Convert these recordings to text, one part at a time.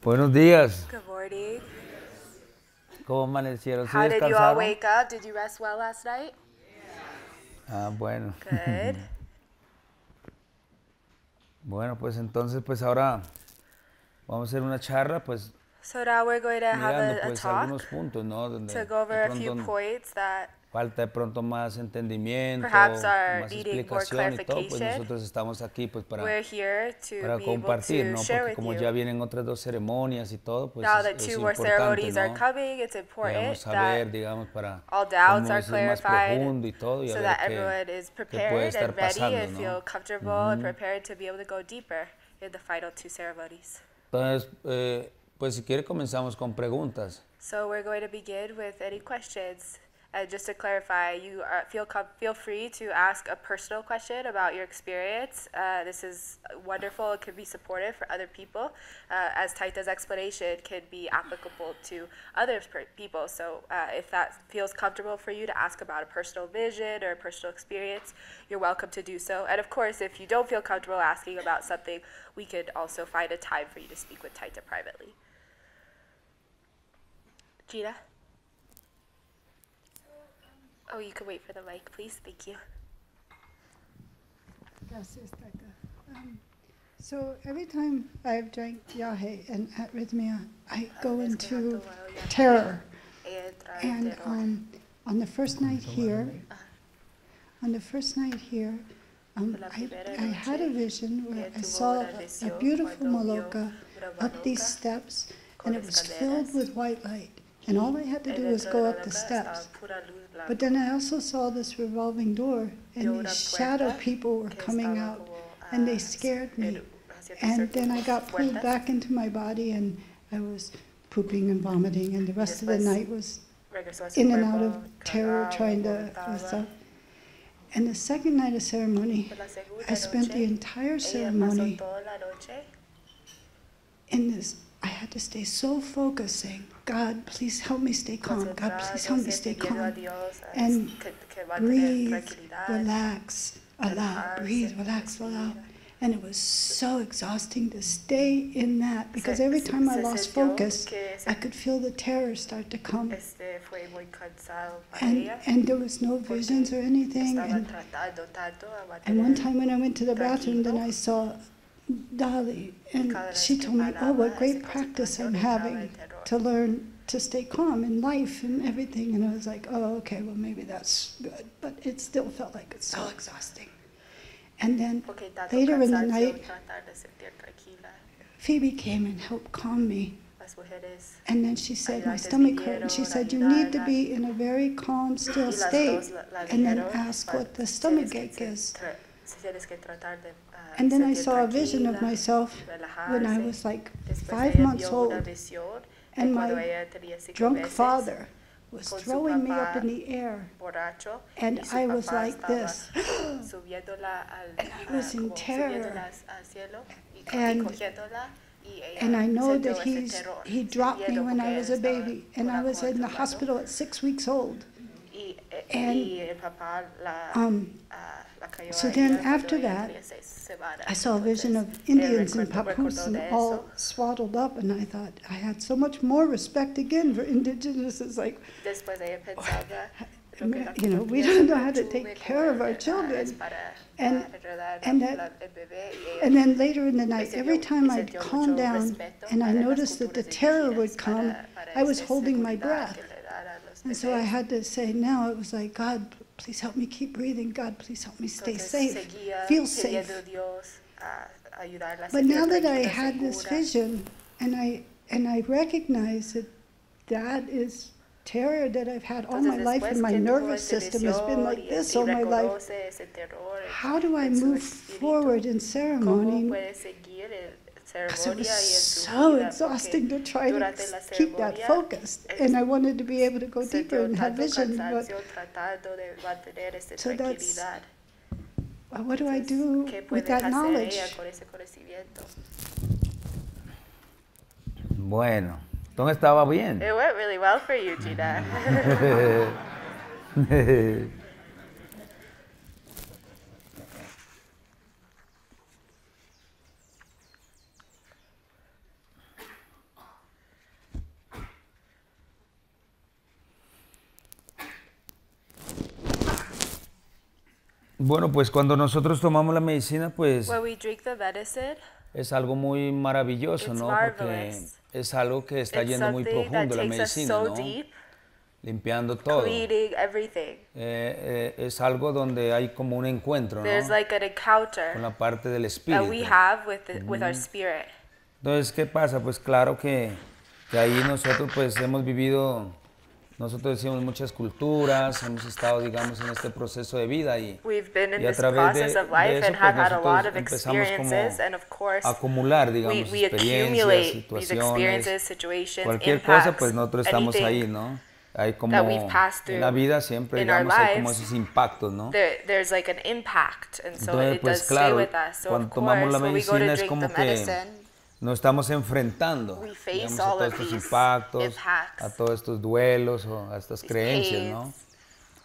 Buenos días. Good morning. ¿Cómo amanecieron? ¿Sí How did you all descansaron? wake up? Did you rest well last night? Ah, bueno. Good. Bueno, pues entonces, pues ahora vamos a hacer una charla, pues So now we're going to have mirando a pues talk algunos puntos, ¿no? Donde to go over de a few pronto points that falta de pronto más perhaps entendimiento, are más needing more explicación y todo, pues clarification. nosotros estamos aquí pues We're here to para be able compartir, to ¿no? share Porque with como you. ya vienen otras dos ceremonias y todo, pues Now that es two more importante, ceremonies are ¿no? coming, it's important Digamos, that saber, digamos, para all doubts como are decir más clarified profundo y todo, y a so ver that everyone is qué puede prepared estar and ready pasando, and feel ¿no? comfortable and prepared to be able to go deeper in the final two ceremonies. Entonces, pues si quiere comenzamos con preguntas. So we're going to begin with any questions. And just to clarify, you feel free to ask a personal question about your experience. This is wonderful. It could be supportive for other people, as Taita's explanation can be applicable to other people. So if that feels comfortable for you to ask about a personal vision or a personal experience, you're welcome to do so. And of course, if you don't feel comfortable asking about something, we could also find a time for you to speak with Taita privately. Gina? Oh, you can wait for the mic, please. Thank you. Gracias, Taita. So every time I've drank yahe and arrhythmia, I go into terror. And on the first night here, I had a vision where I saw a beautiful maloka up these steps, and it was filled with white light. And all I had to do was go up the steps. But then I also saw this revolving door, and these shadow people were coming out, and they scared me. And then I got pulled back into my body, and I was pooping and vomiting, and the rest of the night was in and out of terror, trying to stuff. And the second night of ceremony, I spent the entire ceremony in this. I had to stay so focused, saying, God, please help me stay calm. God, please help me stay calm. And breathe, relax, allow, breathe, relax, allow. And it was so exhausting to stay in that, because every time I lost focus, I could feel the terror start to come. And there was no visions or anything. And one time when I went to the bathroom, then I saw Dali, and she told me, oh, what great practice I'm having to learn to stay calm in life and everything. And I was like, oh, okay, well, maybe that's good. But it still felt like it's so exhausting. And then later in the night, FEB came and helped calm me. And then she said, my stomach hurt, and she said, you need to be in a very calm, still state, and then ask what the stomach ache is. And then I saw a vision of myself when I was like 5 months old, and my drunk father was throwing me up in the air, and I was like this, and I was in terror, and I know that he dropped me when I was a baby, and I was in the hospital at 6 weeks old, and so then after that, I saw a vision of Indians in papoose and all swaddled up, and I thought I had so much more respect again for indigenous. It's like, you know, we don't know how to take care of our children. And then later in the night, every time I'd calm down and I noticed that the terror would come, I was holding my breath. And so I had to say, now it was like, God, please help me keep breathing. God, please help me stay safe, feel safe. But now that I had this vision, and I recognize that that is terror that I've had all my life, and my nervous system has been like this all my life. How do I move forward in ceremony? Because it was so exhausting to try to keep that focused, and I wanted to be able to go deeper and have vision. But so that's what do I do with that knowledge? Bueno, entonces estaba bien. It went really well for you, Gina. Bueno, pues cuando nosotros tomamos la medicina, pues When we drink the medicine, es algo muy maravilloso, it's ¿no? Porque marvelous. es algo que está It's yendo muy something that profundo, la takes us medicina, so ¿no? deep, Limpiando todo. cleaning everything. Es algo donde hay como un encuentro, There's ¿no? like an encounter Con la parte del that espíritu. we have with our spirit. Entonces, ¿qué pasa? Pues claro que ahí nosotros pues hemos vivido, nosotros decimos muchas culturas, hemos estado, digamos, en este proceso de vida We've been in y a this través process of life eso and pues have had a lot nosotros of empezamos como experiences, and of course a acumular, digamos, we experiencias, accumulate these situaciones, experiences, situations, cualquier impacts, cosa, pues nosotros estamos ahí, anything ¿no? Hay como that we've passed en la through vida siempre, in our digamos, hay como lives, esos impactos, ¿no? there's like an impact, and so Entonces, it pues does stay claro, with us. So cuando of tomamos course, la when we go to medicina es drink como the que medicine, nos estamos enfrentando, we face digamos, a all todos of estos these impactos, impacts, a todos estos duelos o a estas these creencias, ¿no? pains,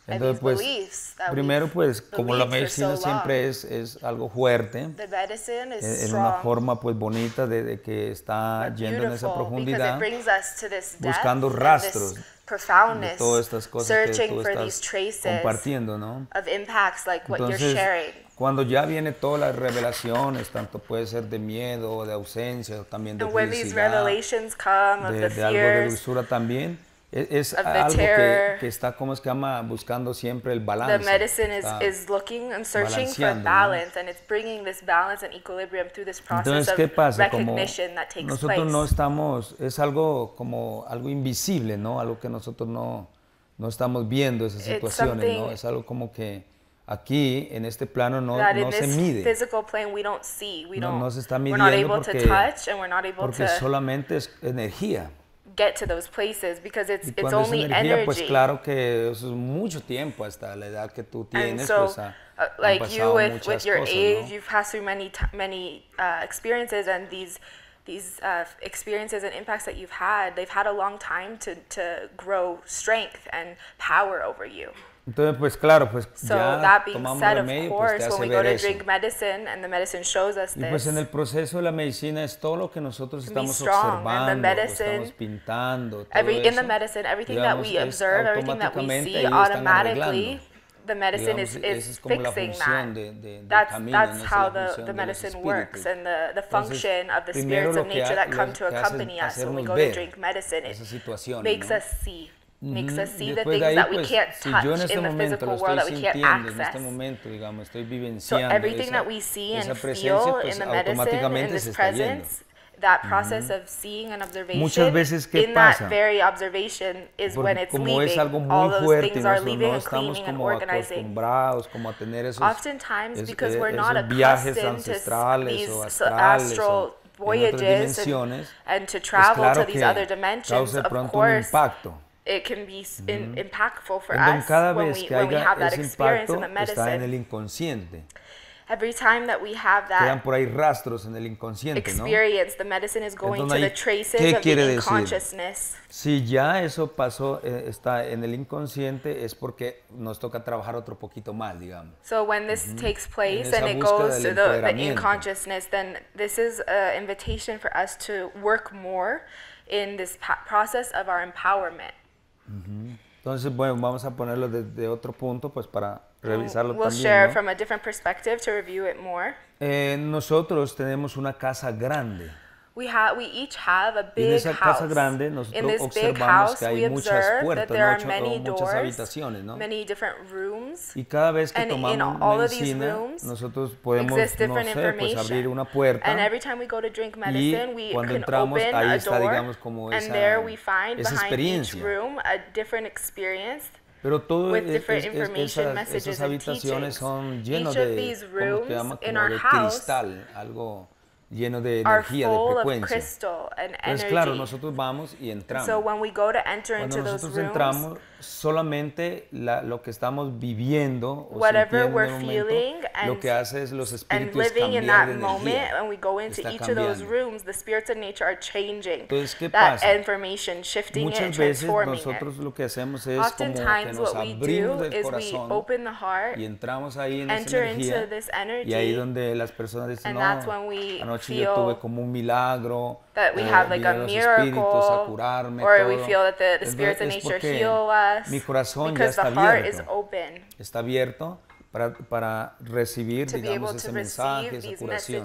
and Entonces, these pues, beliefs that primero, we've pues, como la believed for so medicina long. siempre es algo fuerte, The medicine is en una strong, forma, pues, bonita de que está but yendo en esa beautiful, because it profundidad, brings us to this depth buscando and rastros this de profoundness, todas estas cosas que searching tú for estás these traces compartiendo, ¿no? of impacts like what you're Entonces, sharing. cuando ya viene todas las revelaciones, tanto puede ser de miedo o de ausencia, o también de And when these felicidad, revelations come of the de algo de fears, dulzura también, es of the algo terror, que está, ¿cómo se llama? Buscando siempre el the balance. medicine está is looking and searching for balanceando, ¿no? balance, and it's bringing this balance and equilibrium through this process Entonces, of ¿qué pasa? Como recognition that takes nosotros place. no estamos, es algo como algo invisible, ¿no? Algo que nosotros no estamos viendo esas situaciones, ¿no? Es algo como que aquí, en este plano, no se mide. Physical plane we don't see. No se está We're not midiendo able to touch, and we're not able porque to solamente es energía. get to those places because Y it's cuando only es energía, energy. pues claro que eso es mucho tiempo hasta la edad que tú And tienes, so, pues han like you pasado with muchas your cosas, age, ¿no? you've passed through many experiences, and these experiences and impacts that you've had, they've had a long time to grow strength and power over you. Entonces, pues claro, pues So ya that being tomamos said, of remedio, pues course, te hace when we go ver to eso. drink medicine and the medicine shows us Y pues this, en el proceso de la medicina es todo lo que nosotros can be estamos strong, and the observando, o medicine, estamos pintando, todo in the eso, medicine, everything that digamos, we es observe, everything that we automáticamente see, ellos están automatically, arreglando. the medicine Digamos, esa is es como la fixing función that. del That's camino, ¿no? that's Esa es how la the función de los medicine works, espíritus. and the Entonces, function of the primero spirits lo of que nature that come lo to que hace accompany es us when we hacernos go to ver drink medicine. It esas situaciones, makes ¿no? us see. Makes us see the Después de things ahí, that we pues, can't si yo en touch este in the momento lo physical world, that estoy we can't sintiendo, en este access. momento, digamos, estoy So vivenciando everything that we see esa and presencia, feel pues in the medicine, in automáticamente this se está yendo. presence, that process of seeing and observation, Muchas veces, ¿qué in pasa? that very observation is when Porque it's como es leaving, algo all muy those fuerte y things are nosotros leaving no and estamos cleaning and como organizing. acostumbrados como a tener esos, Oftentimes, because we're not esos viajes accustomed to ancestrales these o astrales astral o en otras voyages dimensiones, and to pues travel claro to these que other dimensions, causa de of pronto un course, impacto. it can be impactful for Entonces, us cada when vez we que when we haya have that ese experience in impacto, the está en el medicine. inconsciente. Every time that we have Quedan that por ahí rastros en el inconsciente, ¿no? experience, the medicine is going Entonces, to ahí, the traces ¿qué of quiere the decir? unconsciousness. Si ya eso pasó, está en el inconsciente, es porque nos toca trabajar otro poquito más, digamos. So when this takes place esa and it búsqueda goes del to the empoderamiento. unconsciousness, then this is an invitation for us to work more in this process of our empowerment. Entonces, bueno, vamos a ponerlo desde otro punto, pues para revisarlo We'll también, share ¿no? from a different perspective to review it more. Nosotros tenemos una casa grande. We each have a Y en big esa casa house. grande In nosotros this big observamos house, que we hay muchas observe that puertas, there are ¿no? many O muchas doors, habitaciones, ¿no? many different rooms. Y cada vez que And in tomamos all of these medicina, rooms nosotros podemos, exists no different sé, pues information. abrir una puerta And every time we go to drink y medicine, we cuando can entramos open ahí a está, door, digamos, como and esa, there we find esa behind each experiencia. room a different experience. Pero todo with different information, messages, esas and habitaciones teachings. son llenas Each of de, these ¿cómo se rooms llama? in Como our de house cristal, algo lleno de are energía, de full of frecuencia. crystal and Entonces, energy. claro, nosotros vamos y entramos. So when we go to enter Cuando into those nosotros rooms, entramos, solamente lo que estamos viviendo o whatever sintiendo we're en el momento, feeling lo que hace es los and espíritus living in cambiar that de moment, energía. and we go into Está each of those cambiando. rooms, the spirits of nature are changing Entonces, ¿qué that pasa? information, shifting it and Muchas veces transforming nosotros it. lo que hacemos es como que Oftentimes nos what we abrimos do del is we corazón open the heart, y entramos ahí en esa enter energía into this y ahí energy, donde las personas dicen, and no, that's when we anoche feel yo tuve como un milagro, that we o have like a vinieron los espíritus a miracle, curarme, or todo. we feel that the spirits of Entonces, es nature porque heal us, mi corazón ya because the está heart is abierto. open. Está abierto para recibir, digamos, ese mensaje, esa curación,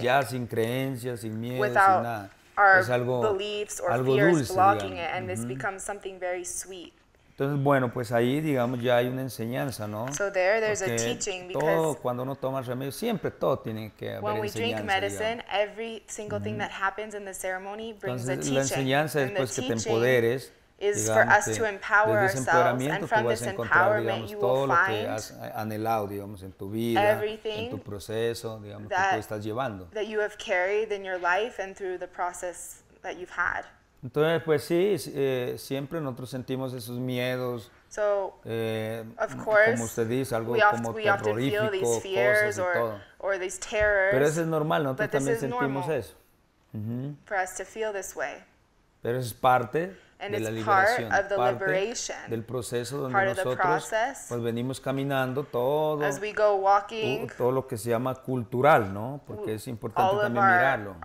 ya sin creencias, sin miedo, sin nada. Es algo dulce, Entonces, bueno, pues ahí, digamos, ya hay una enseñanza, ¿no? Porque todo, cuando uno toma el remedio, siempre todo tiene que haber enseñanza, Entonces, la enseñanza es pues que te empoderes, digamos, desde ese empoderamiento tú vas a encontrar, digamos, todo lo que has anhelado, digamos, en tu vida, en tu proceso, digamos, que tú estás llevando. Entonces, pues sí, siempre nosotros sentimos esos miedos, como usted dice, algo como terrorífico, cosas y todo. Pero eso es normal, nosotros también sentimos eso. Pero eso es parte de la liberación, parte del proceso donde nosotros pues venimos caminando todo lo que se llama cultural, ¿no? Porque es importante también mirarlo.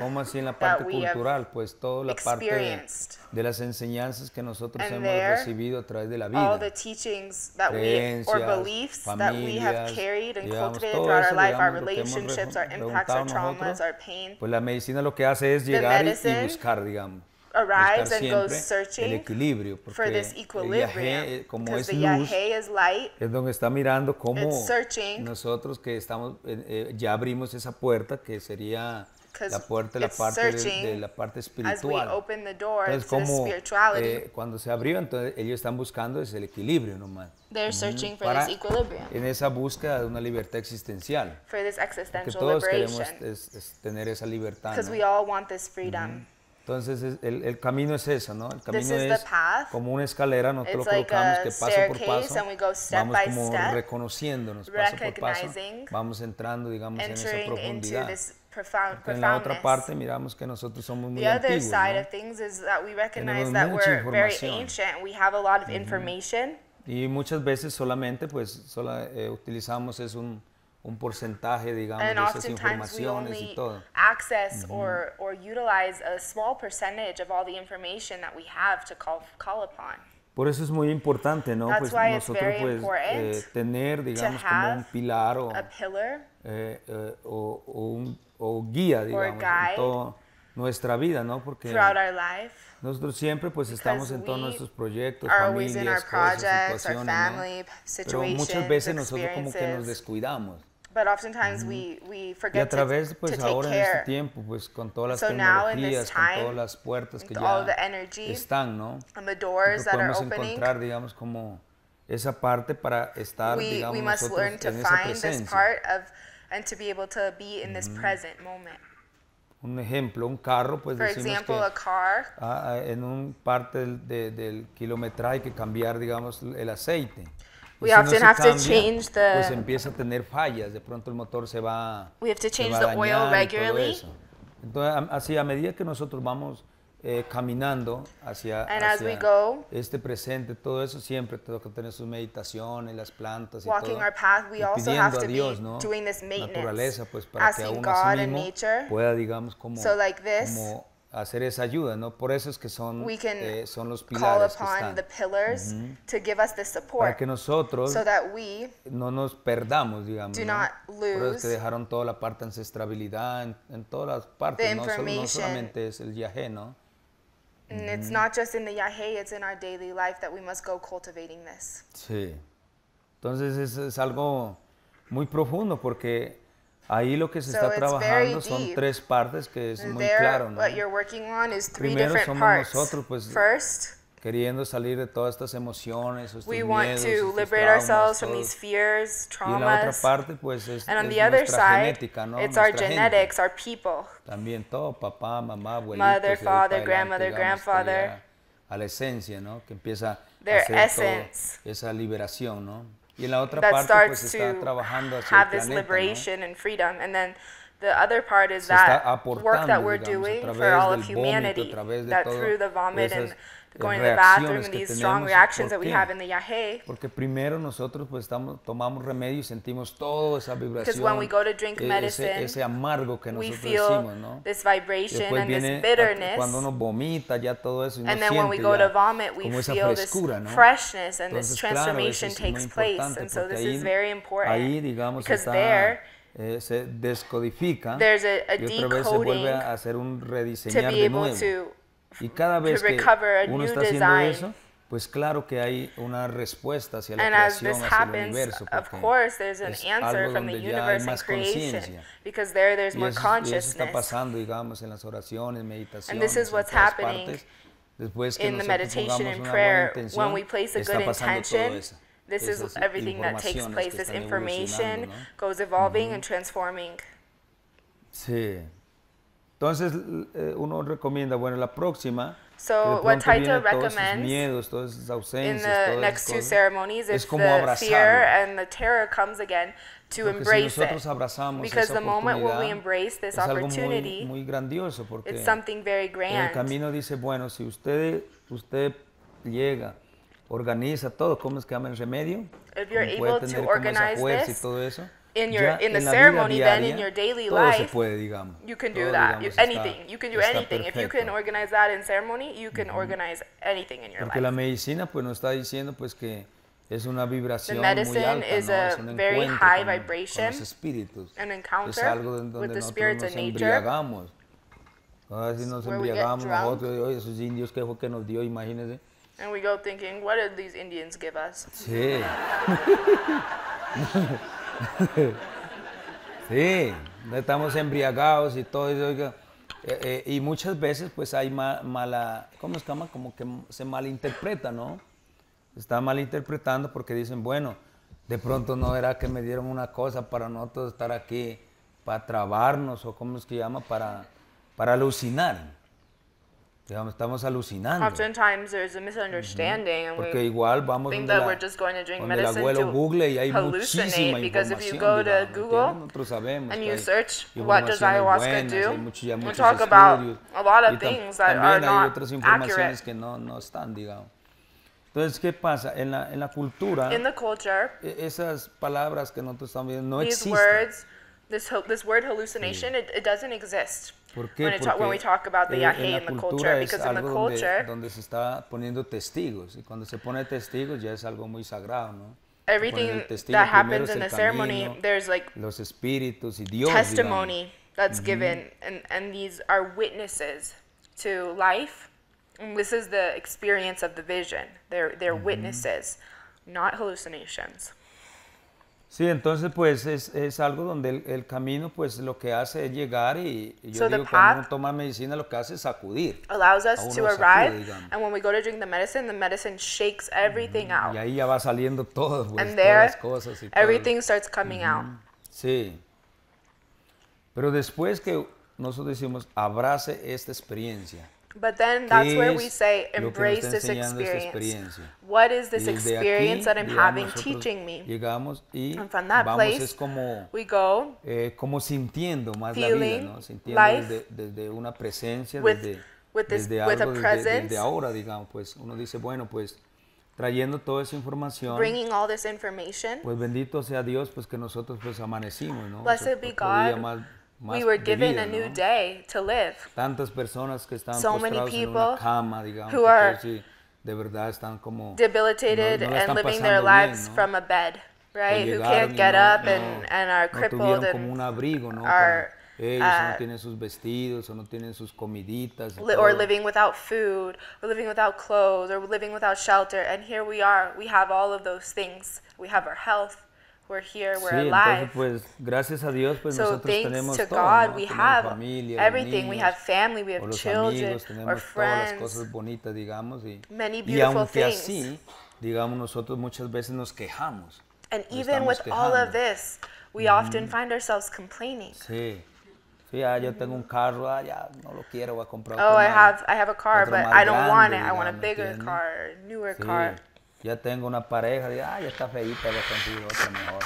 ¿Cómo así en la parte cultural? Pues toda la parte de las enseñanzas que nosotros hemos recibido a través de la vida. Creencias, familias, digamos, todo eso, digamos, lo que hemos preguntado nosotros, pues la medicina lo que hace es llegar y buscar, digamos. Buscar siempre el equilibrio, porque el yagé, como es luz, es donde está mirando cómo nosotros que estamos, ya abrimos esa puerta que sería la puerta de la parte espiritual. Entonces, como cuando se abrió, entonces ellos están buscando es el equilibrio nomás. En esa búsqueda de una libertad existencial. Porque todos queremos tener esa libertad, ¿no? Entonces, el camino es eso, ¿no? El camino es como una escalera, nosotros lo colocamos que paso por paso, vamos como reconociéndonos paso por paso, vamos entrando, digamos, en esa profundidad. Porque en la otra parte miramos que nosotros somos muy antiguos, ¿no? Tenemos mucha información. Y muchas veces solamente, pues, utilizamos un porcentaje, digamos, de esas informaciones y todo. Access or utilize a small percentage of all the information that we have to call upon. Por eso es muy importante, ¿no? Pues nosotros pues tener, digamos, como un pilar o guía, digamos, en toda nuestra vida, ¿no? Porque nosotros siempre pues estamos en todos nuestros proyectos, familias, cosas, situaciones, ¿no? Pero muchas veces nosotros como que nos descuidamos. But oftentimes we forget y a través, pues, to take ahora care. En este tiempo, pues, con todas las tecnologías, con todas las puertas que ya están, ¿no? Podemos encontrar, digamos, como esa parte para estar, digamos, nosotros en esa presencia. Un ejemplo, un carro, pues decimos que en un parte del kilometraje hay que cambiar, digamos, el aceite. We often have to change pues empieza a tener fallas, de pronto el motor se va We have to change the oil regularly. Entonces, así a medida que nosotros vamos caminando hacia este presente, todo eso siempre tengo que tener sus meditaciones, las plantas y todo. Our path, we also have to Dios, be ¿no? doing this maintenance, naturaleza, pues para que aún así mismo pueda, digamos, como hacer esa ayuda, ¿no? Por eso es que son los pilares que están. Para que nosotros no nos perdamos, digamos, ¿no? Por eso es que dejaron toda la parte de ancestrabilidad en todas las partes, no solamente es el yagé, ¿no? It's not just in the yagé, it's in our daily life that we must go cultivating this. Sí. Entonces es algo muy profundo porque ahí lo que se está trabajando son tres partes que es muy claro, ¿no? Primero somos nosotros, pues, queriendo salir de todas estas emociones, estos miedos, estos traumas, y en la otra parte, pues, es nuestra genética, ¿no? Nuestra gente. También todo, papá, mamá, abuelitos, Mother, father, grandmother, grandfather. A la esencia, ¿no? Que empieza a hacer esa liberación, ¿no? Y en la otra parte, pues, está trabajando hacia el planeta, liberation and freedom. And then The other part is that work that we're doing for all of humanity, that through the vomit and going to the bathroom and these strong reactions that we have in the yahe. Porque primero nosotros pues tomamos remedio y sentimos toda esa vibración, because when we go to drink medicine, ese amargo que we nosotros feel decimos, ¿no? this vibration and this bitterness. Cuando uno vomita ya todo eso y and then when we go to vomit, we feel frescura, this ¿no? freshness and Entonces, this transformation takes place. And so this is very important. Ahí, digamos, because there se descodifica there's a y otra vez se vuelve a hacer un rediseñar de nuevo. Y cada vez que uno está haciendo eso, pues claro que hay una respuesta hacia la creación, hacia el universo, porque es algo donde ya hay más conciencia. Y eso está pasando, digamos, en las oraciones, meditaciones, en todas partes. Después que nosotros pongamos una buena intención, está pasando todo eso. This is everything that takes place. This information goes evolving and transforming. Sí. Entonces uno recomienda, bueno, la próxima, so what Taita recommends todos miedos, todas esas ausencias, in the next two ceremonies, if the fear and the terror comes again, to embrace it. Because the moment when we embrace this opportunity, muy grandioso, porque it's something very grand. En el camino dice, bueno, si usted llega, organiza todo, ¿cómo es que llama el remedio? If you're able to organize this, y todo eso, in the ceremony, diaria, then in your daily life, puede, digamos, you can do that. You can do anything. If you can organize that in ceremony, you can organize anything in your Porque life. la medicina pues nos está diciendo pues que es una vibración muy alta, is a very high vibration, con los espíritus. An encounter es algo donde with the nosotros spirits nos of nature. embriagamos. Ahora sí nos embriagamos nosotros, oye, esos indios que fue que nos dio, imagínense. And we go thinking, what did these Indians give us? Sí. Sí, estamos embriagados y todo eso. Y muchas veces pues hay mala, ¿cómo se llama? Como que se malinterpreta, ¿no? Está malinterpretando porque dicen, bueno, de pronto no era que me dieron una cosa para nosotros estar aquí, para trabarnos o ¿cómo es que llama? Para alucinar. Digamos, estamos alucinando. Oftentimes there's a misunderstanding and porque igual vamos think that we're just going to drink medicine to Google y hay hallucinate, because if you go to Google and you search what does ayahuasca do, we talk about a lot of things that are not accurate. Que no están, digamos. Entonces, ¿qué pasa? En la cultura, in the culture, esas palabras que nosotros estamos viendo no existen. This word hallucination, it doesn't exist. ¿Por qué? When we talk about the yahe in the culture, because in the culture, donde se está poniendo testigos, y cuando se pone testigos ya es algo muy sagrado, ¿no? Everything that happens in the ceremony, there's like los espíritus y Dios, testimony that's given, and these are witnesses to life. And this is the experience of the vision. They're witnesses, not hallucinations. Sí, entonces pues es algo donde el camino pues lo que hace es llegar y yo digo cuando uno toma medicina lo que hace es sacudir. Allows us to arrive, and when we go to drink the medicine shakes everything out. Y ahí ya va saliendo todo, pues, and there, todas las cosas y everything starts coming out. Sí. Pero después que nosotros decimos abrace esta experiencia. But then that's where we say, embrace this experience. What is this experience that I'm having teaching me? And from that place, we go como sintiendo más la vida, ¿no? Sintiendo desde una presencia, desde algo, desde ahora, digamos, pues uno dice, bueno, pues trayendo toda esa información, bringing all this information, pues bendito sea Dios, pues que nosotros pues amanecimos, ¿no? Blessed be God. We were given a new day to live. Tantas personas que están so many people en una cama, digamos, who are de verdad están como debilitated and living their lives from a bed, right? Who can't get up and are crippled como un abrigo, ¿no? Are ellos no tienen sus vestidos o no tienen sus comiditas, or living without food, or living without clothes, or living without shelter. And here we are. We have all of those things. We have our health. We're here, we're alive. Entonces, pues, gracias a Dios, pues, so nosotros thanks to todo, God, ¿no? we have familia, everything. Niños, we have family, we have children, our friends, cosas bonitas, digamos, many beautiful things. Así, digamos, nosotros muchas veces nos quejamos. And even with all of this, we often find ourselves complaining. Sí. Sí, yo tengo un carro, ya no lo quiero, voy a comprar otro I have a car, but I don't want it. I want a bigger car, a newer car. Ya tengo una pareja, ya está feíta, voy a conseguir otra mejor.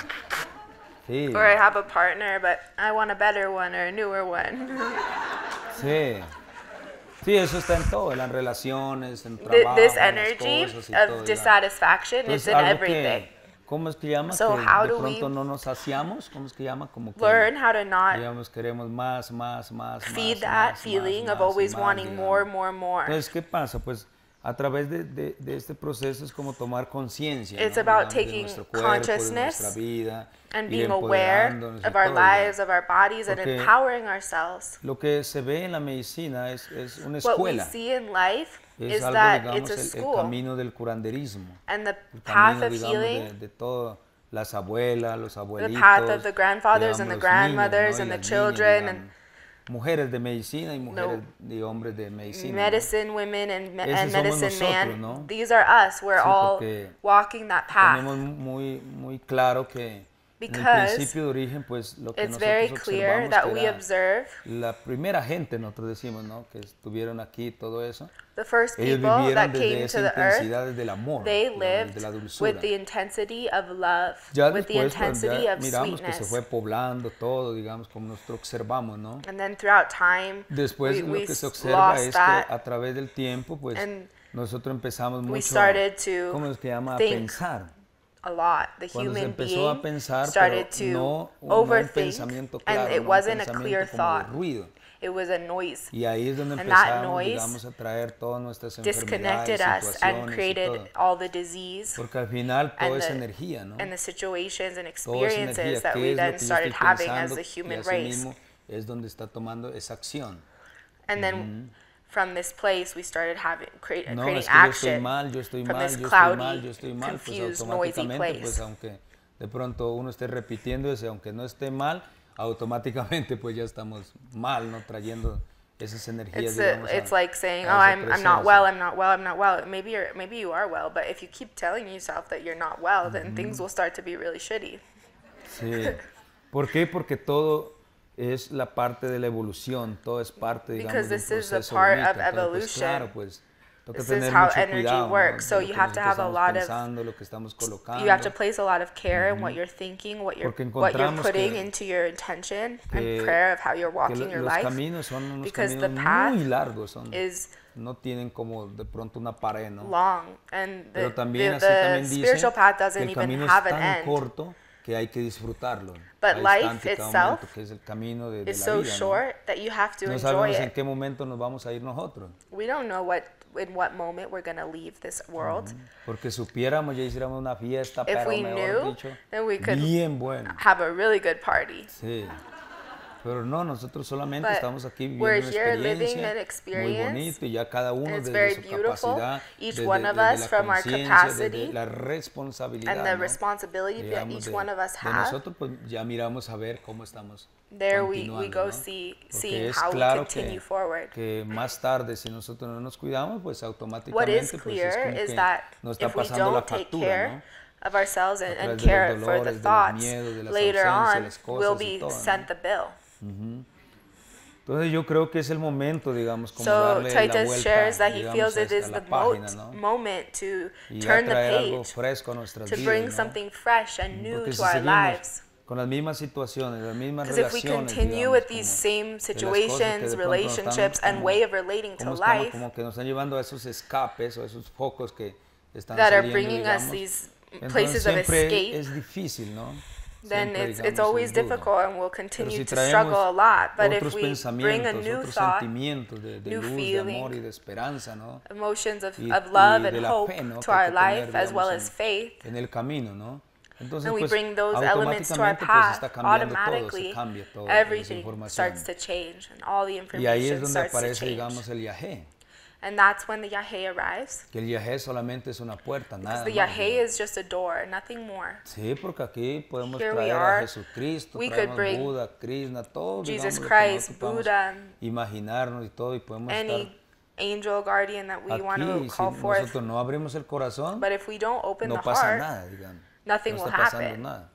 Sí. Or I have a partner, but I want a better one or a newer one. Sí. Sí, eso está en todo, en las relaciones, en trabajo, This en las energy cosas y of todo. dissatisfaction is Entonces, in algo everything. ¿cómo es que llama? So que how de do pronto we no nos saciamos, ¿cómo es que llama? Como que, learn how to not digamos, queremos más, feed that feeling of always wanting more, more, more. Entonces, ¿qué pasa? Pues a través de este proceso es como tomar conciencia, It's ¿no? about Digamos, taking de nuestro cuerpo, de consciousness nuestra vida, and ir being aware empoderándonos y of our todo, lives, of our bodies, and Porque empowering ourselves. Lo que se ve en la medicina es una What we escuela. see in life Es is algo, that digamos, it's a el school, camino del curanderismo. and the El path camino, of digamos, healing, de todo, las abuelas, los the abuelitos, path of the grandfathers and digamos, the los niños, grandmothers ¿no? and Y the las children niñas, and digamos, mujeres de medicina y mujeres y hombres de medicina, ¿no? medicine women and Ese somos medicine nosotros, man. ¿no? These are us. We're Sí, all porque walking that path. Tenemos muy claro que en el Because principio de origen, pues lo que it's very nosotros clear observamos that que we era observe la primera gente, nosotros decimos, ¿no? Que estuvieron aquí, todo eso. the first Ellos people vivieron that desde came esa to the intensidad, earth. desde el amor, They digamos, lived desde la dulzura. with the intensity of love, Ya with the después, pues, intensity ya of miramos que se sweetness. fue poblando todo, digamos, como nosotros observamos, ¿no? And then throughout time, Después we lo que se observa lost es that, que a través del tiempo, pues, and nosotros empezamos we mucho, started to ¿cómo es que llama? A think pensar. a lot. The Cuando se human empezó a being pensar, started pero no to un overthink, pensamiento claro, and it no un wasn't a clear pensamiento como de thought. ruido. It was a noise. Y ahí es donde And that empezamos, noise digamos, a traer todas nuestras disconnected enfermedades, us and situaciones y created todo. all the disease Porque al final todo and es the- energía, ¿no? and the situations and Todo es experiences energía. that ¿Qué we es lo then que yo started estoy having as pensando? the Y human así race. mismo es donde está tomando esa acción. And then from this place, we started creating No, es que yo estoy action mal, yo estoy from mal, this yo estoy cloudy, mal, yo estoy mal, pues confused, noisy automáticamente, pues place. aunque de pronto uno esté repitiendo ese, aunque no esté mal, automáticamente pues ya estamos mal, ¿no? Trayendo esas energías, digamos, It's like saying, a "Oh, esa I'm not presencia. well, I'm not well, I'm not well." Maybe you are well, but if you keep telling yourself that you're not well, then things will start to be really shitty. Sí. ¿Por qué? Porque todo es la parte de la evolución, todo es parte, digamos, Because del this is the proceso part bonito. of Entonces, pues, evolution. claro, pues toca This is tener how mucho energy cuidado, ¿no? works. So De lo you que have to have a nosotros lot estamos of pensando, lo que estamos colocando. You have to place a lot of care in what you're thinking, what you're Porque what you're encontramos putting que- into your intention que- and prayer of how you're que walking your los life. caminos son unos Because the caminos path muy largos, is no tienen como de pronto una pared, ¿no? long, and Pero the también así the también dice spiritual path que doesn't el even camino es have an tan end. corto que hay que disfrutarlo. But Al life instante, cada itself momento, que es el camino de It's la so vida, ¿no? short that you have to No enjoy sabemos en it. qué momento nos vamos a ir nosotros. We don't know in what moment we're gonna leave this world. Porque supiéramos, ya hiciéramos una fiesta, If pero we mejor knew, dicho, then we could bien buena. have a really good party. Sí. Pero no, nosotros solamente But estamos aquí viviendo we're una here living experiencia an muy experience, bonito y ya cada uno and it's desde very su beautiful, capacidad, each desde, one of desde us la from our conciencia, capacity desde la responsabilidad, and the ¿no? responsibility that Digamos, each one of us de have. nosotros pues ya miramos a ver cómo estamos There we continuando, go ¿no? seeing Porque es how claro we continue que, forward. que más tarde si nosotros no nos cuidamos pues What automáticamente is pues es clear como is que that nos está if we pasando la don't take factura, care ¿no? of ourselves A and través de los care for the dolores, de los thoughts, miedos, de las later ausencias, on las cosas we'll y be todo, ¿no? sent the bill. Entonces yo creo que es el momento, digamos, como So darle la Taita vuelta, shares that he digamos, feels it a is la the página, ¿no? moment to Y turn a the traer algo page, fresco a nuestras to vidas, bring ¿no? something fresh and new Porque to si our seguimos lives. con las mismas situaciones, las mismas Because if we relaciones, continue digamos, with these como same de las cosas que situations, de pronto nos relationships, están and way of relating to como estamos, life como que nos están llevando a esos escapes o a esos focos que están that are saliendo, bringing us digamos, these entonces places of siempre escape, es difícil, ¿no? then Siempre, it's digamos, always es duro. difficult and we'll Pero continue si to struggle a lot. But if otros we bring a pensamientos, new otros thought, sentimientos de new luz, de feeling, amor y de esperanza, ¿no? emotions of Y love de and la hope fe, ¿no? to que hay our que tener, life as well digamos, as faith, en el camino, ¿no? Entonces, and we pues, bring those elements to our automáticamente, pues, path, está cambiando todo, automatically se cambia todo, toda esa everything información. starts to change and all the Y ahí es information donde starts to aparece, change. digamos, el yajé. And that's when the Yahé arrives. Que el yajé solamente es una puerta, nada Because the más. Yahé is just a door, nothing more. Sí, porque aquí podemos Here we traer are. a Jesucristo, We could traemos bring Buda, Krishna, todo, Jesus digamos, lo que Christ, nosotros podamos Buddha, imaginarnos y todo, y podemos any angel guardian that we estar want to aquí. Si call forth. nosotros no abrimos el corazón, But if we don't open no the pasa heart, nada, digamos. nothing No will está pasando happen. nada.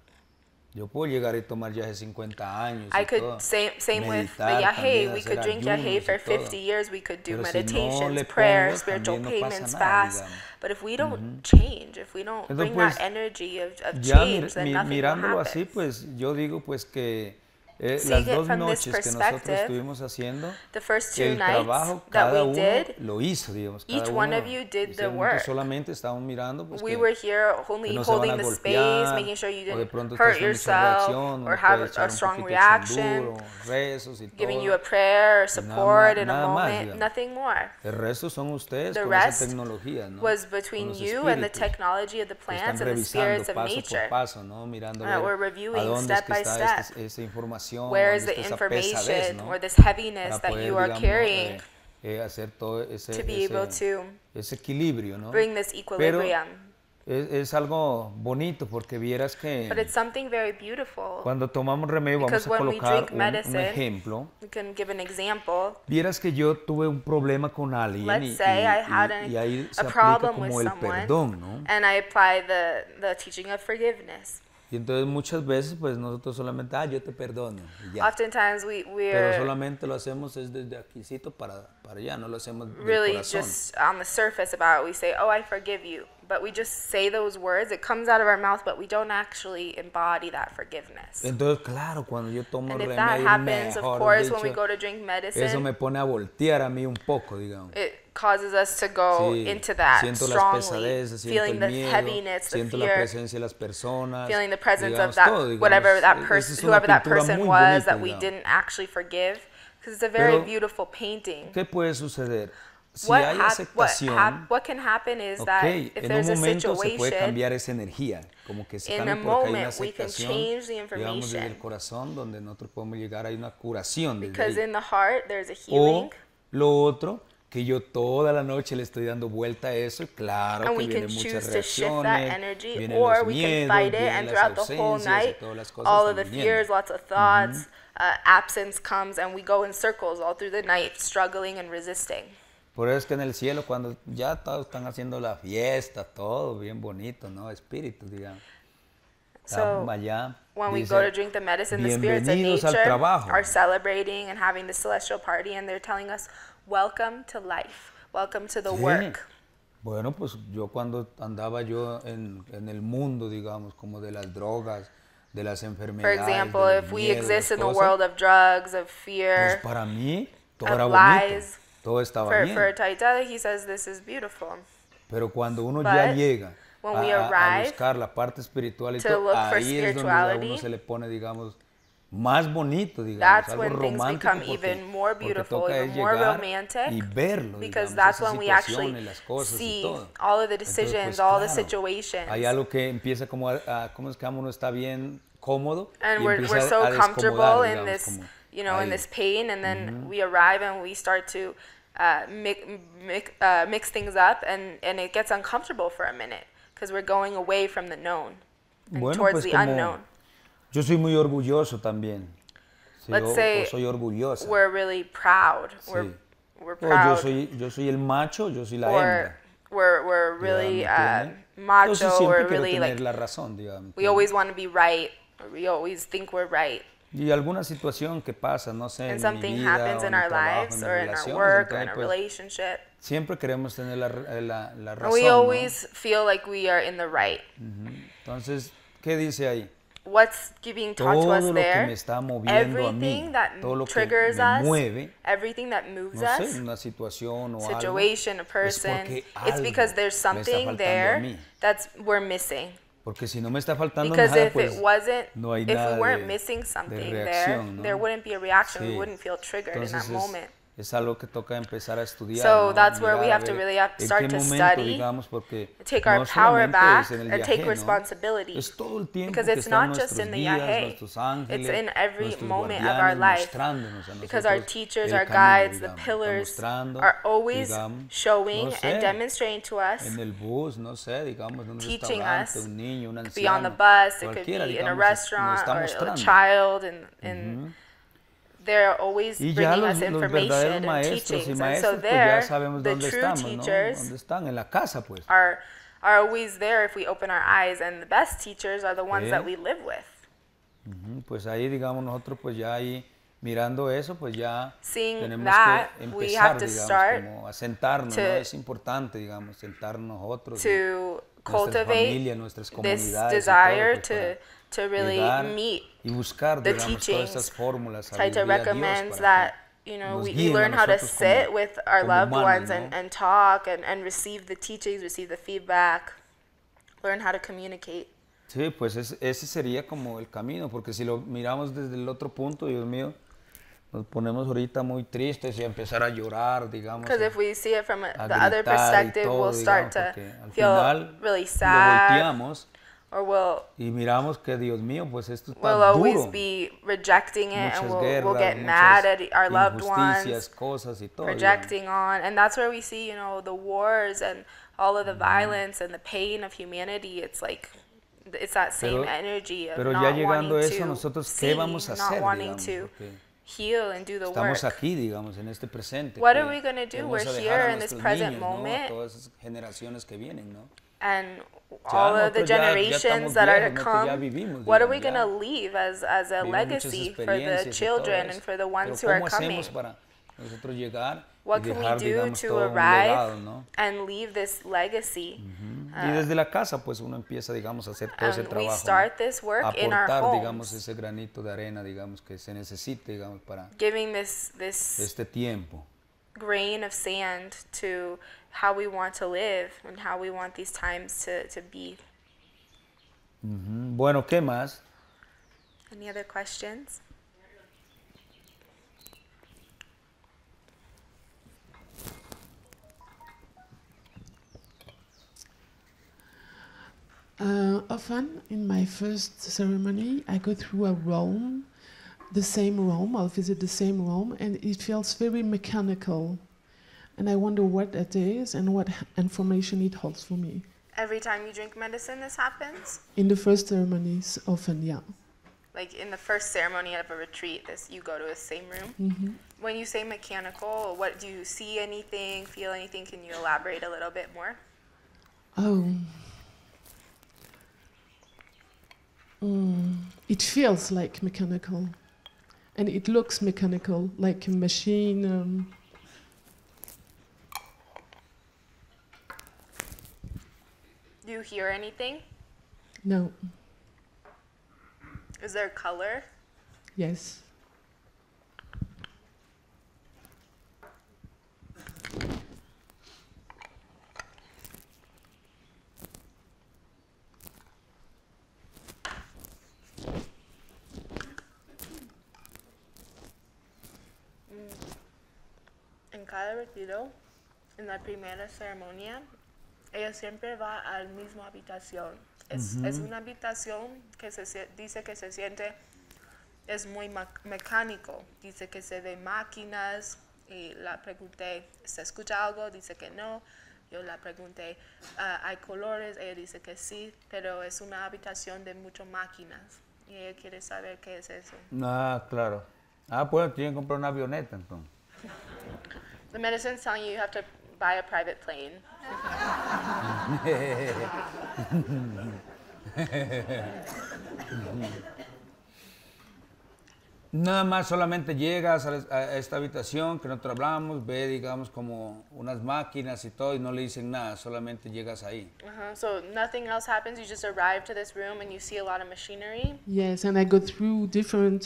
Yo puedo llegar y tomar yaje 50 años I y could, todo. same with the Meditar yahe. también, We hacer could drink ayunos yahe y for todo. 50 years. We could do Pero si no meditations, le prayer, pongo, spiritual también no pasa payments, nada, fasts. digamos. But if we don't change, if we don't Entonces, bring pues, that energy of ya change, then nothing will mirándolo happen. así, pues yo digo pues que las Seeing it 2 from this noches que nosotros perspective, estuvimos haciendo, the first 2 el nights trabajo that cada we uno did, lo hizo, digamos. Cada each one uno, of you did the nosotros work. solamente estábamos mirando pues We que were here que only no se van holding a the golpear, space, making sure you o de didn't pronto hurt estás en mucha yourself reacción, or uno have puede echar a un strong poquito de reaction, chanduro, rezos y giving todo. you a prayer or support in a nada más, moment, digamos. nothing more. El resto son ustedes The con esa rest tecnología, ¿no? was Con between los you and the espíritus technology of the que están plants and the revisando spirits of paso nature. por paso, ¿no? Mirando That we're a reviewing dónde es step que by está step. esa información, Where is dónde the está esa pesadez, information ¿no? or this heaviness Para that poder, you are digamos, carrying hacer todo ese, to be able to ese equilibrio, ¿no? bring this Pero equilibrium? es algo bonito porque vieras But que it's something very beautiful. cuando tomamos remedio, vamos Because a when we colocar drink un medicine, ejemplo. we can give an example. Vieras que yo tuve un problema con alguien Let's say I had y ahí se a aplica problem with como el someone, perdón, ¿no? and I apply the teaching of forgiveness. Y entonces muchas veces pues nosotros solamente, yo te perdono y ya. Oftentimes Pero we're solamente lo hacemos es desde aquícito para allá, no lo hacemos del really corazón. just on the surface about it. We say, oh, I forgive you. But we just say those words. It comes out of our mouth, but we don't actually embody that forgiveness. Entonces, claro, cuando yo tomo And if that remedio, happens, of mejor course, when we dicho, go to drink eso medicine, me pone a voltear a mí un poco, digamos. it causes us to go Sí, into that siento las strongly, pesadeces, siento feeling el the miedo, heaviness, the siento la fear, presencia de las personas, feeling the presence digamos, of that, todo, digamos. whatever that Esa person, es una whoever that pintura person muy was bonita, that we digamos. didn't actually forgive, because it's a very Pero, beautiful painting. ¿qué puede suceder? Si hay aceptación, what can happen is that if en un there's a momento se puede situation, cambiar esa energía, como que se in cambia a porque hay una moment we can aceptación, change the digamos, desde el information. corazón, donde nosotros podemos llegar a una curación desde Because ahí. in the heart there's a O healing, lo otro, que yo toda la noche le estoy dando vuelta a eso y claro and que we can vienen muchas choose to shift that reacciones, energy, vienen or los we can miedos, fight it, vienen and las throughout the whole ausencias y night, todas las cosas all of the están viniendo. fears, lots of thoughts, absence comes, and we go in circles all through the night, struggling and resisting. Por eso es que en el cielo, cuando ya todos están haciendo la fiesta, todo bien bonito, ¿no? Espíritus, digamos. So allá, when we dice, go to drink the medicine, the spirits of bienvenidos al nature trabajo. are celebrating and having the celestial party, and they're telling us, welcome to life, welcome to the Sí. work. Bueno, pues yo cuando andaba yo en el mundo, digamos, como de las drogas, de las For enfermedades, example, de los if we miedos, exist in the cosas, world of drugs, of pues fear, para mí todo of era bonito, lies, todo estaba for bien. Taita, he says this is beautiful. Pero cuando uno ya But llega when we a arrive buscar la parte espiritual y to todo, look for ahí es donde a spirituality, uno se le pone, digamos, más bonito, digamos, that's algo when things romántico, become even more porque beautiful, toca even es more llegar romantic, y verlo, because digamos, that's esas when we actually situaciones, las cosas y see todo. all of the Entonces, decisions, pues, all the claro, situations. hay algo que empieza como ¿cómo es que uno está bien cómodo? And y we're empieza so a comfortable descomodar, in digamos, this, como you know, in ahí. this pain, and then we arrive and we start to mix things up, and it gets uncomfortable for a minute because we're going away from the known and Bueno, towards pues the como unknown. yo soy muy orgulloso también. Sí, Let's say soy orgullosa. we're really proud. We're O proud. yo soy el macho, yo soy la Or hembra. we're really digamos, ¿entiende? Entonces macho. siempre We're quiero really tener like la razón, digamos. we always want to be right. Or we always think we're right. Y alguna situación que pasa, no sé, And en mi something vida, happens o in en our mi trabajo, lives, en or mis in our relaciones, work, or in entonces, a pues, relationship. siempre queremos tener la And razón, we ¿no? always feel like we are in the right. Entonces, ¿qué dice ahí? What's being taught to Todo us lo que there, me está moviendo a mí, everything that todo lo que triggers me us, mueve, everything that moves no sé, us, una situación o situation, a algo, es person, porque it's algo because there's me está something faltando a there mí. that's we're missing. Porque si no me está faltando Because nada, if pues it wasn't, no hay if nada we weren't de missing something reacción, ¿no? there wouldn't be a reaction. Sí. We wouldn't feel triggered in Entonces that moment. es algo que toca empezar a estudiar, So ¿no? that's where we Mirar, have to ver really en start qué to momento, study, digamos, porque take our no power solamente back es en el and viaje, take ¿no? responsibility. Es todo el tiempo Because que it's están not just nuestros in the guías, yahe. nuestros ángeles, It's in every nuestros moment of our guardianes life. mostrándonos a Because our nosotros teachers, el our camino, guides, the digamos, pillars mostrando, are always digamos, showing no sé, and demonstrating to us, en el bus, no sé, digamos, en un teaching restaurante, us. un niño, un It could be on the anciano, bus, it could cualquiera, be in a digamos, nos restaurant, está or a mostrando. child, and they're always Y ya bringing us los verdaderos information and maestros y teachings. And maestros, so pues ya there, sabemos the dónde true estamos, ¿no? teachers ¿Dónde están? En la casa, pues. are always there if we open our eyes, and the best teachers are the ones Sí. that we live with. Pues ahí, digamos, nosotros pues ya ahí mirando eso, pues ya tenemos que empezar, digamos, como a sentarnos, ¿no? Es importante, digamos, sentarnos nosotros, nuestras familias, nuestras comunidades, to really meet y buscar, the digamos, teachings. todas estas fórmulas, Taita recommends that we learn how to sit with our loved ones and talk and receive the teachings, receive the feedback, learn how to communicate. Sí, pues ese sería como el camino, porque si lo miramos desde el otro punto, Dios mío, nos ponemos ahorita muy tristes y a empezar a llorar, digamos. Because if we see it from the other perspective, we'll start to feel really sad. Y miramos que, Dios mío, pues esto está we'll always be rejecting it, and we'll get mad at our loved ones, cosas y todo, projecting on. And that's where we see, the wars and all of the violence and the pain of humanity. It's like, it's that same energy of not ya llegando wanting a eso, nosotros, see, ¿qué vamos a hacer, not wanting digamos, to heal and do the estamos work. Aquí, digamos, en este presente. What are we going to do? We're here in this present niños, moment. ¿no? Todas esas generaciones que vienen, ¿no? And all of the generations that are to come, what are we going to leave as a legacy for the children and for the ones who are coming? What can we do to arrive and leave this legacy? Y desde la casa, pues uno empieza, digamos, a hacer todo ese trabajo, we start this work in our homes, digamos, ese granito de arena, digamos, que se necesite, digamos, para giving this este tiempo. Grain of sand to how we want to live and how we want these times to be. Bueno, ¿qué más? Any other questions? Often in my first ceremony, I go through a room, the same room, I'll visit the same room, and it feels very mechanical. And I wonder what that is and what information it holds for me. Every time you drink medicine, this happens? In the first ceremonies, often, yeah. Like in the first ceremony of a retreat, you go to the same room? Mm-hmm. When you say mechanical, what do you see anything, feel anything? Can you elaborate a little bit more? It feels like mechanical, and it looks mechanical, like a machine. Do you hear anything? No. Is there color? Yes. En cada retiro, en la primera ceremonia, ella siempre va a la misma habitación. Es una habitación que dice que se siente, es muy mecánico. Dice que se ve máquinas y la pregunté, ¿se escucha algo? Dice que no. Yo la pregunté, ¿hay colores? Ella dice que sí, pero es una habitación de muchas máquinas. Y ella quiere saber qué es eso. Ah, claro. Ah, pues tienen que comprar una avioneta entonces. The medicine's telling you have to buy a private plane. Nada más solamente llegas a esta habitación que nosotros hablamos, ve, digamos, como unas máquinas y todo, y no le dicen nada, solamente llegas ahí. So nothing else happens, you just arrive to this room and you see a lot of machinery? Yes, and I go through different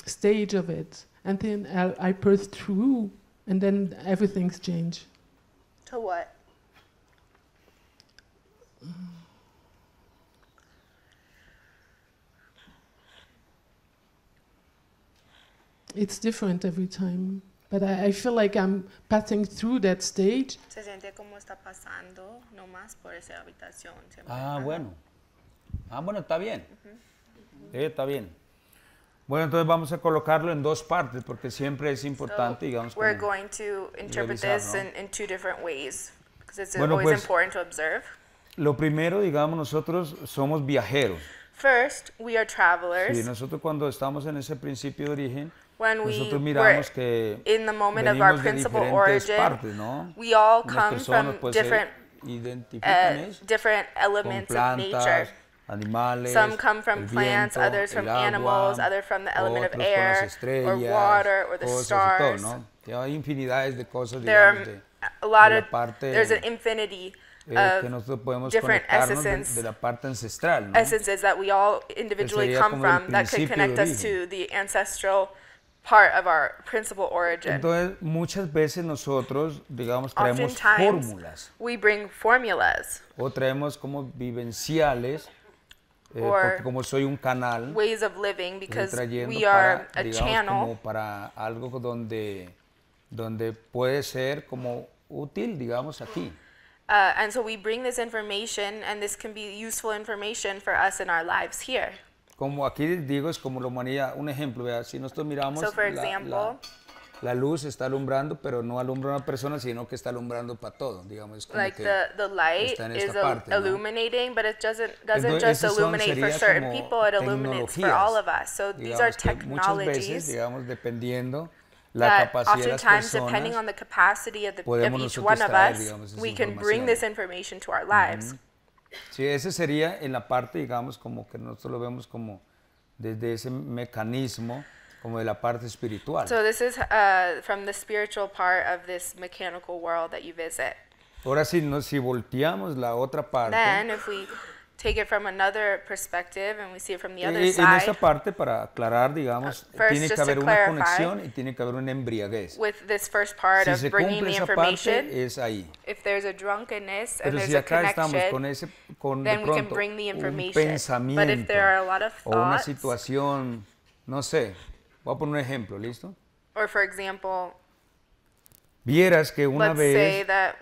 stage of it, and then I pass through, and then everything's changed. To what? It's different every time, but I feel like I'm passing through that stage. Se siente como está pasando nomás por esa habitación. Ah, bueno. Ah, bueno, está bien. Está bien. Bueno, entonces vamos a colocarlo en dos partes porque siempre es importante, digamos. We're going to interpret this in two different ways because it's always important to observe. Lo primero, digamos, nosotros somos viajeros. First, we are travelers. Sí, nosotros cuando estamos en ese principio de origen, when nosotros miramos que in the moment of our principal origin, partes, ¿no? We all come from different elements plantas, of nature. animales, Some come from plants, viento, others from agua, animals, others from the element of otros air, con las estrellas, or water, or the stars. Todo, ¿no? Hay infinidades de cosas, There are digamos, a lot de of, la parte there's an infinity que nosotros podemos different conectarnos essences, de la parte ancestral, ¿no? essences that we all individually come como el from that could principio connect de us origen. to the ancestral part of our principal origin. Entonces, muchas veces nosotros, digamos, traemos Oftentimes, fórmulas we bring formulas o traemos como vivenciales, or porque como soy un canal, ways of living estoy because trayendo we are para, a digamos, channel. como para algo donde puede ser como útil, digamos, aquí. And so we bring this information, and this can be useful information for us in our lives here. Como aquí digo, es como la humanidad, un ejemplo, vea, si nosotros miramos, So for example, la luz está alumbrando, pero no alumbra a una persona, sino que está alumbrando para todo, digamos. Es como like que the light está en is esta parte, ¿no? illuminating, but it doesn't Entonces, just esos son, illuminate for sería certain como people, it illuminates for all of us. So these are digamos que muchas veces, technologies digamos, dependiendo la that capacidad de las oftentimes, depending personas, on the capacity of podemos each nosotros one of traer, us, digamos, esa we can bring información. this information to our lives. sí, ese sería en la parte, digamos, como que nosotros lo vemos como desde ese mecanismo, como de la parte espiritual. So this is from the spiritual part of this mechanical world that you visit. Ahora si volteamos la otra parte, Then if we take it from another perspective and we see it from the other en side, esta parte, para aclarar, digamos, first, tiene que just to haber una clarify, conexión y tiene que haber una embriaguez. with this first part Si of se bringing cumple the esa information, parte, es ahí. if there's a drunkenness and Pero there's si a acá estamos connection, con then de we can pronto bring the un information. pensamiento But if there are a lot of o una thoughts, situación, no sé, voy a poner un ejemplo, ¿listo? or for example, Vieras que una let's say vez that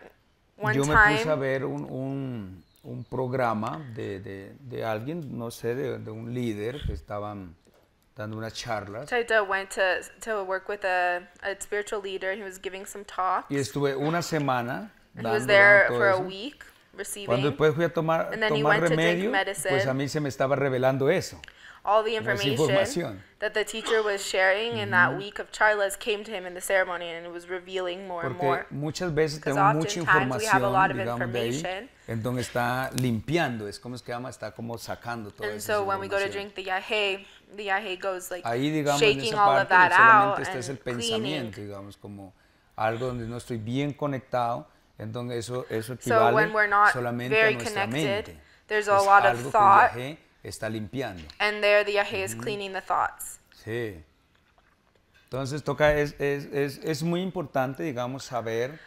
one yo me puse a time ver un programa de alguien, no sé, de un líder que estaban dando unas charlas. Taita went to work with a spiritual leader. He was giving some talks. Y estuve una semana And he was dando there todo for a eso. week receiving Cuando después fui a tomar and then he went to drink remedio, medicine. pues a mí se me estaba revelando eso. all the como esa information información. that the teacher was sharing in that week of charlas came to him in the ceremony, and it was revealing more and more. Porque muchas veces Because tenemos mucha oftentimes we have a lot of información, digamos, de ahí, information. en donde está limpiando, es como se llama, está como sacando toda And esa so when we go to información. drink the yahe goes like Ahí, digamos, en shaking esa all of parte, that out solamente este es el and cleaning. pensamiento, digamos, como algo donde no estoy bien conectado, entonces eso So equivale when we're not solamente a very nuestra connected, mente. there's a Es lot of algo que el thought, yagé está limpiando. and there the yahe is cleaning the thoughts. Sí. Entonces es muy importante, digamos, saber.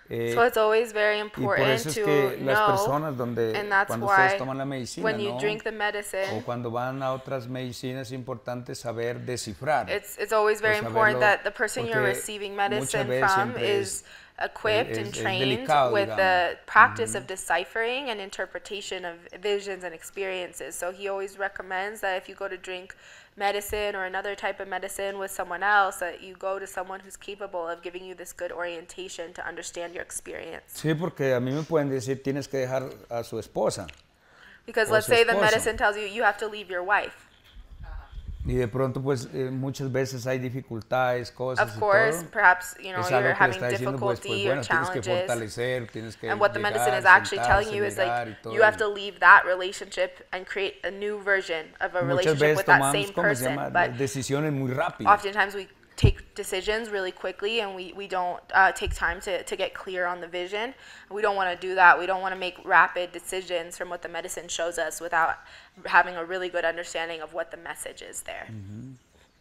So it's always very Y por important eso es to que las know, personas and that's cuando ustedes why toman la medicina, when you ¿no? drink the O medicine, cuando van a otras medicinas, es importante saber descifrar. it's always very important that the person you're porque receiving muchas medicine veces from siempre is equipped and es trained delicado, with the digamos. practice of deciphering and interpretation of visions and experiences. So he always recommends that if you go to drink medicine or another type of medicine with someone else, that you go to someone who's capable of giving you this good orientation to understand your experience. Sí, porque a mí me pueden decir, tienes que dejar a su esposa. Because O let's su say the esposo. medicine tells you you have to leave your wife. Y de pronto, pues, muchas veces hay dificultades, cosas Of y course, todo. perhaps you know Es you're algo que le having está diciendo, pues, difficulty bueno, or tienes que challenges. fortalecer, tienes que And what the medicine llegar, is actually telling sentarse, you is mirar y like todo you have eso. to leave that relationship and create a new version of a Muchas relationship veces with that tomamos, same ¿cómo se person. llama? But Decisiones muy rápidas. oftentimes we take decisions really quickly and we don't take time to get clear on the vision. We don't want to do that. We don't want to make rapid decisions from what the medicine shows us without having a really good understanding of what the message is there.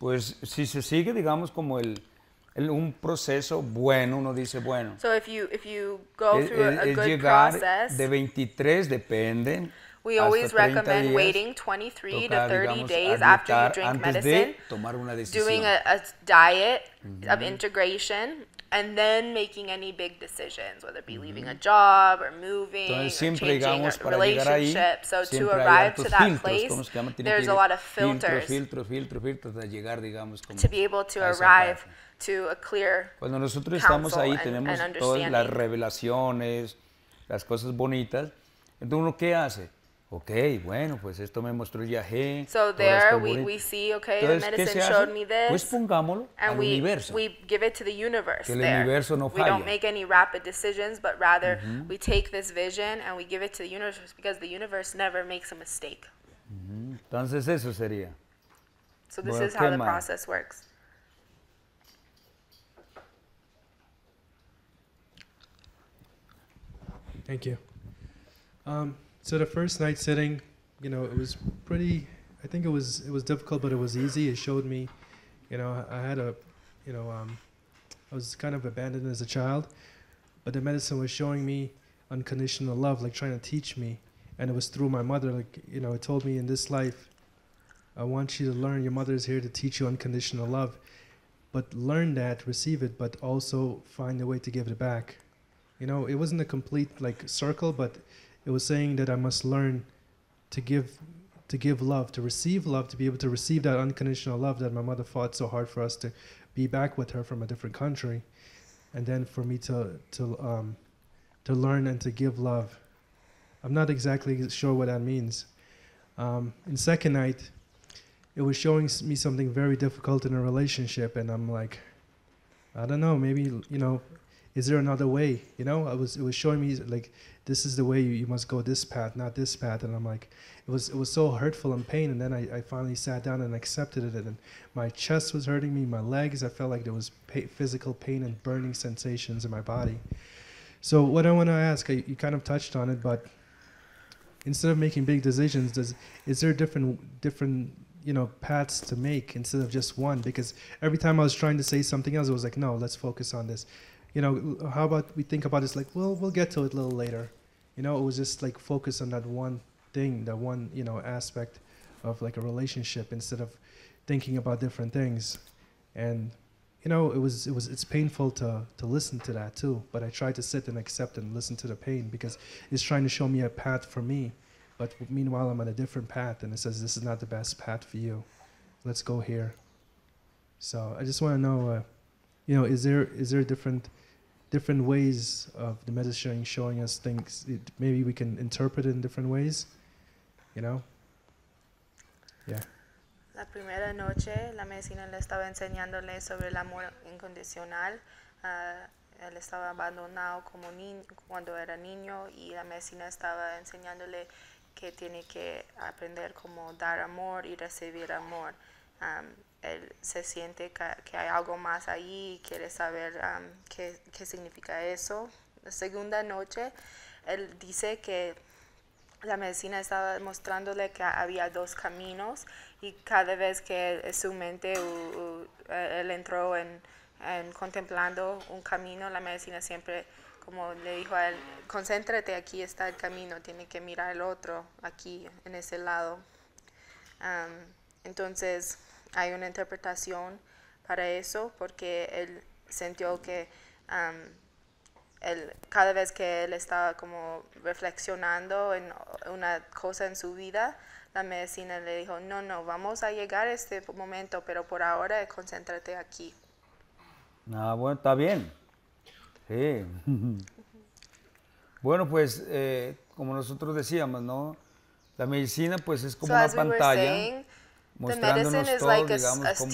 Pues si se sigue, digamos, como un proceso bueno, uno dice, bueno, So if you go through a es good llegar process, de 23, depende, we always hasta 30 recommend días, waiting 23 to toca, 30 digamos, days a after you dietar drink antes medicine, de tomar una decisión. doing a diet of integration, and then making any big decisions, whether it be leaving a job or moving Entonces, or siempre, changing digamos, a para llegar ahí, relationship. So to siempre hay arrive hartos to that filtros, place, ¿cómo se llama? Tiene there's que a ir lot of filters filtros, hasta llegar, digamos, como to be able to a esa arrive parte. to a clear Cuando nosotros estamos counsel ahí, and tenemos todas las understanding. revelaciones, las cosas bonitas. Entonces, ¿uno qué hace? Ok, bueno, pues esto me mostró el yagé. So there we see, okay, the medicine showed me this. Pues pongámoslo al universo. We give it to the universe. Que el universo no falla. We don't make any rapid decisions, but rather we take this vision and we give it to the universe because the universe never makes a mistake. Entonces eso sería. So this is how the process works. Thank you. So the first night sitting, you know, it was pretty, I think it was difficult, but it was easy. It showed me, you know, I had a, you know, I was kind of abandoned as a child, but the medicine was showing me unconditional love, like trying to teach me. And it was through my mother, like, you know, it told me in this life, I want you to learn, your mother is here to teach you unconditional love, but learn that, receive it, but also find a way to give it back. You know, it wasn't a complete like circle, but it was saying that I must learn to give love, to receive love, to be able to receive that unconditional love that my mother fought so hard for us to be back with her from a different country, and then for me to learn and to give love. I'm not exactly sure what that means. In second night, it was showing me something very difficult in a relationship, and I'm like, I don't know, maybe, you know, is there another way? You know, it was showing me like, this is the way you must go, this path, not this path. And I'm like, it was so hurtful and pain. And then I finally sat down and accepted it. And my chest was hurting me, my legs, I felt like there was physical pain and burning sensations in my body. So what I want to ask, you kind of touched on it, but instead of making big decisions, is there different you know, paths to make instead of just one? Because every time I was trying to say something else, it was like, no, let's focus on this. You know, how about we think about this like, well, we'll get to it a little later. You know, it was just like focus on that one thing, that one, you know, aspect of like a relationship instead of thinking about different things. And, you know, it's painful to listen to that too. But I tried to sit and accept and listen to the pain because it's trying to show me a path for me. But meanwhile, I'm on a different path and it says, this is not the best path for you. Let's go here. So I just want to know, you know, is there different ways of the medicine showing us things? Maybe we can interpret it in different ways, you know? Yeah. La primera noche, la medicina le estaba enseñándole sobre el amor incondicional. Él estaba abandonado como niño, cuando era niño, y la medicina estaba enseñándole que tiene que aprender cómo dar amor y recibir amor. Él se siente que hay algo más ahí y quiere saber qué significa eso. La segunda noche, él dice que la medicina estaba mostrándole que había dos caminos y cada vez que su mente, él entró en contemplando un camino, la medicina siempre, como le dijo a él, concéntrate, aquí está el camino, tiene que mirar el otro, aquí, en ese lado. Entonces, hay una interpretación para eso, porque él sintió que cada vez que él estaba como reflexionando en una cosa en su vida, la medicina le dijo, no, vamos a llegar a este momento, pero por ahora concéntrate aquí. Ah, bueno, está bien. Sí. Bueno, pues, como nosotros decíamos, ¿no? La medicina, pues, es como una pantalla mostrándonos todo, digamos, como,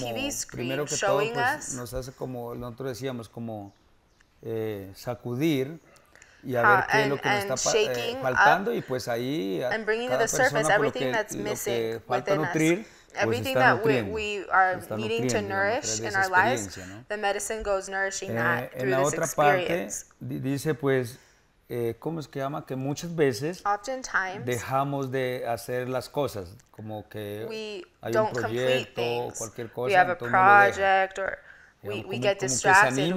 primero que todo, pues, nos hace como, nosotros decíamos, como sacudir y a ver qué es lo que nos está faltando, y pues ahí a cada persona por lo que falta nutrir, everything that we are needing to nourish in our lives, ¿no? The medicine goes nourishing that through this experience. En la otra parte dice, pues, ¿cómo es que llama? Que muchas veces dejamos de hacer las cosas, como que hay un proyecto o cualquier cosa, we have a project, or we get distracted.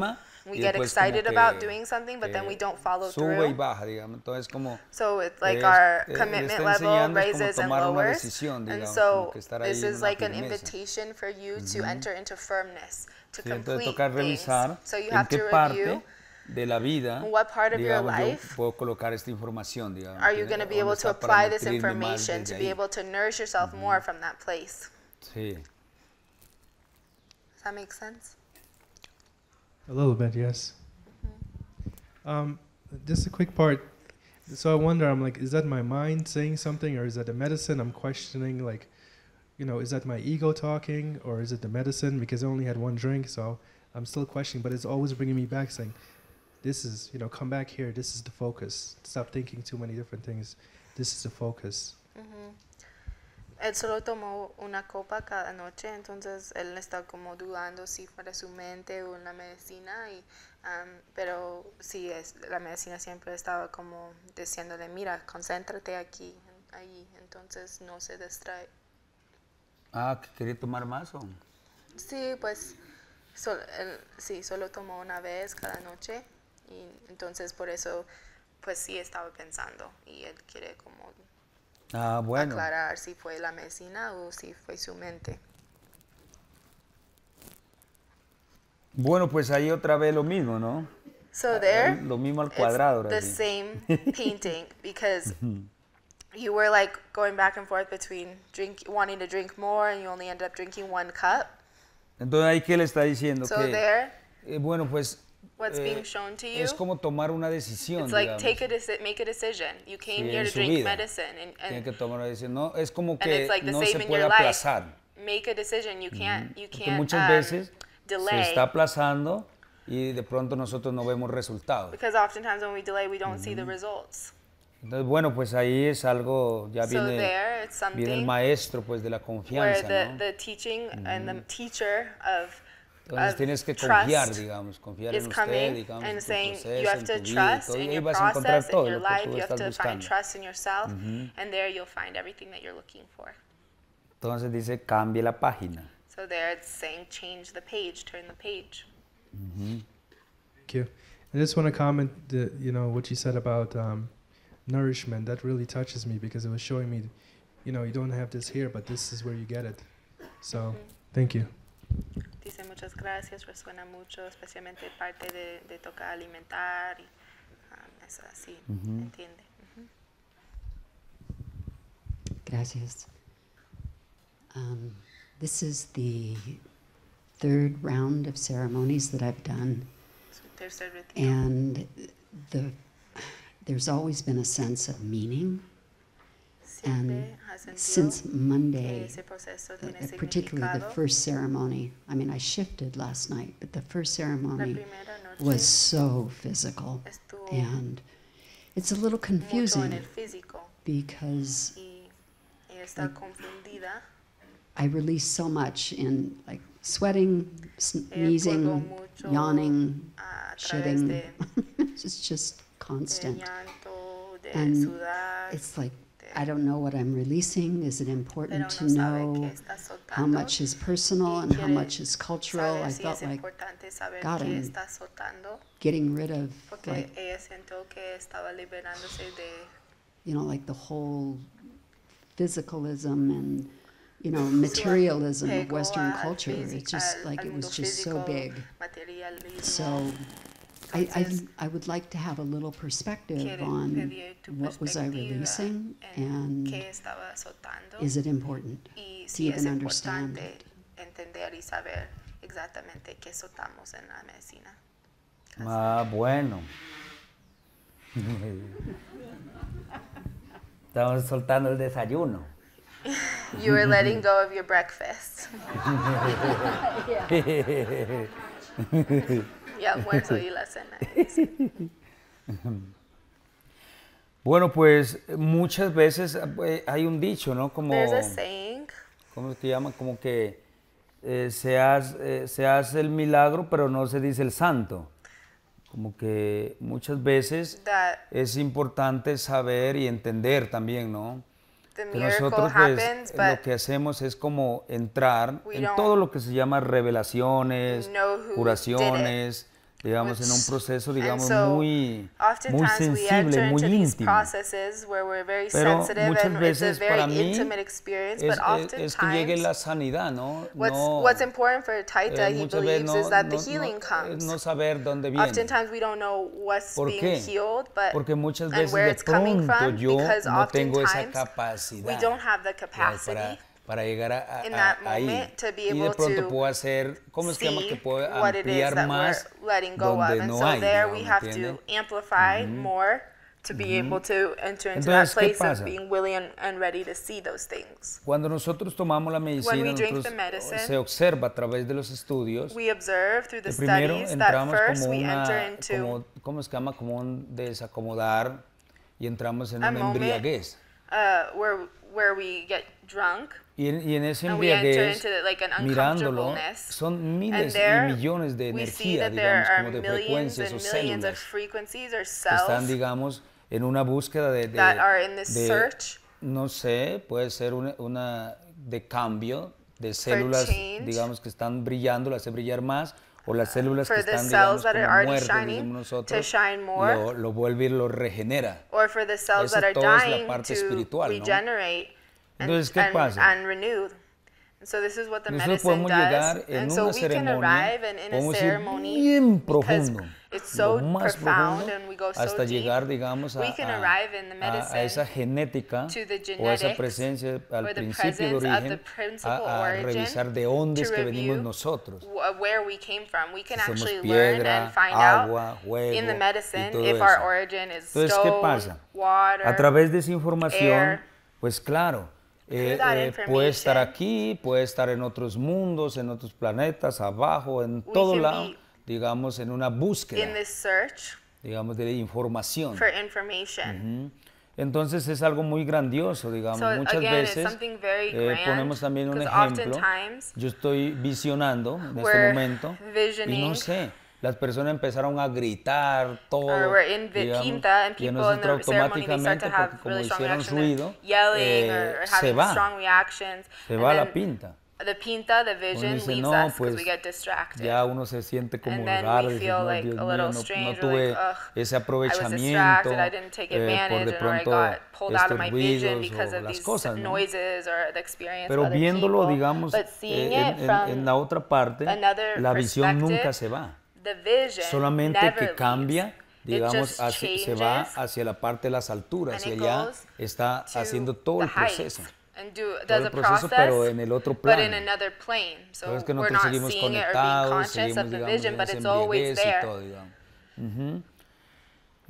We get excited about doing something, but then we don't follow through. Sube y baja, digamos. Entonces, como so it's like our commitment level raises and lowers. And so this is like an invitation for you to enter into firmness, to complete things. So you have to review de la vida, what part of your life puedo colocar esta información, digamos, are you going to be able to apply this information to be able to nourish yourself more from that place. Sí. Does that make sense? A little bit, yes. Just a quick part. So I wonder, I'm like, is that my mind saying something, or is that the medicine? I'm questioning, like, you know, is that my ego talking, or is it the medicine? Because I only had one drink, so I'm still questioning, but it's always bringing me back saying, this is, you know, come back here, this is the focus. Stop thinking too many different things. This is the focus. Él solo tomó una copa cada noche, entonces él está como dudando si fuera su mente o una medicina, pero sí, la medicina siempre estaba como diciéndole, mira, concéntrate aquí, ahí, entonces no se distrae. Ah, ¿que quería tomar más o? Sí, pues, él, sí, solo tomó una vez cada noche, y entonces por eso, pues sí estaba pensando, y él quiere como bueno. aclarar si fue la medicina o si fue su mente. Bueno, pues ahí otra vez lo mismo, ¿no? So there, lo mismo al cuadrado. It's the same painting, because you were like going back and forth between wanting to drink more, and you only ended up drinking 1 cup. Entonces ahí qué le está diciendo, so que there, bueno, pues what's being shown to you, es como tomar una decisión. It's like digamos. make a decision. You came Sí, here to drink vida. medicine, Tiene que tomar una decisión. No, es como and it's que like the no same se in puede your life. aplazar. Make a decision. You can't Porque muchas veces delay. se está aplazando y de pronto nosotros no vemos resultados. Because oftentimes when we delay, we don't see the results. Entonces, bueno, pues ahí es algo, ya So viene, there, it's viene el something maestro pues de la where confianza, ¿no? the teaching and the teacher of Entonces tienes que confiar, digamos, confiar en is usted, coming digamos, and en tu saying proceso, you have en to tu vida y trust todo, y in ahí your vas a encontrar process, in todo your lo que life. tú You have estás to find buscando. trust in yourself, and there you'll find everything that you're looking for. Entonces dice, cambie la página. So there it's saying change the page, turn the page. Thank you. I just want to comment that, you know, what you said about nourishment. That really touches me, because it was showing me, you know, you don't have this here, but this is where you get it. So, thank you. Dice muchas gracias, resuena mucho, especialmente parte de tocar alimentar, y es así, entiende. Gracias. This is the 3rd round of ceremonies that I've done, and there's always been a sense of meaning. And since Monday, particularly the first ceremony, I mean, I shifted last night, but the first ceremony was so physical, and it's a little confusing because I release so much in like sweating, sneezing, yawning, shitting. It's just constant. And it's like, I don't know what I'm releasing. Is it important to know how much is personal and how much is cultural? I felt like, God, I'm getting rid of, like, you know, like the whole physicalism and, you know, materialism of Western culture. It's just like, it was just so big. So I would like to have a little perspective on what was I releasing, and is it important to even understand it? Ah, bueno. Estamos soltando el desayuno. You were letting go of your breakfast. Y almuerzo y la cena. Bueno, pues muchas veces hay un dicho, ¿no? Como, there's a saying. ¿cómo se llama? Como que se hace el milagro, pero no se dice el santo. Como que muchas veces es importante saber y entender también, ¿no? Que nosotros pues, lo que hacemos es como entrar en todo lo que se llama revelaciones, curaciones, digamos, en un proceso, digamos, muy sensible, muy íntimo. Pero muchas veces para mí es que llegue la sanidad, ¿no? What's important for Taita, he believes, is that the healing comes. No saber dónde viene. Oftentimes we don't know what's being healed, but porque muchas and veces where de it's coming pronto from, yo because no tengo esa oftentimes capacidad. we don't have the capacity para llegar in that ahí, moment to be y de able pronto to puedo hacer, ¿cómo se llama? Que puedo what it is ampliar that más we're letting go of, donde and no so hay, there digamos, we have to amplify more to be able to enter into that place of being willing and ready to see those things. Cuando nosotros tomamos la medicina, se observa a través de los estudios. We observe through the primero studies that entramos first como we una, enter into ¿cómo se llama? Como un desacomodar y entramos en una embriaguez. Where we get drunk. Y en ese embriaguez, mirándolo, son miles y millones de energía, digamos, como de frecuencias o células que están, digamos, en una búsqueda de no sé, puede ser una de cambio de células, digamos, que están brillando, las hace brillar más, o las células que están, digamos, como muertas, decimos nosotros, lo vuelve y lo regenera. Eso todo es la parte espiritual, ¿no? Entonces, ¿qué pasa? So this is what the Nosotros medicine podemos does, llegar en and so una we can ceremonia, arrive in a podemos ir ceremony bien because profundo, it's so lo más profound profundo, and we go so hasta deep. llegar, digamos, We can arrive in the medicine esa genética to the o a esa genetics presencia al or the principio de presence of the origen, principal a origin revisar de dónde es to que venimos review nosotros. Where we came from. We can Si somos actually learn piedra, and find agua, out fuego, in the medicine y todo if eso. our origin is Entonces, ¿qué stone, pasa? water, A través de esa información, air, pues claro, puede estar aquí, puede estar en otros mundos, en otros planetas, abajo, en todo lado, digamos, en una búsqueda, in this search digamos, de información. for information. Entonces es algo muy grandioso, digamos. So, muchas again, it's veces something very grand, ponemos también un 'cause ejemplo. oftentimes Yo estoy visionando en este we're momento y visioning, no sé, las personas empezaron a gritar todo, or we're in digamos, Pinta and y a people in nosotros the ceremony they start automáticamente, to have porque como really strong hicieron reactions, ruido, yelling or se having va, strong reactions. se And va la then pinta. the Pinta, the Uno vision dice, leaves no, us because pues we get distracted. ya uno se siente como And then raro, we dice, feel no, like Dios a mío, little no strange, tuve like, ese I was aprovechamiento distracted, I didn't take por advantage, de or I pronto got pulled out of estos my vision ruidos because o of las these cosas, ¿no? noises or the experience Pero of other viéndolo, people. digamos, But seeing it from en la otra parte, another la visión perspective, nunca se va. the vision Solamente never que cambia, leaves. digamos, It just se va changes, hacia la parte de las alturas, and hacia it allá goes está to haciendo todo el the heights. proceso. And Todo does el a proceso, process, pero en el otro but plano. in another plane. So Entonces que we're nosotros not seguimos seeing it or being conectados, conscious seguimos, of the digamos, vision, en but esa it's always embriaguez y there. todo, digamos.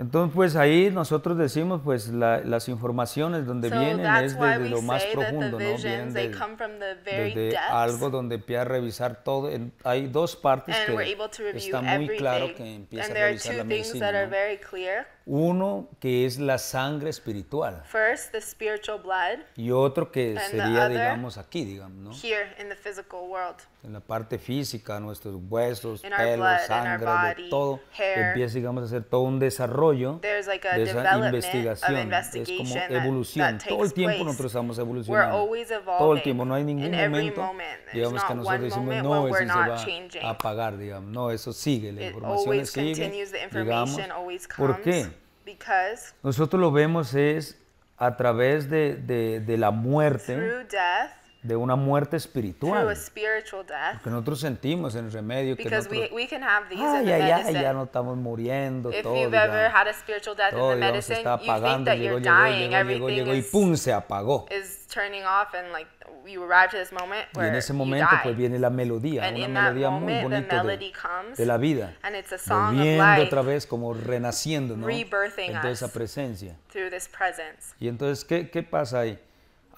Entonces, pues ahí nosotros decimos, pues las informaciones donde So vienen that's es why desde we lo más say that the profundo, ¿no? Vienen visions, they come from the very desde depths. algo donde empieza a revisar todo. Hay dos partes And we're que able to review está muy claro que everything. empieza And a there are revisar two la things medicina, that are ¿no? very clear. Uno que es la sangre espiritual First, the spiritual blood, y otro que And the sería, other, digamos, aquí, digamos, ¿no? here in the physical world. En la parte física, nuestros huesos, In our pelos, blood, in our sangre, body, de todo, hair. empieza, digamos, a hacer todo un desarrollo There's like a de esa development investigación. of Es investigation como evolución. that Todo el takes tiempo place. nosotros estamos We're evolucionando. always evolving. Todo el tiempo, no hay ningún in every momento, moment. There's digamos, que not nosotros one decimos, moment no, when eso we're se not va changing. a apagar, digamos. No, eso sigue, la It información always sigue, continues, the digamos. information always ¿Por comes. qué? Because Nosotros lo vemos es a través de la muerte, through death, de una muerte through a espiritual. spiritual death, Que nosotros sentimos en el remedio que because nosotros, we can have these ay, in the ay, ay, medicine. ya no estamos muriendo, If todo, you've ever digamos. had a spiritual death Todo, in the digamos, se medicine, está you think apagando, that llegó, you're llegó, dying, llegó, everything y pum, se apagó. is turning off, and like you arrive to this moment Y where en ese you momento die. pues viene la melodía, And una in that melodía muy moment, the bonita melody comes, de la vida, and it's a song of volviendo life, otra vez como renaciendo, ¿no? rebirthing En toda us esa presencia. through this presence. Y entonces, ¿qué pasa ahí?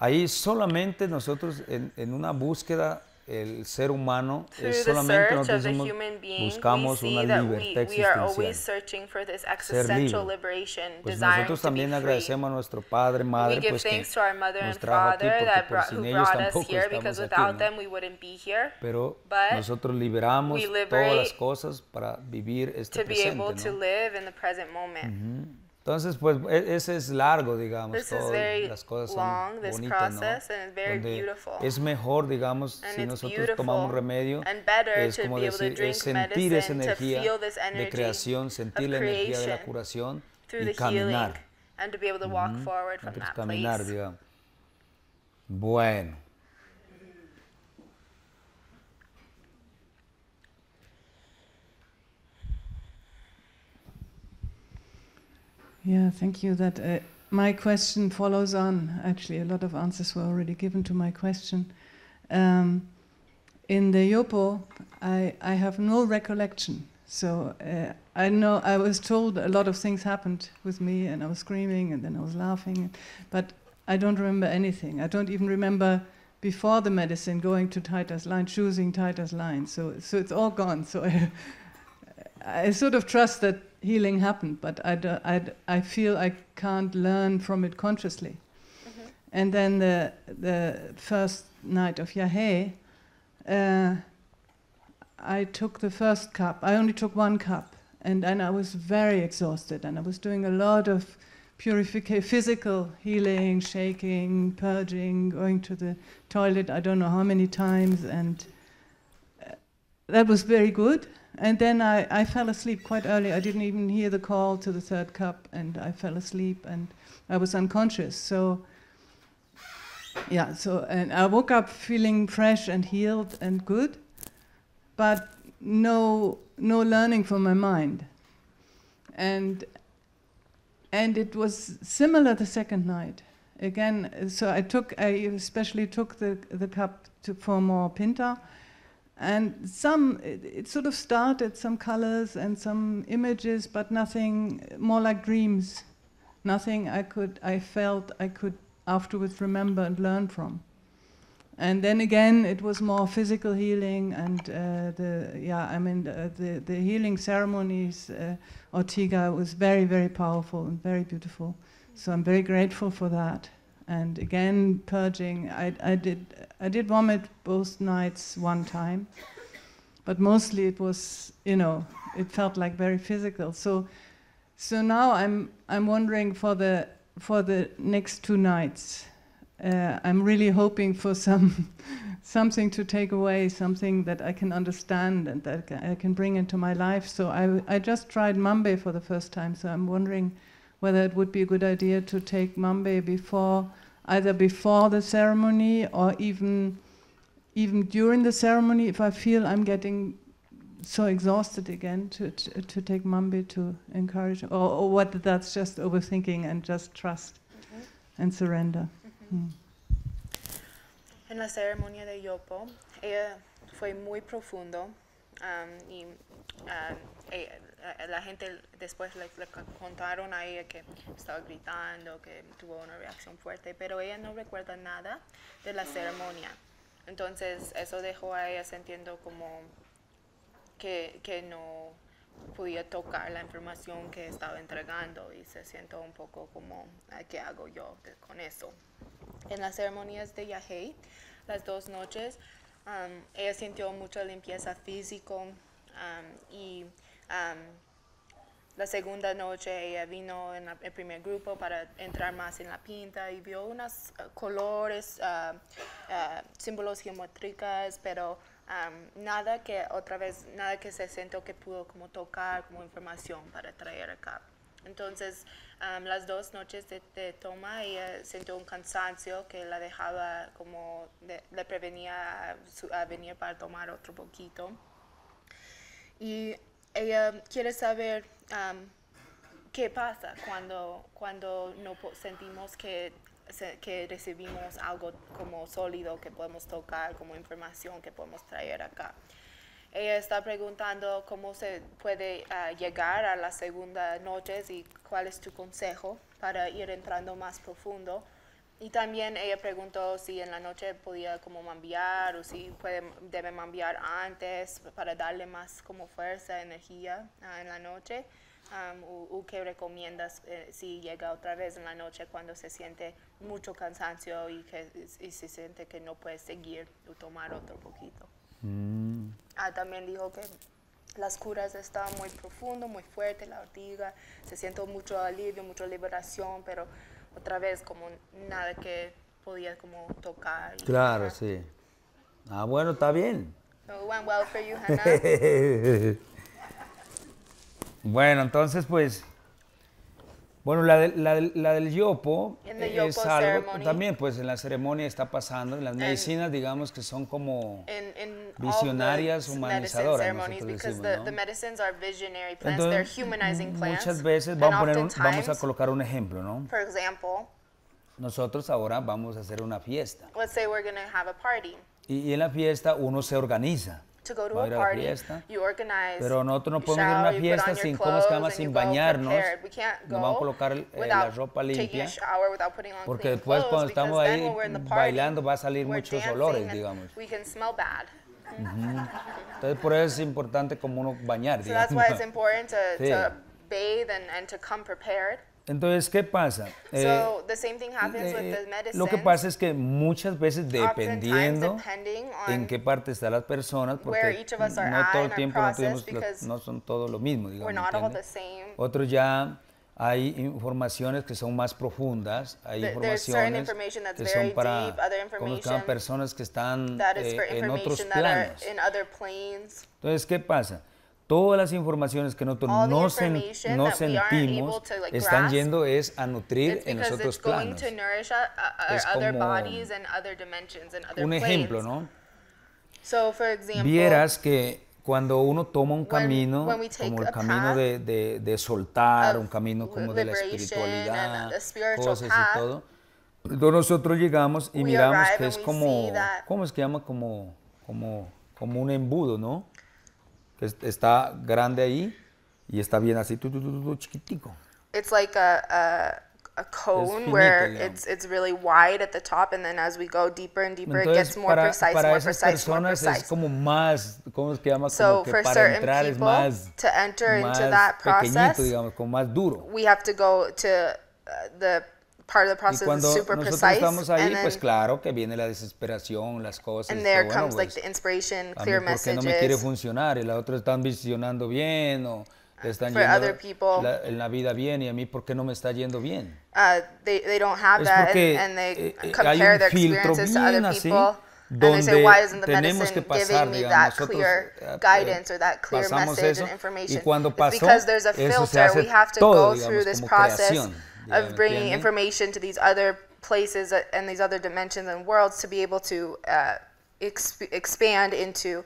Ahí solamente nosotros en una búsqueda, el ser humano, Through es the solamente search nosotros of the decimos, human being, we buscamos una see that libertad we are always existencial. searching for this Ser existential libre. liberation, Pues desiring nosotros to be también free. agradecemos a nuestro Padre, We Madre, give pues que thanks to our mother nos and trajo aquí, father porque that sin who ellos brought us tampoco here, estamos because aquí, without ¿no? them we wouldn't be here. Pero But nosotros liberamos we todas liberate las cosas para vivir este to be presente, able to ¿no? live in the present moment. Entonces, pues, ese es largo, digamos, This is todas very las cosas long, son this bonitas, process, ¿no? and it's very Donde beautiful. es mejor, digamos, And si it's nosotros beautiful tomamos remedio, and better es to como be able to decir, drink es sentir esa medicine, to energía feel this de energy creación, sentir of la energía de la creation curación through y the healing, caminar. and to be able to walk forward from Nosotros that caminar, place. digamos. Bueno. Yeah, thank you. That my question follows on. Actually, a lot of answers were already given to my question. In the Yopo, I have no recollection. So I know I was told a lot of things happened with me, and I was screaming, and then I was laughing, but I don't remember anything. I don't even remember before the medicine going to Taita's line, choosing Taita's line. So it's all gone. So I sort of trust that healing happened, but I feel I can't learn from it consciously. Mm-hmm. And then the first night of Yahé, I took the first cup. I only took one cup, and I was very exhausted, and I was doing a lot of purification, physical healing, shaking, purging, going to the toilet I don't know how many times, and that was very good. And then I fell asleep quite early. I didn't even hear the call to the third cup, and I fell asleep, and I was unconscious. So, yeah, and I woke up feeling fresh and healed and good, but no learning from my mind. And it was similar the second night. Again, so I especially took the cup for more pinta, and it sort of started some colors and some images, but nothing more like dreams. Nothing I felt I could afterwards remember and learn from. And then again, it was more physical healing, and the healing ceremonies, Ortega, was very, very powerful and very beautiful. So I'm very grateful for that. And again, purging. I did vomit both nights one time, but mostly it was, it felt like very physical. So now I'm wondering for the next 2 nights. I'm really hoping for something to take away, something that I can understand and that I can bring into my life. So I just tried mambe for the first time, so I'm wondering whether it would be a good idea to take mambe either before the ceremony or even during the ceremony, if I feel I'm getting so exhausted again, to take mambe to encourage, or what that's just overthinking and just trust and surrender. En la ceremonia de Yopo, ella fue muy profundo, y la gente después le contaron a ella que estaba gritando, que tuvo una reacción fuerte, pero ella no recuerda nada de la ceremonia. Entonces eso dejó a ella sintiendo como que no podía tocar la información que estaba entregando, y se siente un poco como, ¿qué hago yo con eso? En las ceremonias de Yahé, las 2 noches, ella sintió mucha limpieza física, y la segunda noche ella vino en el primer grupo para entrar más en la pinta y vio unos colores, símbolos geométricos, pero nada que se sintió que pudo como tocar como información para traer acá. Entonces, las 2 noches de toma, ella sintió un cansancio que la dejaba como, le prevenía a venir para tomar otro poquito. Y ella quiere saber qué pasa cuando no sentimos que recibimos algo como sólido que podemos tocar, como información que podemos traer acá. Ella está preguntando cómo se puede llegar a la segunda noche y cuál es tu consejo para ir entrando más profundo. Y también ella preguntó si en la noche podía como mambiar o si debe mambiar antes para darle más como fuerza, energía en la noche. O qué recomiendas si llega otra vez en la noche cuando se siente mucho cansancio y se siente que no puede seguir o tomar otro poquito. También dijo que las curas estaban muy profundo, muy fuerte, la ortiga, se siente mucho alivio, mucha liberación, pero otra vez como nada que podía como tocar. Claro, sí. Bueno, está bien. So it went well for you, Hannah. Bueno, entonces pues, bueno, la del yopo es algo, también pues en la ceremonia está pasando, en las medicinas digamos que son como visionarias humanizadoras, nosotros decimos, ¿no? Entonces, muchas veces vamos a colocar un ejemplo, ¿no? For example, nosotros ahora vamos a hacer una fiesta. Let's say we're going to have a party. Y en la fiesta uno se organiza. to go to va a a ir a la party, fiesta, you organize, pero nosotros no you podemos ir a shower, una you put fiesta on your sin, clothes, sin and you go bañarnos, prepared. We can't nos vamos a go colocar la without ropa taking a limpia, shower, without putting on porque clean después cuando clothes, because estamos then ahí when we're in the party, bailando va a salir we're muchos dancing olores, and digamos. we can smell bad. Entonces por eso es importante como uno bañar, So that's digamos. why it's important Sí. to bathe and to come prepared. Entonces, ¿qué pasa? So the same thing happens with the medicine. Lo que pasa es que muchas veces, dependiendo en qué parte están las personas, porque no todo el tiempo no son todos lo mismo, digamos. Otros ya hay informaciones que son más profundas, hay informaciones que son para personas que están en otros planos. Entonces, ¿qué pasa? Todas las informaciones que nosotros no sentimos están yendo a nutrir en los otros planos. Es como un ejemplo, ¿no? Vieras que cuando uno toma un camino, como el camino de soltar, un camino como de la espiritualidad, cosas y todo, entonces nosotros llegamos y miramos que es como, ¿cómo es que llama? Como un embudo, ¿no? Está grande ahí y está bien así, chiquitico. It's like a cone where it's really wide at the top, and then as we go deeper and deeper, entonces, it gets more precise, para more esas precise, more personas precise. es como más, ¿cómo es que llama? So Como que for para certain entrar es people, más, to enter into más that pequeñito, process, digamos, como más duro. we have to go to the part of the process Y is super nosotros precise, estamos ahí, and then, pues claro que viene la desesperación, las cosas. and there bueno, comes pues, like the inspiration, a clear mí, ¿por qué no me quiere messages. funcionar? Y la otra están visionando bien o están For other people, en la vida bien y a mí ¿por qué no me está yendo bien? they don't have Es that, porque and they hay compare un their filtro experiences to bien other así, people, and they say, why isn't the tenemos que medicine pasar, giving me digamos, that clear guidance or that clear pasamos message eso, and information? y cuando It's pasó, because there's a eso se filter. hace We have to todo, go digamos, through this como process creación, of bringing ¿entiende? information to these other places and these other dimensions and worlds to be able to expand into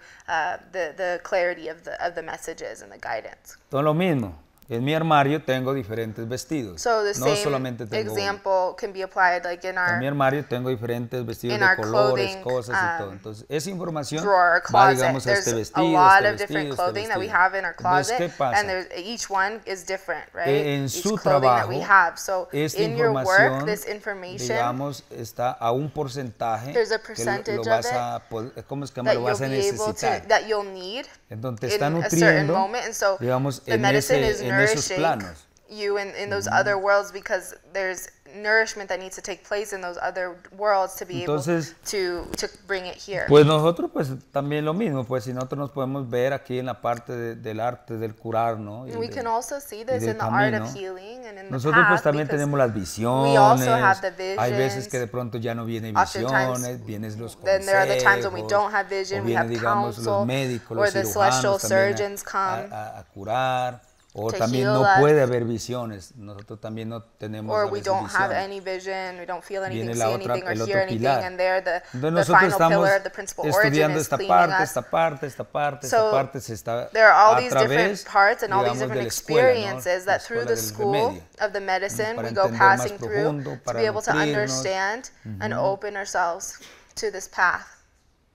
the clarity of the messages and the guidance. Todo lo mismo. En mi armario tengo diferentes vestidos. So the no same solamente tengo example can be applied like in en mi our armario tengo diferentes vestidos in de our colores, clothing, cosas y todo. Entonces, esa información drawer or va, closet. digamos, a There's este a vestido, lot este of different vestido, clothing este that we vestido. have in our Entonces, ¿qué closet, pasa? and each one is different, right? En Each su clothing that trabajo, we have. So esta in your work, información, this information, digamos, está a un porcentaje there's a que percentage lo vas of a, ¿cómo es que that lo vas a you'll be able to, necesitar? that you'll need Entonces te in está a certain nutriendo, moment, and so digamos, the medicine is en esos nourishing planos. you in those other worlds, because there's nourishment that needs to take place in those other worlds to be Entonces, able to bring it here. Pues nosotros pues también lo mismo, pues si nosotros nos podemos ver aquí en la parte del arte del curar, ¿no? We can also see this in the art of healing and in the nosotros path, pues también because tenemos las we also have visiones, the visions. hay veces que de pronto ya no vienen visiones, vienen los Then there are the times when we consejos, don't have vision, o we have vienen, digamos, los counsel, médicos, or los the celestial cirujanos surgeons también come a curar. O to también heal no us. puede haber visiones, nosotros también no tenemos or a we veces don't have visiones. any vision, we don't feel anything, Viene see la otra, anything, or el hear otro anything, pilar. and there the Entonces nosotros final estamos pillar, the principal origin estudiando is esta cleaning parte, us. esta parte, esta parte, So esta parte se está there are all a these través, different parts and all these digamos, different de la escuela, experiences ¿no? that through the school remedio, of the medicine para we go entender más passing profundo, through to para be able to nutrirnos. understand and open ourselves to this path.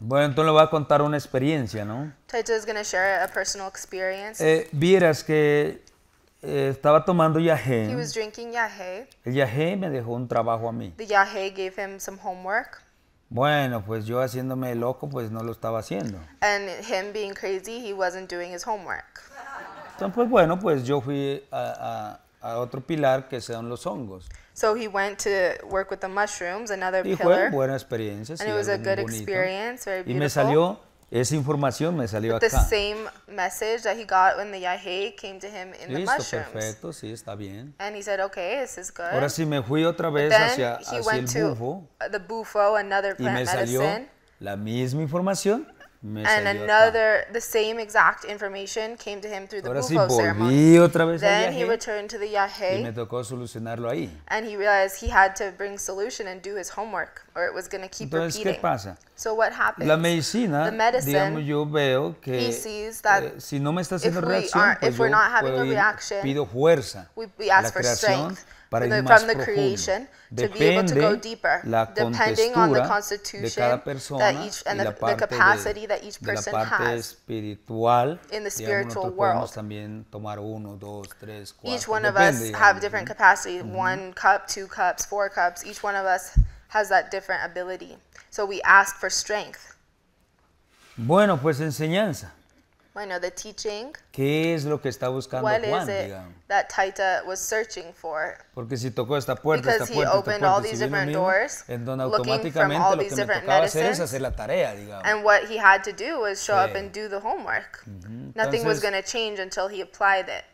Bueno, entonces le voy a contar una experiencia, ¿no? Taita is going to share a personal experience. Vieras que estaba tomando He yagé. was drinking yahe. El yagé me dejó un trabajo a mí. The yahe gave him some homework. Bueno, pues yo haciéndome loco, pues no lo estaba haciendo. And him being crazy, he wasn't doing his homework. Entonces, pues bueno, pues yo fui a otro pilar que son los hongos. So he went to work with the mushrooms, another Y fue pillar. buena experiencia, sí, And it was a algo muy good bonito. experience, very Y beautiful. me salió, esa información me salió But the acá. same message that he got when the yahe came to him in the Listo, mushrooms. perfecto, sí, está bien. And he said, okay, this is good. Ahora sí me fui otra But vez then hacia he el went to bufo the bufo, another y me plant salió medicine. la misma información, me And salió acá. the same exact information came to him through the Ahora sí bufo ceremony. volví otra vez al Then he viaje returned to the y me yahe, tocó solucionarlo ahí. and he realized he had to bring solution and do his homework, or it was going to keep Entonces, ¿qué repeating. pasa? So what happens? La medicina, digamos, yo veo que si no me está haciendo reacción, pues yo pido fuerza a la creación para ir más profundo. Depende la contextura de cada persona y la parte espiritual. Digamos, nosotros podemos también tomar 1, 2, 3, 4. Each one of us have different capacity. 1 cup, 2 cups, 4 cups. Each one of us has that different ability. So we ask for strength. Bueno, pues enseñanza. Bueno, the teaching. ¿Qué es lo que está buscando Juan, digamos? That Taita was searching for. Porque si tocó esta puerta, esta puerta, si vino mío, en donde automáticamente lo que me tocaba hacer es hacer la tarea, digamos. And what he had to do was show up and do the homework. Nothing was going to change until he applied it.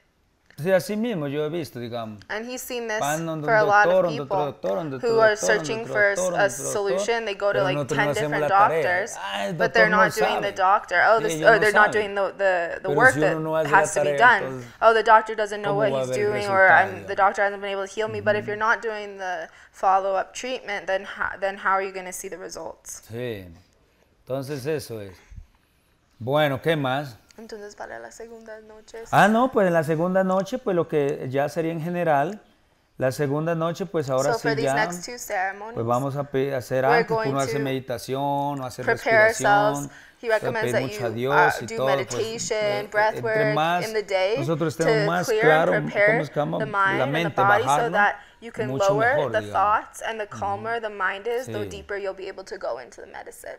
Sí, así mismo yo he visto, digamos. And he's seen this for a lot of people who are searching for a solution. They go to like 10 different doctors, but they're not doing the doctor. Or they're not doing the work that has to be done. Oh, the doctor doesn't know what he's doing, or the doctor hasn't been able to heal me. But if you're not doing the follow-up treatment, then how are you going to see the results? Sí, entonces eso es. Bueno, ¿qué más? Entonces, para las segundas noches. No, pues en la segunda noche, pues lo que ya sería en general, la segunda noche, pues ahora sí ya, pues vamos a hacer antes, uno hace meditación, o hacer respiración, pedir mucho a Dios y todo, pues, entre más nosotros estemos más claros cómo estamos la mente, bajarlo, you can mucho lower mejor, the digamos. thoughts, and the calmer the mind is, the deeper you'll be able to go into the medicine.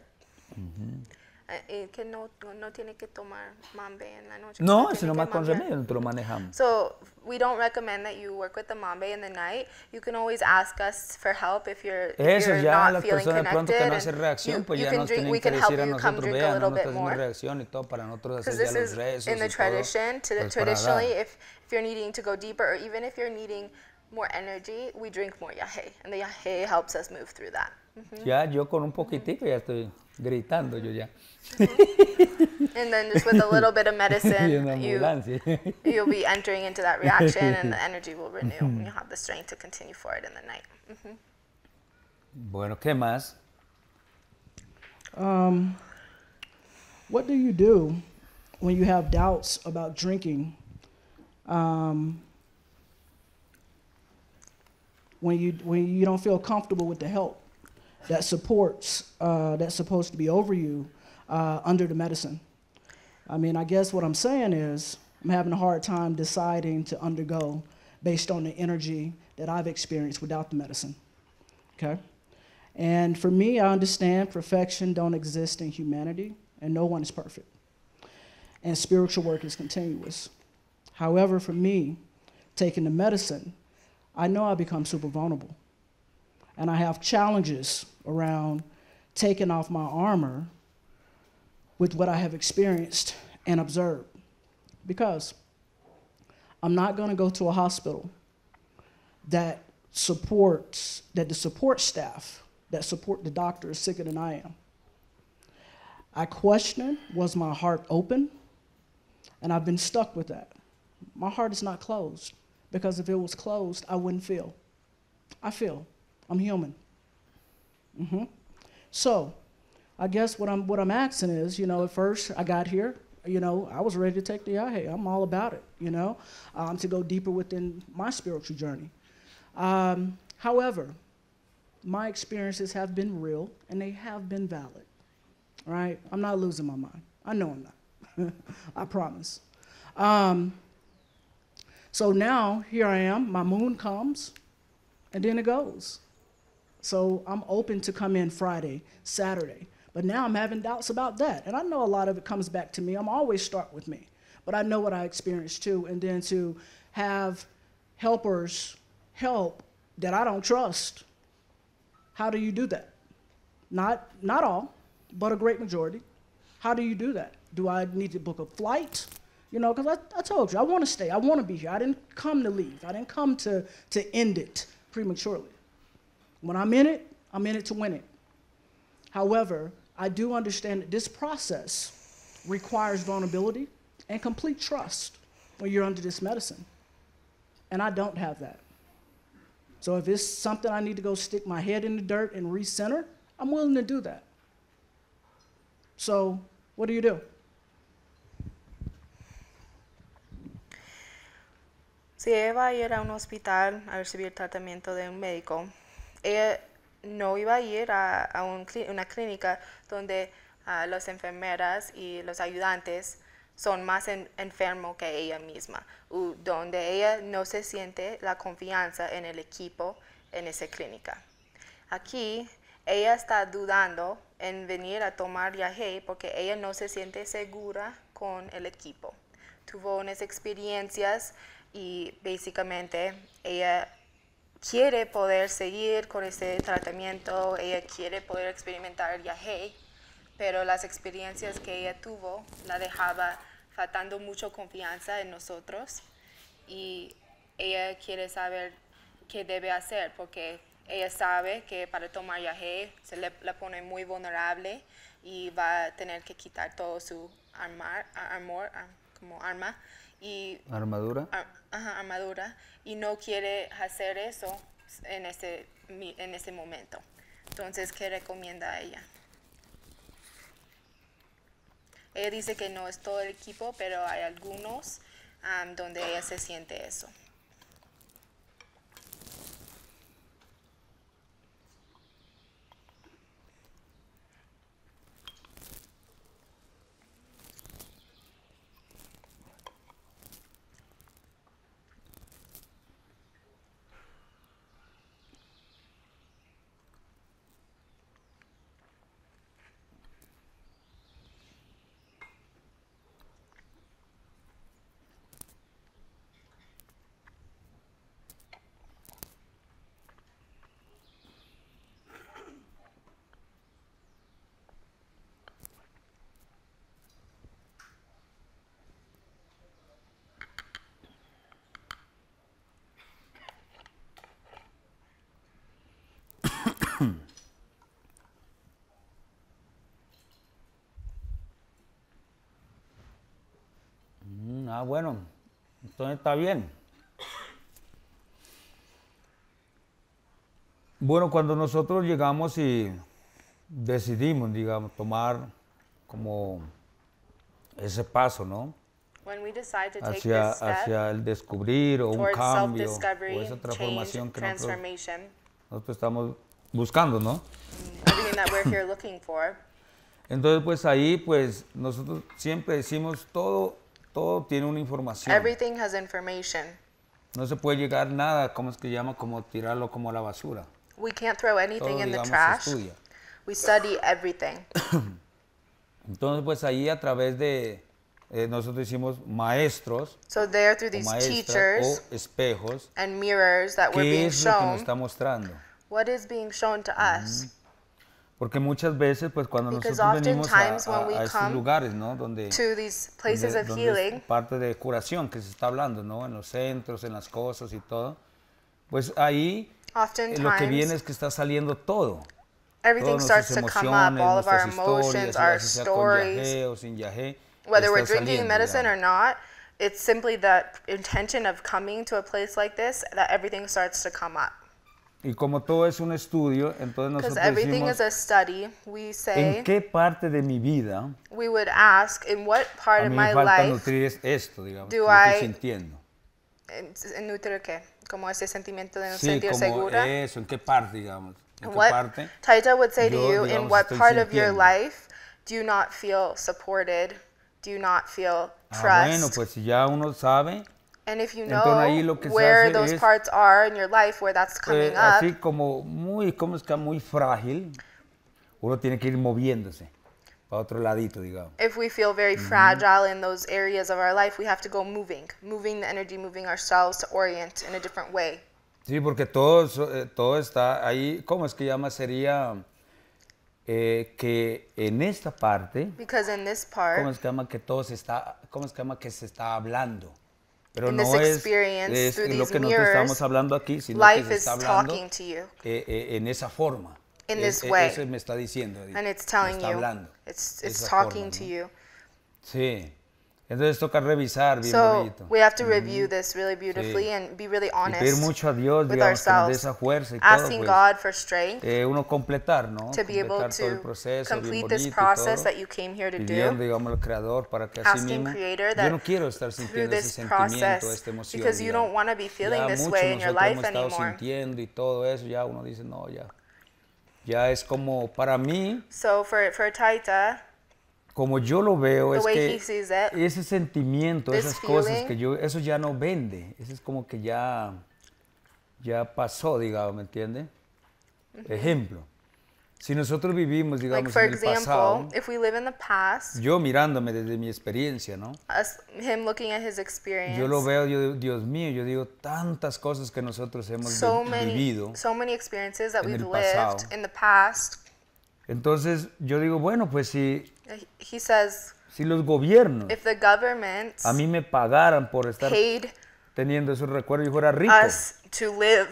Que no tiene que tomar mambe en la noche. No, si nomás con remedio nosotros lo manejamos. So we don't recommend that you work with the mambe in the night. You can always ask us for help if you're not feeling connected. Que no hacen reacción, pues ya nos tienen que decir a nosotros, vean, no está haciendo reacción y todo para nosotros hacer ya los rezos in the tradition, traditionally, if you're needing to go deeper, or even if you're needing more energy, we drink more yahe, and the yahe helps us move through that. Ya yo con un poquitico ya estoy gritando yo ya. And then just with a little bit of medicine, you'll be entering into that reaction, and the energy will renew, and you'll have the strength to continue forward in the night. Bueno, ¿qué más? What do you do when you have doubts about drinking? When you don't feel comfortable with the help that supports, that's supposed to be over you under the medicine. I mean, I guess what I'm saying is I'm having a hard time deciding to undergo based on the energy that I've experienced without the medicine, okay? And for me, I understand perfection don't exist in humanity, and no one is perfect. And spiritual work is continuous. However, for me, taking the medicine, I know I become super vulnerable. And I have challenges around taking off my armor with what I have experienced and observed. Because I'm not going to go to a hospital that the support staff that support the doctor is sicker than I am. I question, was my heart open? And I've been stuck with that. My heart is not closed, because if it was closed, I wouldn't feel. I feel. I'm human. So I guess what I'm asking is, at first I got here, I was ready to take the yahe. I'm all about it, to go deeper within my spiritual journey. However, my experiences have been real, and they have been valid, right? I'm not losing my mind. I know I'm not. I promise. So now, here I am, my moon comes, and then it goes. So I'm open to come in Friday, Saturday. But now I'm having doubts about that. And I know a lot of it comes back to me. I'm always start with me. But I know what I experienced too. And then to have helpers help that I don't trust. How do you do that? Not all, but a great majority. How do you do that? Do I need to book a flight? Because I told you, I want to stay. I want to be here. I didn't come to leave. I didn't come to end it prematurely. When I'm in it to win it. However, I do understand that this process requires vulnerability and complete trust when you're under this medicine. And I don't have that. So if it's something I need to go stick my head in the dirt and recenter, I'm willing to do that. So what do you do? Si ella va a ir a un hospital a recibir tratamiento de un médico, ella no iba a ir a una clínica donde las enfermeras y los ayudantes son más enfermos que ella misma, o donde ella no se siente la confianza en el equipo en esa clínica. Aquí, ella está dudando en venir a tomar yagé porque ella no se siente segura con el equipo. Tuvo unas experiencias y básicamente ella quiere poder seguir con ese tratamiento, ella quiere poder experimentar el yagé, pero las experiencias que ella tuvo la dejaba faltando mucha confianza en nosotros y ella quiere saber qué debe hacer porque ella sabe que para tomar yagé se la pone muy vulnerable y va a tener que quitar todo su armadura y no quiere hacer eso en ese momento. Entonces, ¿qué recomienda a ella? Ella dice que no es todo el equipo, pero hay algunos donde ella se siente eso. Bueno, entonces está bien. Bueno, cuando nosotros llegamos y decidimos, digamos, tomar como ese paso, ¿no? Hacia el descubrir o un cambio o esa transformación que nosotros estamos buscando, ¿no? Entonces, pues ahí, pues nosotros siempre decimos todo tiene una información. Everything has information. No se puede llegar nada, ¿cómo es que llama? Como tirarlo como a la basura. We can't throw anything Todo, in the digamos, trash. se estudia. We study everything. Entonces, pues ahí a través de nosotros decimos maestros, So there, through these teachers o espejos, and mirrors that we're being ¿qué es lo que nos shown, está mostrando? what is being shown to us? Porque muchas veces, pues cuando Because nosotros venimos oftentimes when we a estos come lugares, ¿no? Donde, to these places of donde healing, es parte de curación que se está hablando, ¿no? En los centros, en las cosas y todo, pues ahí lo que viene es que está saliendo todo. Everything starts to come up, all of our emotions, our stories. O sin yagé, Whether we're drinking medicine or not, it's simply the intention of coming to a place like this that everything starts to come up. Y como todo es un estudio, entonces nosotros everything decimos, is a study, we say, ¿en qué parte de mi vida we would ask, in what part a of mí my me falta life nutrir esto, digamos, do que estoy I sintiendo? ¿Nutrir qué? Como ese sentimiento de no Sí, sentir como segura. eso, ¿en qué parte, digamos? ¿En qué What parte Taita would say to yo, you, digamos, in what estoy part of your sintiendo? life do you not feel supported? Do you not feel trust? Bueno, pues si ya uno sabe, And if you entonces ahí know lo que se where hace those es, parts are in your life, where that's coming up, así como muy, como es que muy frágil, uno tiene que ir moviéndose para otro ladito, digamos. if we feel very fragile in those areas of our life, we have to go moving the energy, moving ourselves to orient in a different way. Sí, porque todo está ahí, ¿cómo es que llama? Sería que en esta parte, Because in this ¿cómo part, es que llama? Que todo se está, ¿cómo es que llama? Que se está hablando. Pero in no this experience, es through lo these que nosotros mirrors, estamos hablando aquí, sino que life se is está hablando talking to you en esa forma. in this way. Eso me está diciendo. And it's me telling está you, hablando. it's Esa talking forma, to ¿no? you. Sí. Entonces toca revisar bien So bonito. we have to review this really beautifully Sí. and be really Y pedir honest mucho a Dios, with digamos, que nos dé ourselves, esa fuerza y todo, asking pues, God for strength uno completar, ¿no? to be able Completar todo el to proceso bien complete bonito this y process todo, that you came here to pidiendo, do, digamos, al Creador para que así asking mismo, Creator yo that no quiero estar through sintiendo ese this sentimiento, process, esta emoción, because you don't digamos. want to be feeling Ya this mucho way in your nosotros life hemos estado anymore. sintiendo y todo eso, ya uno dice, no, ya es como, para mí, So for Taita, como yo lo veo, the es way que he sees it, ese sentimiento, this esas cosas feeling, que eso ya no vende, eso es como que ya pasó, digamos, ¿me entiende? Ejemplo, si nosotros vivimos, like digamos, for en el pasado, example, if we live in the past, yo mirándome desde mi experiencia, ¿no? him looking at his experience, Yo lo veo, Dios mío, yo digo tantas cosas que nosotros hemos vivido so many experiences that en we've el pasado. lived in the past. Entonces yo digo, bueno, pues He says, si los gobiernos if the governments a mí me pagaran por estar paid teniendo esos recuerdos, yo fuera rico. us to live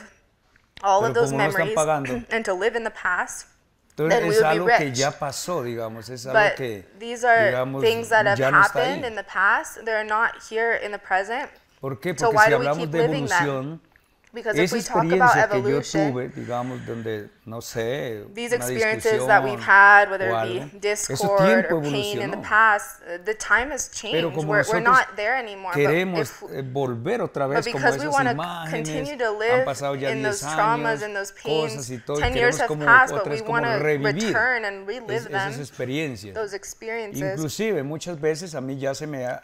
all Pero of those como no están memories pagando, and to live in the past, entonces then we es would be algo que rich. ya pasó, digamos, es algo But que, these are digamos, things that have ya no está happened ahí. in the past. They're not here in the present. ¿Por qué? So Porque why si do we hablamos keep de living them? evolución, Because if esa we talk about experiencia que yo evolution, tuve, digamos, donde, no sé, these una experiences that we've discusión had, whether o it algo, be eso discord tiempo or pain in the evolucionó. past, the time has Pero changed. como We're nosotros not there anymore. queremos But if volver otra But vez como because we esas want to imágenes, continue to han live pasado ya in 10 those traumas años, and those cosas pains, y todo, y 10 years queremos have como passed, but otra we vez como want to revivir return and relive them, esas experiencias. those experiences, Inclusive muchas veces a mí ya se me ha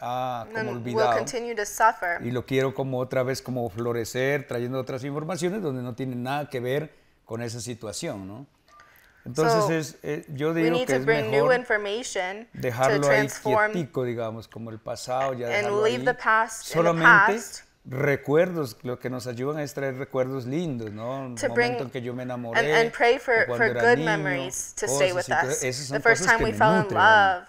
como and we'll olvidado continue to suffer. y lo quiero como otra vez como florecer, trayendo otras informaciones donde no tienen nada que ver con esa situación, ¿no? Entonces yo We digo need que to es bring new mejor information to dejarlo ahí transform quietico, digamos, como el pasado, ya and dejarlo leave ahí. the past in the Solamente past, recuerdos, lo que nos ayudan es traer recuerdos lindos, ¿no? Un to momento bring en que yo me enamoré, and pray o for cuando era good niño, memories to stay with cosas y todo. us. Esas son The first cosas time que we me fell in nutren a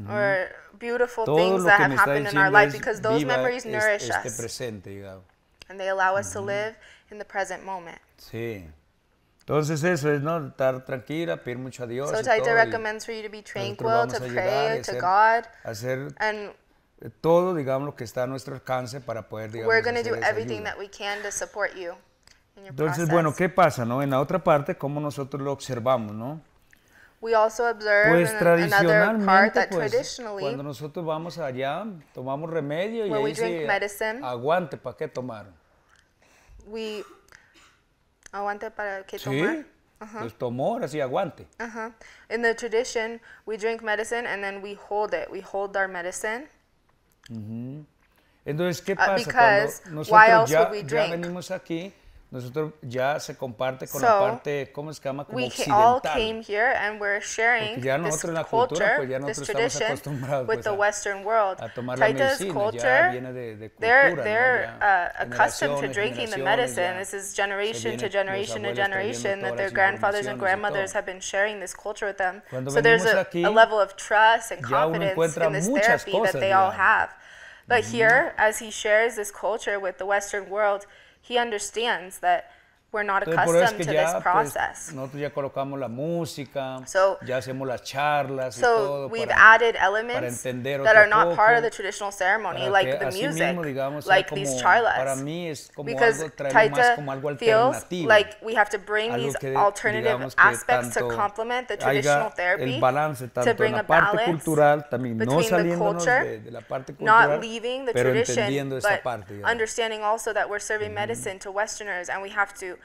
love, or beautiful Todo things lo that que have me está happened in our diciendo life, es because those viva memories nourish este us, presente, digamos. and they allow us to live in the present moment. Sí. Entonces eso es, ¿no? Estar tranquila, pedir mucho a Dios So y Taita todo, y recommends for you to be nosotros tranquil, vamos to a llegar pray y to God, hacer and todo, digamos, lo que está a nuestro alcance para poder, digamos, we're going to hacer do esa everything ayuda. that we can to support you in your Entonces, process. bueno, ¿qué pasa, no? En la otra parte, ¿cómo nosotros lo observamos, no? We also observe Pues in another part tradicionalmente, that pues, traditionally, cuando nosotros vamos allá, tomamos remedio y when we ahí drink sí, medicine, aguante, ¿para qué tomar? we aguante para que Sí, tomar. pues tomó, ahora sí, aguante. In the tradition, we drink medicine and then we hold it. We hold our medicine. Entonces, ¿qué pasa? Because Cuando why nosotros else ya, would we ya drink? venimos aquí, nosotros ya se comparte con So, la parte, ¿cómo se llama? Como We all occidental. came here and we're sharing Porque ya this nosotros en la cultura, culture, pues ya this nosotros estamos tradition acostumbrados, with pues, the Western world. a tomar la Taita's medicina, ya culture, viene de cultura, they're ¿no? accustomed to Generaciones, drinking the generaciones, medicine. ya This is se generation viene to los generation to abuelos trayendo generation that todas their las grandfathers and informaciones y grandmothers todo. have been sharing this culture with them. Cuando So there's venimos a aquí, level of trust and ya uno confidence encuentra in this muchas therapy that cosas, they all digamos. have. But here, as he shares this culture with the Western world, he understands that we're not Entonces, por eso es accustomed que to this ya, pues, process. nosotros ya colocamos la música, So- ya hacemos las charlas y So todo we've para added elements entender that otro are not part of poco, the traditional ceremony, para like que the así music, mismo, digamos, sea like como, these para charlas. mí es como Because algo, traerlo más Taita como algo feels alternativo. like we have to bring Algo these que, alternative digamos, que aspects to tanto complement the haya traditional therapy, el balance to tanto bring en a la parte balance cultural, también no between the saliéndonos culture, de la parte not cultural, leaving the pero tradition, entendiendo esta but parte, digamos. understanding also that we're serving medicine to Westerners, and we have to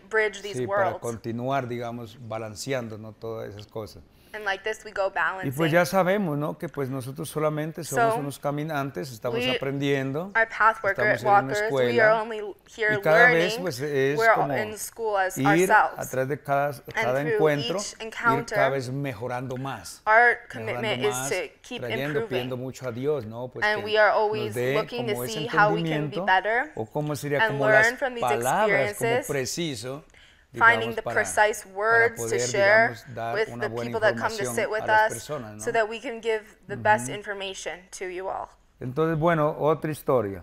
bridge these Sí, para worlds. continuar, digamos, balanceando, ¿no? Todas esas cosas. And like this, we go Y balancing. pues ya sabemos, ¿no? Que pues nosotros solamente somos So, unos caminantes, estamos we aprendiendo, Our path estamos en una walkers, we are escuela, only here y cada vez learning. pues es We're como in school as ir a ourselves. través de cada through encuentro, each ir encounter, cada vez mejorando más. Our commitment mejorando is más, to keep trayendo, pidiendo improving. mucho a Dios, ¿no? Pues And que we are nos always dé looking to como ese see how we can be entendimiento, better o cómo sería and como las learn from these palabras, como experiences, preciso, finding digamos, the para precise words poder, to share digamos, dar with una the buena people that come to información sit with a las us personas, ¿no? so that we can give the best information to you all. Entonces, bueno, otra historia.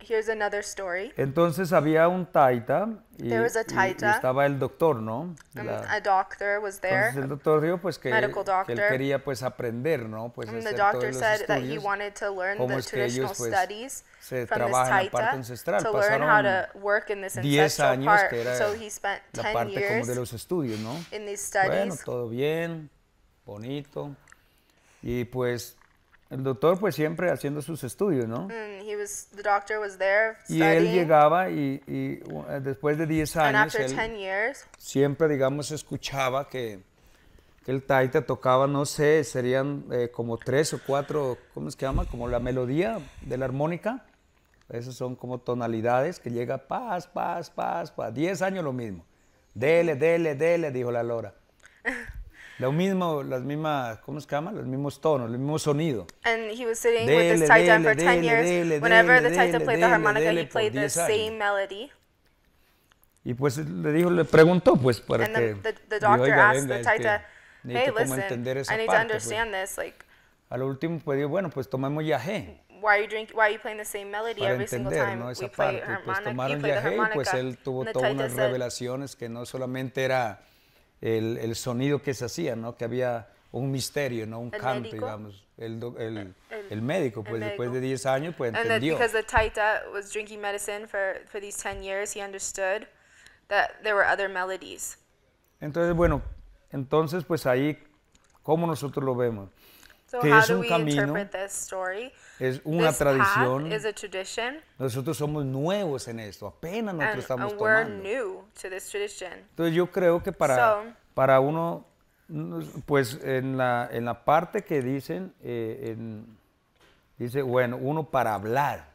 Here's another story. Entonces había un taita y taita, estaba el doctor, ¿no? A doctor was there. Entonces el doctor dijo pues que él quería pues aprender, ¿no? Pues the doctor said that he wanted to learn the traditional studies from this taita, to learn how to work in this ancestral part. So he spent 10 years como de los estudios, ¿no? In these studies. Bueno, todo bien, bonito. Y pues el doctor pues siempre haciendo sus estudios, ¿no? The doctor was there y él llegaba y después de 10 años, él 10 years, siempre, digamos, escuchaba que el taita tocaba, no sé, serían como 3 o 4, ¿cómo se llama? Como la melodía de la armónica. Esas son como tonalidades que llega paz, paz, paz, paz. 10 años lo mismo. Dele, dele, dele, dijo la lora. Lo mismo, las mismas, ¿cómo se llama? Los mismos tonos, el mismo sonido. And he was sitting with this taita for 10 years. Whenever the taita played the harmonica, he played the same melody. Y pues le preguntó, pues, para que the doctor asked the taita, hey, listen, I need to understand this. Like, a lo último, pues dijo, bueno, pues tomemos yagé. Why are you playing the same melody every single time? ¿no? We play harmonica. Pues tomaron yagé y pues él tuvo todas unas revelaciones que no solamente era el sonido que se hacía, ¿no? Que había un misterio, ¿no? Un canto, digamos. El médico, pues después de 10 años, pues entendió. And because the taita was drinking medicine for these 10 years, he understood that there were other melodies. Entonces, bueno, pues ahí, ¿cómo nosotros lo vemos? So que how es do un we camino, interpret this story? es una tradición. Path is a tradition. Nosotros somos nuevos en esto, apenas nosotros estamos we're tomando. New to this tradition. Entonces yo creo que para uno, pues en la parte que dicen, dice, bueno, uno para hablar,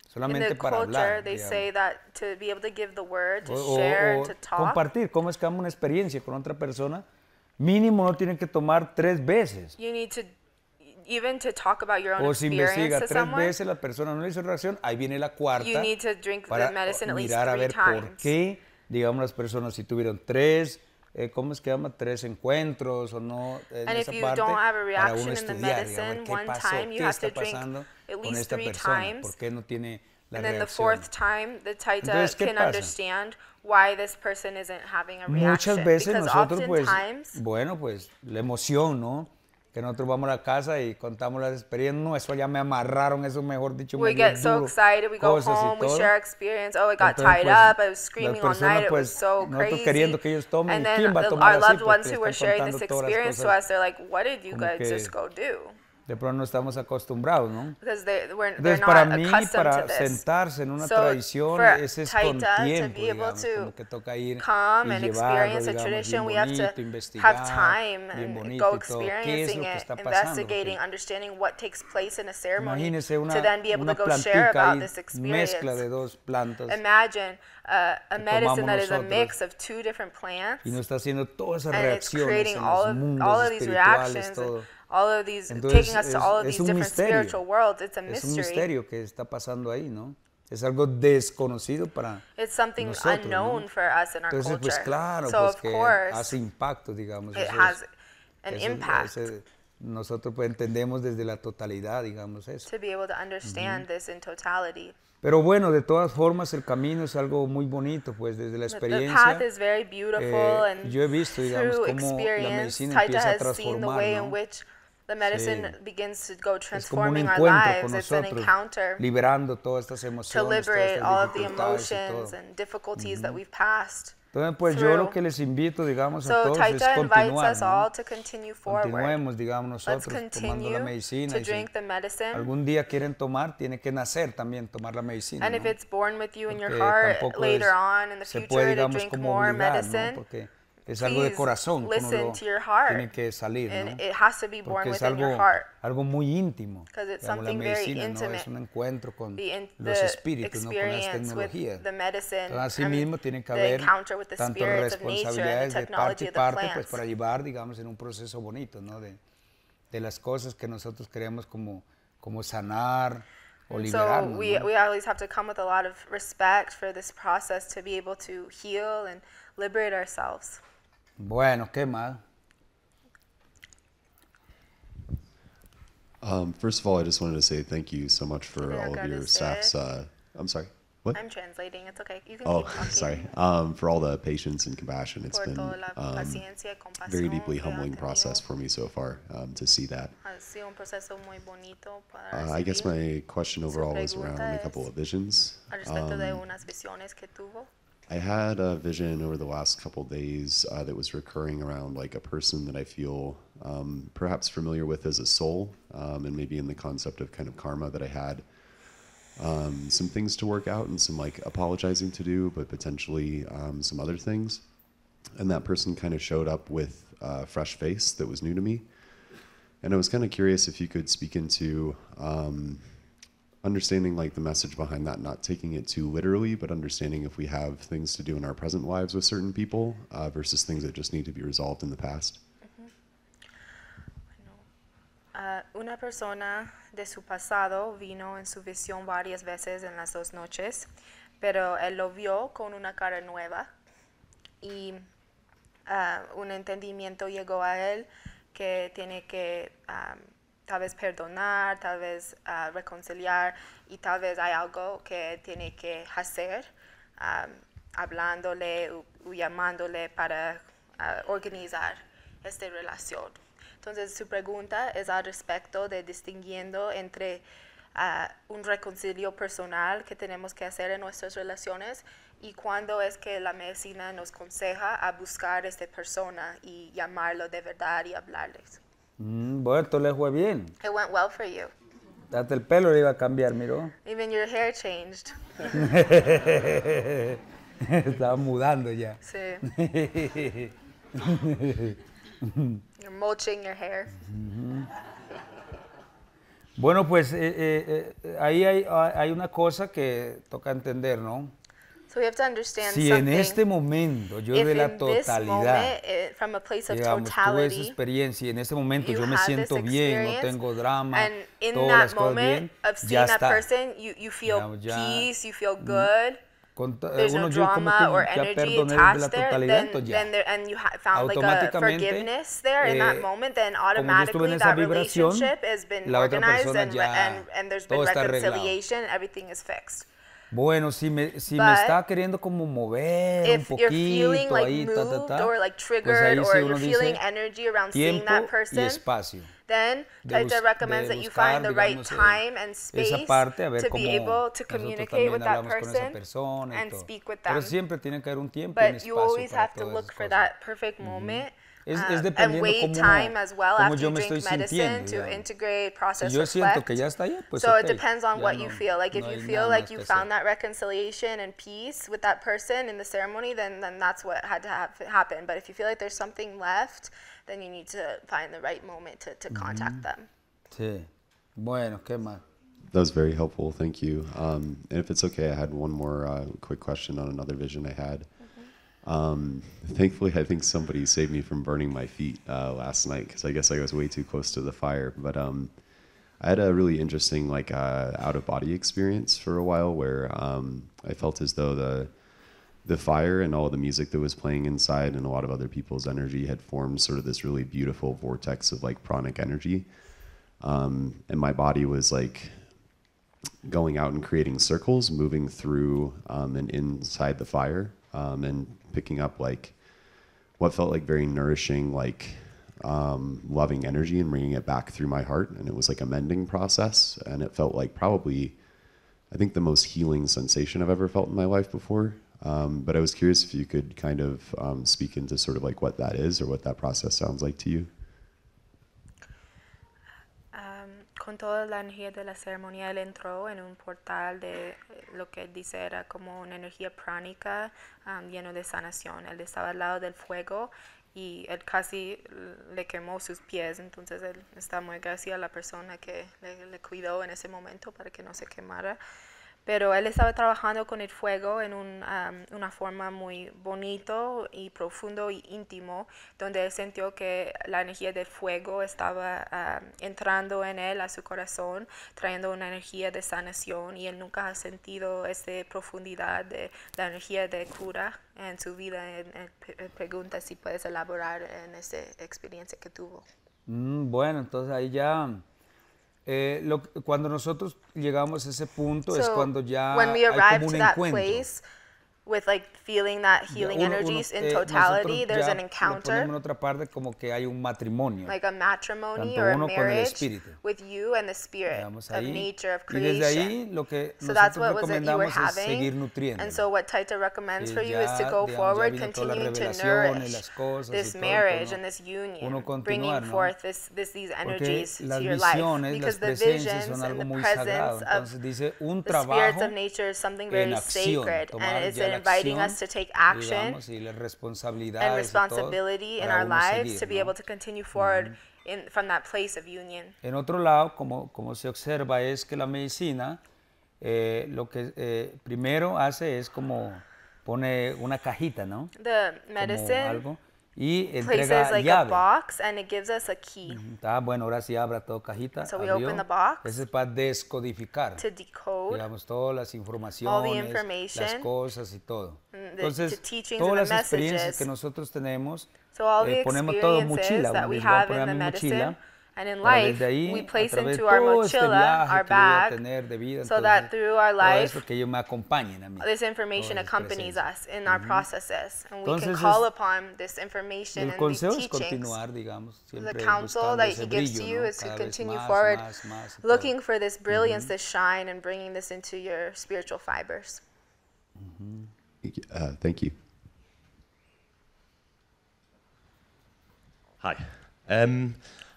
solamente para hablar. They say that to be able to give the word, to share, and to talk. Compartir, cómo es que damos una experiencia con otra persona, mínimo no tienen que tomar 3 veces. You need to even to talk about your own o si investiga experience 3 veces, la persona no le hizo reacción, ahí viene la cuarta. You need to drink para the medicine at least mirar a 3 ver times. por qué, digamos, las personas si tuvieron 3, ¿cómo es que llama? 3 encuentros o no, en and esa if you parte, don't have a para reaction uno in the estudiar, medicine, digamos, one ¿qué pasó? time you ¿Qué have está to drink pasando at con least esta 3 persona? times. ¿Por qué no tiene la And then the reacción? 4th time, the taita Entonces, ¿qué can pasa? understand why this person isn't having a reaction. Muchas veces because nosotros, pues, oftentimes, bueno, pues, la emoción, ¿no? Que nosotros vamos a la casa y contamos las experiencias, no, eso ya me amarraron, eso mejor dicho, we me dio get so duro, excited, we go home, we share experience, oh, I got tied up, I was screaming all night, it was so crazy. Queriendo que ellos tomen, and then ¿quién va a tomar our así? loved ones Porque who were están sharing this contando todas las experience to cosas us, they're like, what did you como guys que just go do? De pronto no estamos acostumbrados, ¿no? Because they're Entonces, not para mí, accustomed para to this. sentarse en una So, tradición, for ese es con taita tiempo, to be able digamos, to como que toca ir come y and llevarlo, experience a digamos, tradition, we bien have to bonito, investigar, have time bien and bonito go y todo. ¿Qué es experiencing lo que it, está pasando? investigating, Porque understanding what takes place in a ceremony, imagínese to then be able to go share about this experience. mezcla de 2 plantas Imagine a medicine that is a nosotros, mix of 2 different plants, y nos está haciendo todas esas and it's reacciones creating en all los of mundos these espirituales, reactions, todo. and all of these, Entonces, taking us to all of these different spiritual worlds. It's a Es un mystery. misterio que está pasando ahí, ¿no? Es algo desconocido para It's something nosotros, unknown ¿no? for us in our Entonces, culture. pues claro, So pues of que course, hace impacto, digamos. it eso has an eso impact nosotros pues entendemos desde la totalidad, digamos eso. to be able to understand this in totality. Pero bueno, de todas formas el camino es algo muy bonito, pues desde la The experiencia. path is very beautiful, and yo he visto, digamos, through cómo la experience, medicina Taita empieza a has seen the transformar, way ¿no? in which the medicine begins to go Es como un transforming our encuentro con lives. It's an nosotros, encounter liberando todas estas to emociones, todas liberate estas all of the dificultades y emotions todo. and difficulties that we've passed. Entonces, pues yo lo que les invito, digamos, a So todos es Taita invites continuar, us ¿no? all to continue forward. Continuemos, digamos, Let's nosotros tomando la continue medicina. to Y si drink the medicine. algún día quieren tomar, tiene que nacer también tomar la medicina, And ¿no? if it's born with you in your Porque heart tampoco later on in the se future puede, to digamos, drink como more obligar, medicine, ¿no? Porque es algo de please corazón que uno listen lo to your heart. tiene que salir, ¿no? And it has to be born Porque es within your heart. algo muy íntimo. 'Cause it's Digamos, la something very medicina, ¿no? intimate. Es un encuentro con The los espíritus, ¿no? Con las experience with tecnologías. the medicine, Entonces, así mismo tiene que the haber encounter with the tanto spirits of nature and the responsabilidades de parte technology y of the parte, pues plants. para llevar, digamos, en un proceso bonito, ¿no? De las cosas que nosotros queremos como sanar o So liberarnos, we ¿no? always have to come with a lot of respect for this process to be able to heal and liberate ourselves. Bueno, ¿qué más? First of all, I just wanted to say thank you so much for all of your staff's I'm sorry. What? I'm translating. It's okay. You can keep talking. Sorry. For all the patience and compassion, it's been very deeply humbling process for me so far to see that. I guess my question overall was around a couple of visions. I had a vision over the last couple days that was recurring around like a person that I feel perhaps familiar with as a soul, and maybe in the concept of kind of karma that I had. Some things to work out and some like apologizing to do, but potentially some other things. And that person kind of showed up with a fresh face that was new to me. And I was kind of curious if you could speak into understanding like the message behind that, not taking it too literally, but understanding if we have things to do in our present lives with certain people versus things that just need to be resolved in the past. Una persona de su pasado vino en su visión varias veces en las 2 noches, pero él lo vio con una cara nueva y un entendimiento llegó a él que tiene que tal vez perdonar, tal vez reconciliar y tal vez hay algo que tiene que hacer, hablándole o llamándole para organizar esta relación. Entonces, su pregunta es al respecto de distinguiendo entre un reconcilio personal que tenemos que hacer en nuestras relaciones y cuándo es que la medicina nos aconseja a buscar a esta persona y llamarlo de verdad y hablarles. Bueno, esto le fue bien. It went well for you. Hasta el pelo le iba a cambiar, miró. Even your hair changed. Estaba mudando ya. Sí. You're mulching your hair. Bueno, pues ahí hay una cosa que toca entender, ¿no? So we have to understand si en este momento yo de la totalidad, from a place of digamos, tuve esa experiencia y en este momento yo me siento bien, no tengo drama, todas las cosas bien, ya está. You feel peace, you feel good. There's no yo como drama or que ya energy perdoné de la attached there, totalidad, entonces ya. and you found like a forgiveness there in that moment, then automatically that relationship has been organized and there's been reconciliation, everything is fixed. Bueno, si me está queriendo como mover un poquito like ahí, or like triggered, pues ahí or sí you're feeling energy around seeing that person, y espacio. Then Taita recommends that you find the right time and space to be able to communicate with that person and speak with them. Pero siempre tiene que haber un tiempo y un espacio. But you always have to look for that perfect moment. Es And wait time as well after you drink medicine to integrate, process, si yo siento reflect. que ya está allá, pues So okay, it depends on what you feel. Like if you feel like you found hacer. that reconciliation and peace with that person in the ceremony, then that's what had to happen. But if you feel like there's something left, then you need to find the right moment to contact them. Sí. Bueno, ¿qué más? That was very helpful. Thank you. And if it's okay, I had one more quick question on another vision I had. Thankfully, I think somebody saved me from burning my feet last night because I guess I was way too close to the fire. But I had a really interesting like out-of-body experience for a while where I felt as though the fire and all of the music that was playing inside and a lot of other people's energy had formed sort of this really beautiful vortex of like pranic energy. And my body was like going out and creating circles, moving through and inside the fire. And picking up like what felt like very nourishing, like loving energy and bringing it back through my heart. And it was like a mending process. And it felt like probably, I think the most healing sensation I've ever felt in my life before. But I was curious if you could kind of speak into sort of like what that is or what that process sounds like to you. Con toda la energía de la ceremonia, él entró en un portal de lo que él dice era como una energía pránica lleno de sanación. Él estaba al lado del fuego y él casi le quemó sus pies, entonces él está muy agradecido a la persona que le cuidó en ese momento para que no se quemara. Pero él estaba trabajando con el fuego en una forma muy bonito y profundo y íntimo, donde él sintió que la energía del fuego estaba entrando en él, a su corazón, trayendo una energía de sanación, y él nunca ha sentido esta profundidad de la energía de cura en su vida. Él pregunta si puedes elaborar en esa experiencia que tuvo. Bueno, entonces ahí ya Cuando nosotros llegamos a ese punto es cuando ya when we hay arrive como to un that encuentro. place, with like feeling that healing energies in totality, there's an encounter. En otra parte como que hay un matrimonio. Like a matrimony Tanto or a uno con el marriage espíritu. with you and the spirit of nature, of Y desde creation. ahí lo que So that's nosotros what was it you were recomendamos es seguir having. nutriendo. And so what Taita recommends for you is to Ya, go digamos, forward, ya vino toda la continuing to revelación y nourish las cosas this y todo, marriage uno- and this union, uno continuar, bringing ¿no? forth these energies las to your life. visiones, Because las the presencias visions son algo and the muy sagrado. presence Entonces of dice un the spirits trabajo of nature is something en very acción, sacred, tomar and it's ya la inviting acción, us to take action digamos, y las responsabilidades and y todo responsibility in para our uno lives seguir, to be ¿no? able to continue forward from that place of union. En otro lado, como se observa, es que la medicina lo que primero hace es como pone una cajita, ¿no? The Como medicine algo, y places entrega like a llave. box and it gives us a key Bueno, ahora sí abra toda cajita. So we abrió. open the box Ese es para descodificar, to decode digamos, todas las informaciones, information, las cosas y todo. the Entonces, teachings todas and the las experiencias messages. que nosotros tenemos, So all the ponemos todo en experiences mochila. that we Les voy a have poner a in the mi medicine mochila and in para life, desde ahí, we a place través de into our todo este mochila, viaje our que voy a bag, tener de vida, so that entonces, through our todo life, eso que ellos me acompañen a mí. this information todas esas accompanies presencias. us in our processes, and we can Entonces, call upon this information El and these consejo es teachings. continuar, digamos, siempre The counsel buscando that ese he gives brillo, to you ¿no? is to Cada vez continue más, forward, más y todo. looking for this brilliance, this shine, and bringing this into your spiritual fibers. Thank you. Hi.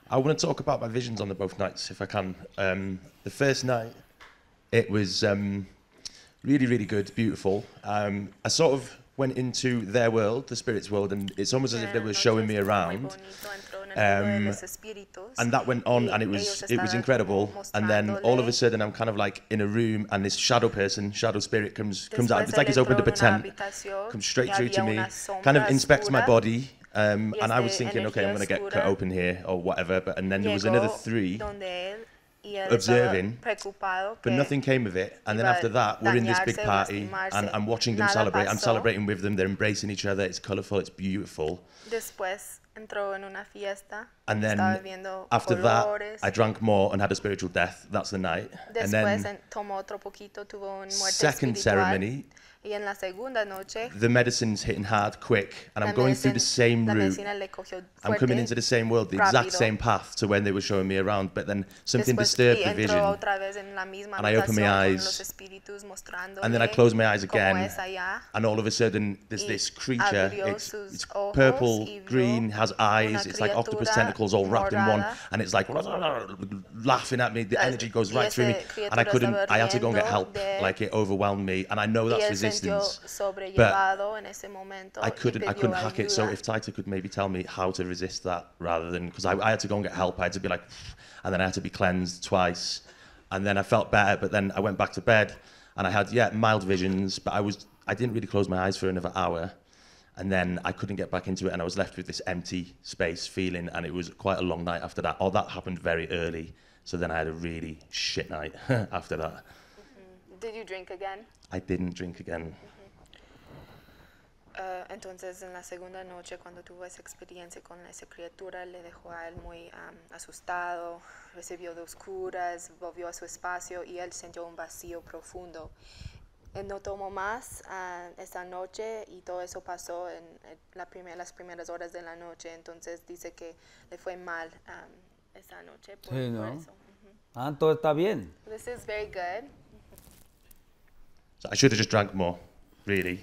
I want to talk about my visions on the both nights, if I can. The first night, it was really, really good, beautiful. I sort of went into their world, the spirit's world, and it's almost as if they were showing me around. And that went on, and it was incredible. And then all of a sudden, I'm kind of like in a room, and this shadow person, shadow spirit comes out. It's like he's opened up a tent, comes straight through to me, kind of inspects my body. And I was thinking, okay, I'm going to get cut open here or whatever. And then there was another three observing, but nothing came of it. And then after that, we're in this big party, and I'm watching them celebrate. I'm celebrating with them. They're embracing each other. It's colourful. It's beautiful. And then after that, I drank more and had a spiritual death. That's the night. And then second ceremony, the medicine's hitting hard, quick, and I'm going through the same route. I'm coming into the same world, the exact same path to when they were showing me around, but then something disturbed the vision. And I open my eyes, and then I close my eyes again, and all of a sudden, there's this creature. It's purple, green, has eyes. It's like octopus tentacles all wrapped in one, and it's like laughing at me. The energy goes right through me, and I had to go and get help. Like, it overwhelmed me, and I know that's resistance. But I couldn't hack it. So if Taita could maybe tell me how to resist that, rather than, because I had to go and get help. I had to be like, and then I had to be cleansed twice, and then I felt better. But then I went back to bed, and I had mild visions, but I didn't really close my eyes for another hour, and then I couldn't get back into it, and I was left with this empty space feeling, and it was quite a long night after that. All that happened very early, so then I had a really shit night after that. Did you drink again? I didn't drink again. Entonces, en la segunda noche, cuando tuvo esa experiencia con esa criatura, le dejó a él muy asustado, recibió de oscuras, volvió a su espacio y él sintió un vacío profundo. Él no tomó más esa noche y todo eso pasó en las primeras horas de la noche. Entonces, dice que le fue mal esa noche por eso. Todo está bien. This is very good. So I should have just drank more, really,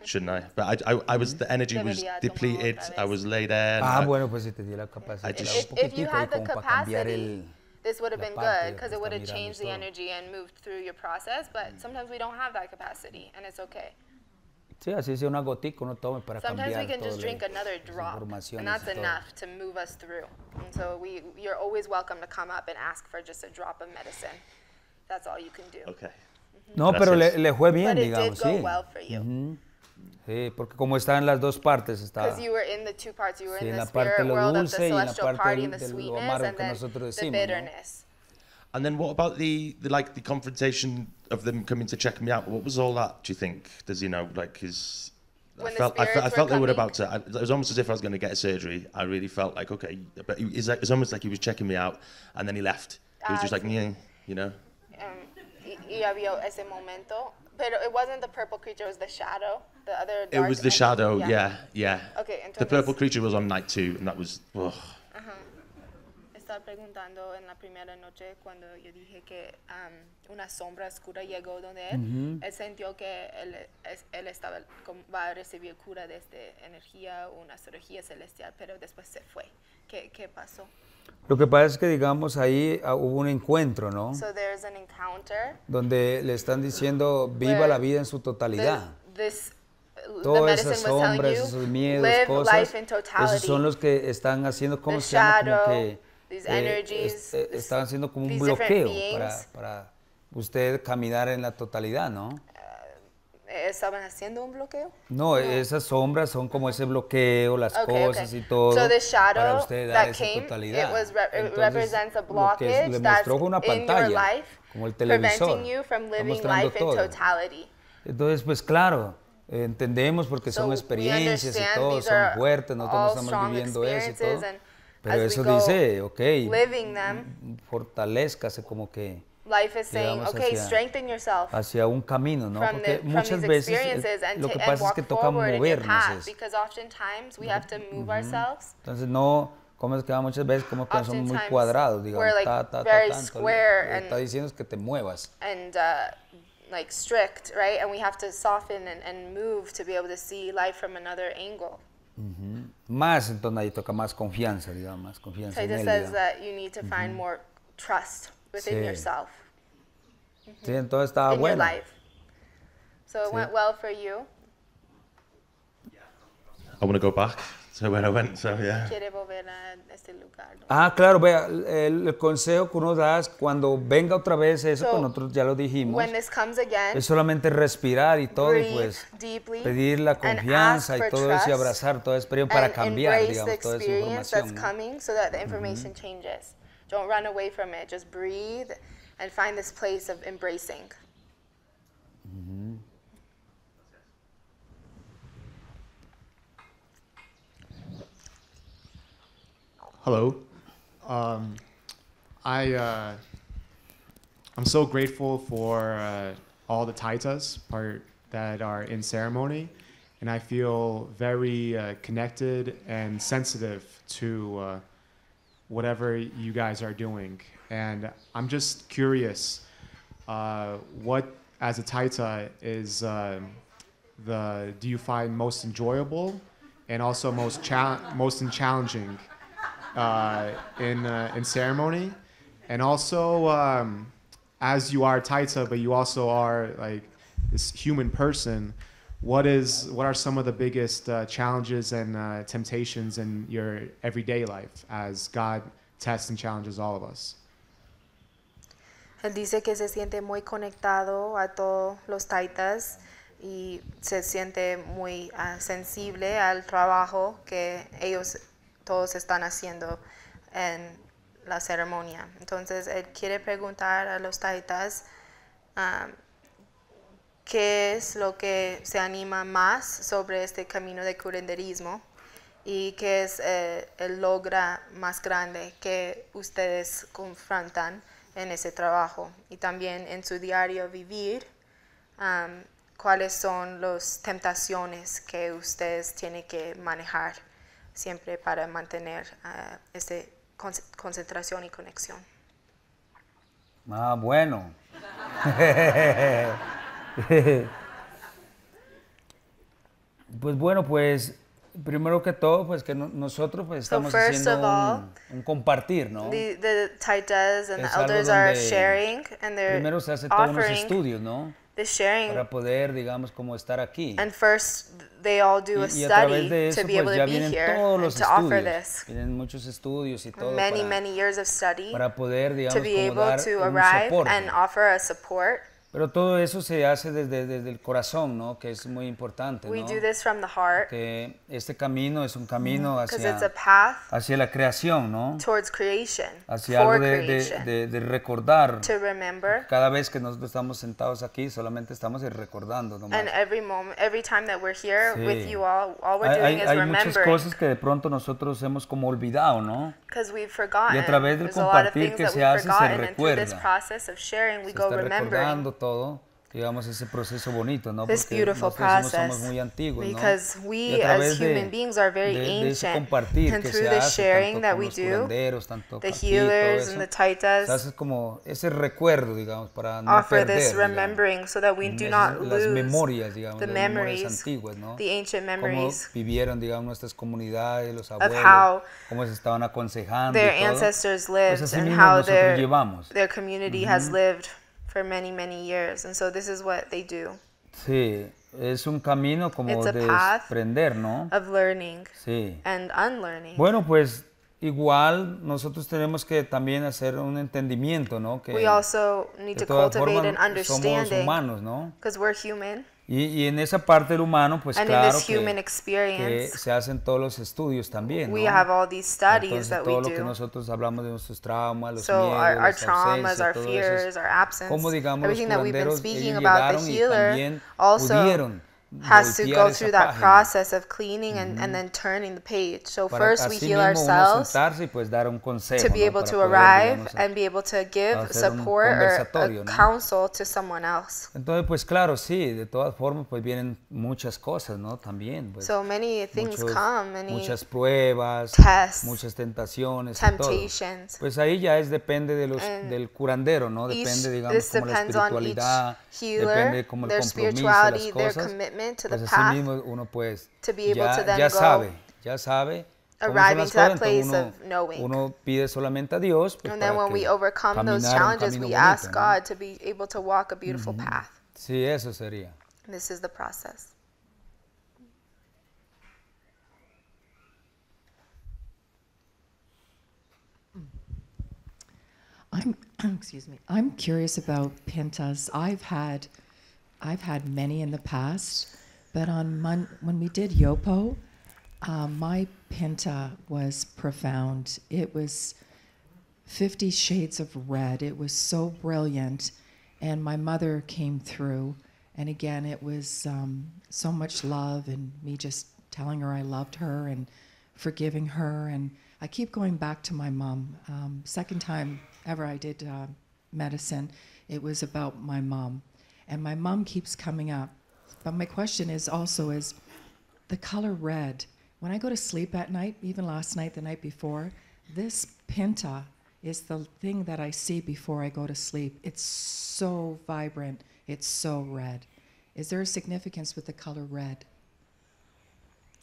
shouldn't I? But the energy was depleted. I was laid there. Bueno, pues si te dio la capacidad. If you had the capacity, this would have been good, because it would have changed the energy and moved through your process. But sometimes we don't have that capacity, and it's okay. Sí, así sea una gotica, uno tome para cambiar. Sometimes we can just drink another drop, and that's enough to move us through. And so you're always welcome to come up and ask for just a drop of medicine. That's all you can do. Okay. No, pero le fue bien, digamos, sí. Well for you. Sí, porque como está en las dos partes, está. Because you were in the two parts. You were in the parte spirit lo world of the dulce y en la celestial parte party and the de lo sweetness, amargo and que then nosotros the decimos, bitterness. And then what about the confrontation of them coming to check me out? What was all that? Do you think? Does I felt they were about to. It was almost as if I was going to get a surgery. I really felt like, okay, but it's almost like he was checking me out, and then he left. It was just like, you know. Y había ese momento, pero it wasn't the purple creature, it was the shadow, the other dark. It was the shadow, yeah. Okay, entonces, the purple creature was on night 2, and that was. Estaba preguntando en la primera noche cuando yo dije que una sombra oscura llegó donde él, él sintió que él estaba va a recibir cura de esta energía, una cirugía celestial, pero después se fue. ¿Qué pasó? Lo que pasa es que, digamos, ahí hubo un encuentro, ¿no? So there's an encounter donde le están diciendo, viva la vida en su totalidad. Todas esas sombras, esos miedos, cosas, esos son los que están haciendo, ¿cómo se llama? Como que están haciendo como un bloqueo para usted caminar en la totalidad, ¿no? ¿Estaban haciendo un bloqueo? No, esas sombras son como ese bloqueo, las cosas y todo, para usted dar esa totalidad. Entonces, lo que le mostró fue una pantalla, como el televisor, está mostrando todo. Entonces, pues claro, entendemos porque son experiencias y todo, son fuertes, nosotros no estamos viviendo eso y todo, pero eso dice, ok, fortalezcase como que, life is saying, okay, strengthen yourself hacia un camino, ¿no? Porque muchas veces lo que pasa es que toca movernos. Because oftentimes we have to move ourselves. Entonces no, como es que muchas veces como que somos muy cuadrados, digamos, está diciendo es que te muevas. And like strict, right? And we have to soften and move to be able to see life from another angle. Más, entonces ahí toca más confianza, digamos, más confianza en él. Taita says that you need to find more trust within yourself. Sí, entonces estaba bueno. So it went well for you. I want to go back to where I went, so yeah. Quiere volver a este lugar. Claro, vea, el consejo que uno da es cuando venga otra vez eso, que nosotros ya lo dijimos, when this comes again, es solamente respirar y todo, y pues pedir la confianza y todo eso y abrazar toda experiencia para cambiar, digamos, toda esa información, ¿no? So that the information changes. Don't run away from it. Just breathe and find this place of embracing. Hello. I'm so grateful for all the Taitas that are in ceremony, and I feel very connected and sensitive to whatever you guys are doing. And I'm just curious, what as a Taita is do you find most enjoyable and also most challenging in ceremony? And also, as you are Taita, but you also are like this human person, what are some of the biggest challenges and temptations in your everyday life as God tests and challenges all of us? Él dice que se siente muy conectado a todos los taitas y se siente muy sensible al trabajo que ellos todos están haciendo en la ceremonia. Entonces él quiere preguntar a los taitas qué es lo que se anima más sobre este camino de curanderismo y qué es el logro más grande que ustedes confrontan en ese trabajo, y también en su diario vivir, cuáles son las tentaciones que ustedes tienen que manejar siempre para mantener esa concentración y conexión. Bueno. Pues bueno, pues primero que todo, pues que nosotros pues estamos haciendo un compartir, ¿no? The Taitas and the elders are sharing, and they're primero se hace todos los estudios, ¿no? The sharing, para poder, digamos, como estar aquí. And first they all do a study to be able to be here and to offer this. Vienen muchos estudios y todo many years of study para poder, digamos, to be able to arrive and offer a support. Pero todo eso se hace desde el corazón, ¿no? Que es muy importante, ¿no? We do this from the heart. Que este camino es un camino Because it's a path hacia la creación, ¿no? Towards creation. Hacia algo de recordar. To remember. Cada vez que nosotros estamos sentados aquí, solamente estamos recordando nomás. And every moment, every time that we're here with you all we're doing is remembering. Hay muchas cosas que de pronto nosotros hemos como olvidado, ¿no? Because we've forgotten. Y a través del compartir que se hace, se recuerda. And through this process of sharing, we se go está remembering. Todo, digamos, ese proceso bonito, ¿no? This porque beautiful nosotros process, somos muy antiguos, because ¿no? we as human beings are very ancient, and through the sharing that we do, the healers and the taitas hace como ese recuerdo, digamos, para no offer perder, this remembering, so that we do not lose memorias, digamos, the memories, antiguas, ¿no? the ancient memories, cómo vivieron, digamos, nuestras comunidades, los abuelos, cómo se estaban aconsejando, their y todo. ancestors lived, Pues and how their community has lived for many, many years, and so this is what they do. Sí, es un camino como de aprender, ¿no? Of learning sí. And unlearning. Bueno, pues igual nosotros tenemos que también hacer un entendimiento, ¿no? Que we also need to cultivate an understanding. Somos humanos, ¿no? Because we're human. Y en esa parte del humano, pues and claro que se hacen todos los estudios también, ¿no? We have all these studies entonces, that todo we lo do. Que nosotros hablamos de nuestros traumas, los so miedos, our traumas, our fears, our absence, como digamos everything los that we've been curanderos, speaking about, the healer also has to go through that process of cleaning and then turning the page. So first we heal ourselves to be able to arrive and be able to give support or a counsel to someone else. Entonces, pues claro, sí, de todas formas, pues vienen muchas cosas, ¿no? También. Pues, so many things come, muchas pruebas, tests, muchas tentaciones, temptations. Y todo. Pues ahí ya depende del curandero, ¿no? Depende, digamos, como la espiritualidad, depende de como el compromiso, las cosas. To pues the así path, mismo uno pues to be able to then ya sabe arriving to that place of knowing. Uno pide solamente a Dios pues, and then when we overcome those challenges we ask God to be able to walk a beautiful path. Sí, eso sería. This is the process. I'm curious about pintas. I've had many in the past, but when we did Yopo, my pinta was profound. It was 50 shades of red. It was so brilliant, and my mother came through, and again it was so much love and me just telling her I loved her and forgiving her, and I keep going back to my mom. Second time ever I did medicine, it was about my mom. And my mom keeps coming up. But my question is the color red. When I go to sleep at night, even last night, the night before, this pinta is the thing that I see before I go to sleep. It's so vibrant. It's so red. Is there a significance with the color red?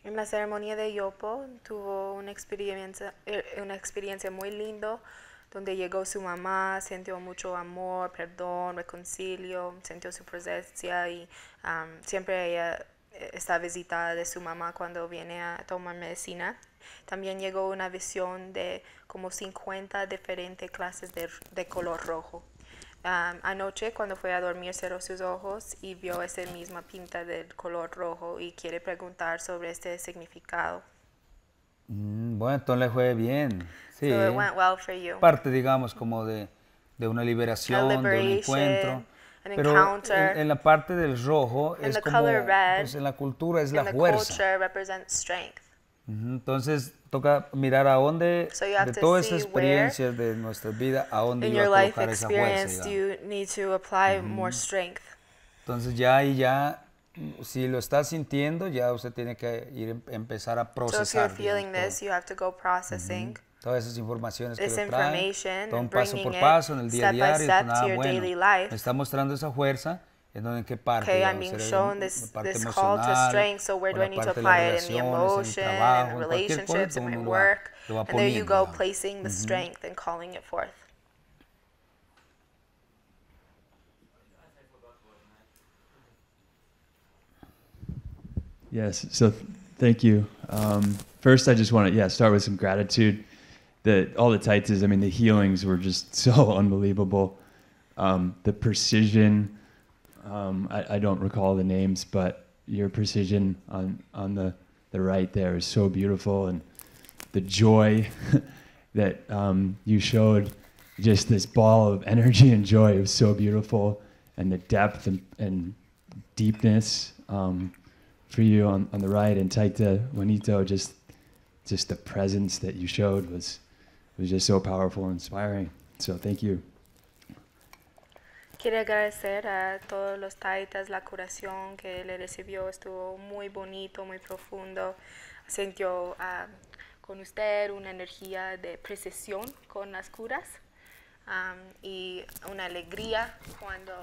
En la ceremonia de Yopo tuvo una experiencia muy lindo, donde llegó su mamá, sintió mucho amor, perdón, reconcilio, sintió su presencia y siempre ella está visitada de su mamá cuando viene a tomar medicina. También llegó una visión de como 50 diferentes clases de color rojo. Anoche cuando fue a dormir cerró sus ojos y vio esa misma pinta del color rojo y quiere preguntar sobre este significado. Bueno, entonces le fue bien. Sí, so it went well for you. Parte, digamos, como de una liberación, de un encuentro. Pero en la parte del rojo es como, pues en la cultura es la fuerza. Entonces toca mirar a dónde, de todas esas experiencias de nuestra vida, a dónde iba a colocar esa fuerza. Entonces ya, si lo está sintiendo, ya usted tiene que empezar a procesar. Todas esas informaciones que le trae, todo un paso por paso en el día a diario, me está mostrando esa fuerza, ¿en qué parte? Okay, I'm being shown this call to strength, so where do I need to apply it? In the emotion, in relationships, in my work, and there you go, placing the strength and calling it forth. Yes, so thank you. First, I just want to start with some gratitude. All the taitas, I mean, the healings were just so unbelievable. The precision I don't recall the names, but your precision on the right there is so beautiful, and the joy that you showed, just this ball of energy and joy, it was so beautiful, and the depth and deepness for you on the right, and Taita Juanito, just the presence that you showed was just so powerful and inspiring. So thank you. Quiere agradecer a todos los taitas la curación que le recibió, estuvo muy bonito, muy profundo. Sintió con usted una energía de precisión con las curas y una alegría cuando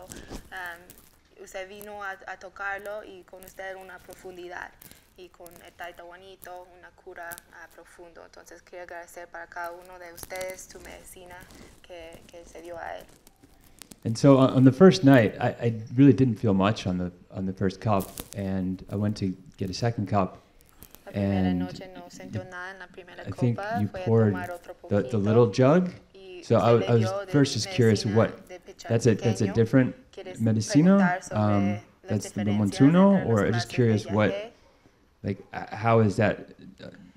usted vino a tocarlo, y con usted una profundidad, y con el Taita Juanito una cura profundo. Entonces quiero agradecer para cada uno de ustedes tu medicina que se dio a él. And so on the first night, I really didn't feel much on the first cup, and I went to get a second cup, and I think you poured the little jug. So I was first just curious, that's a different medicina, that's the Montuno, or I'm just curious how is that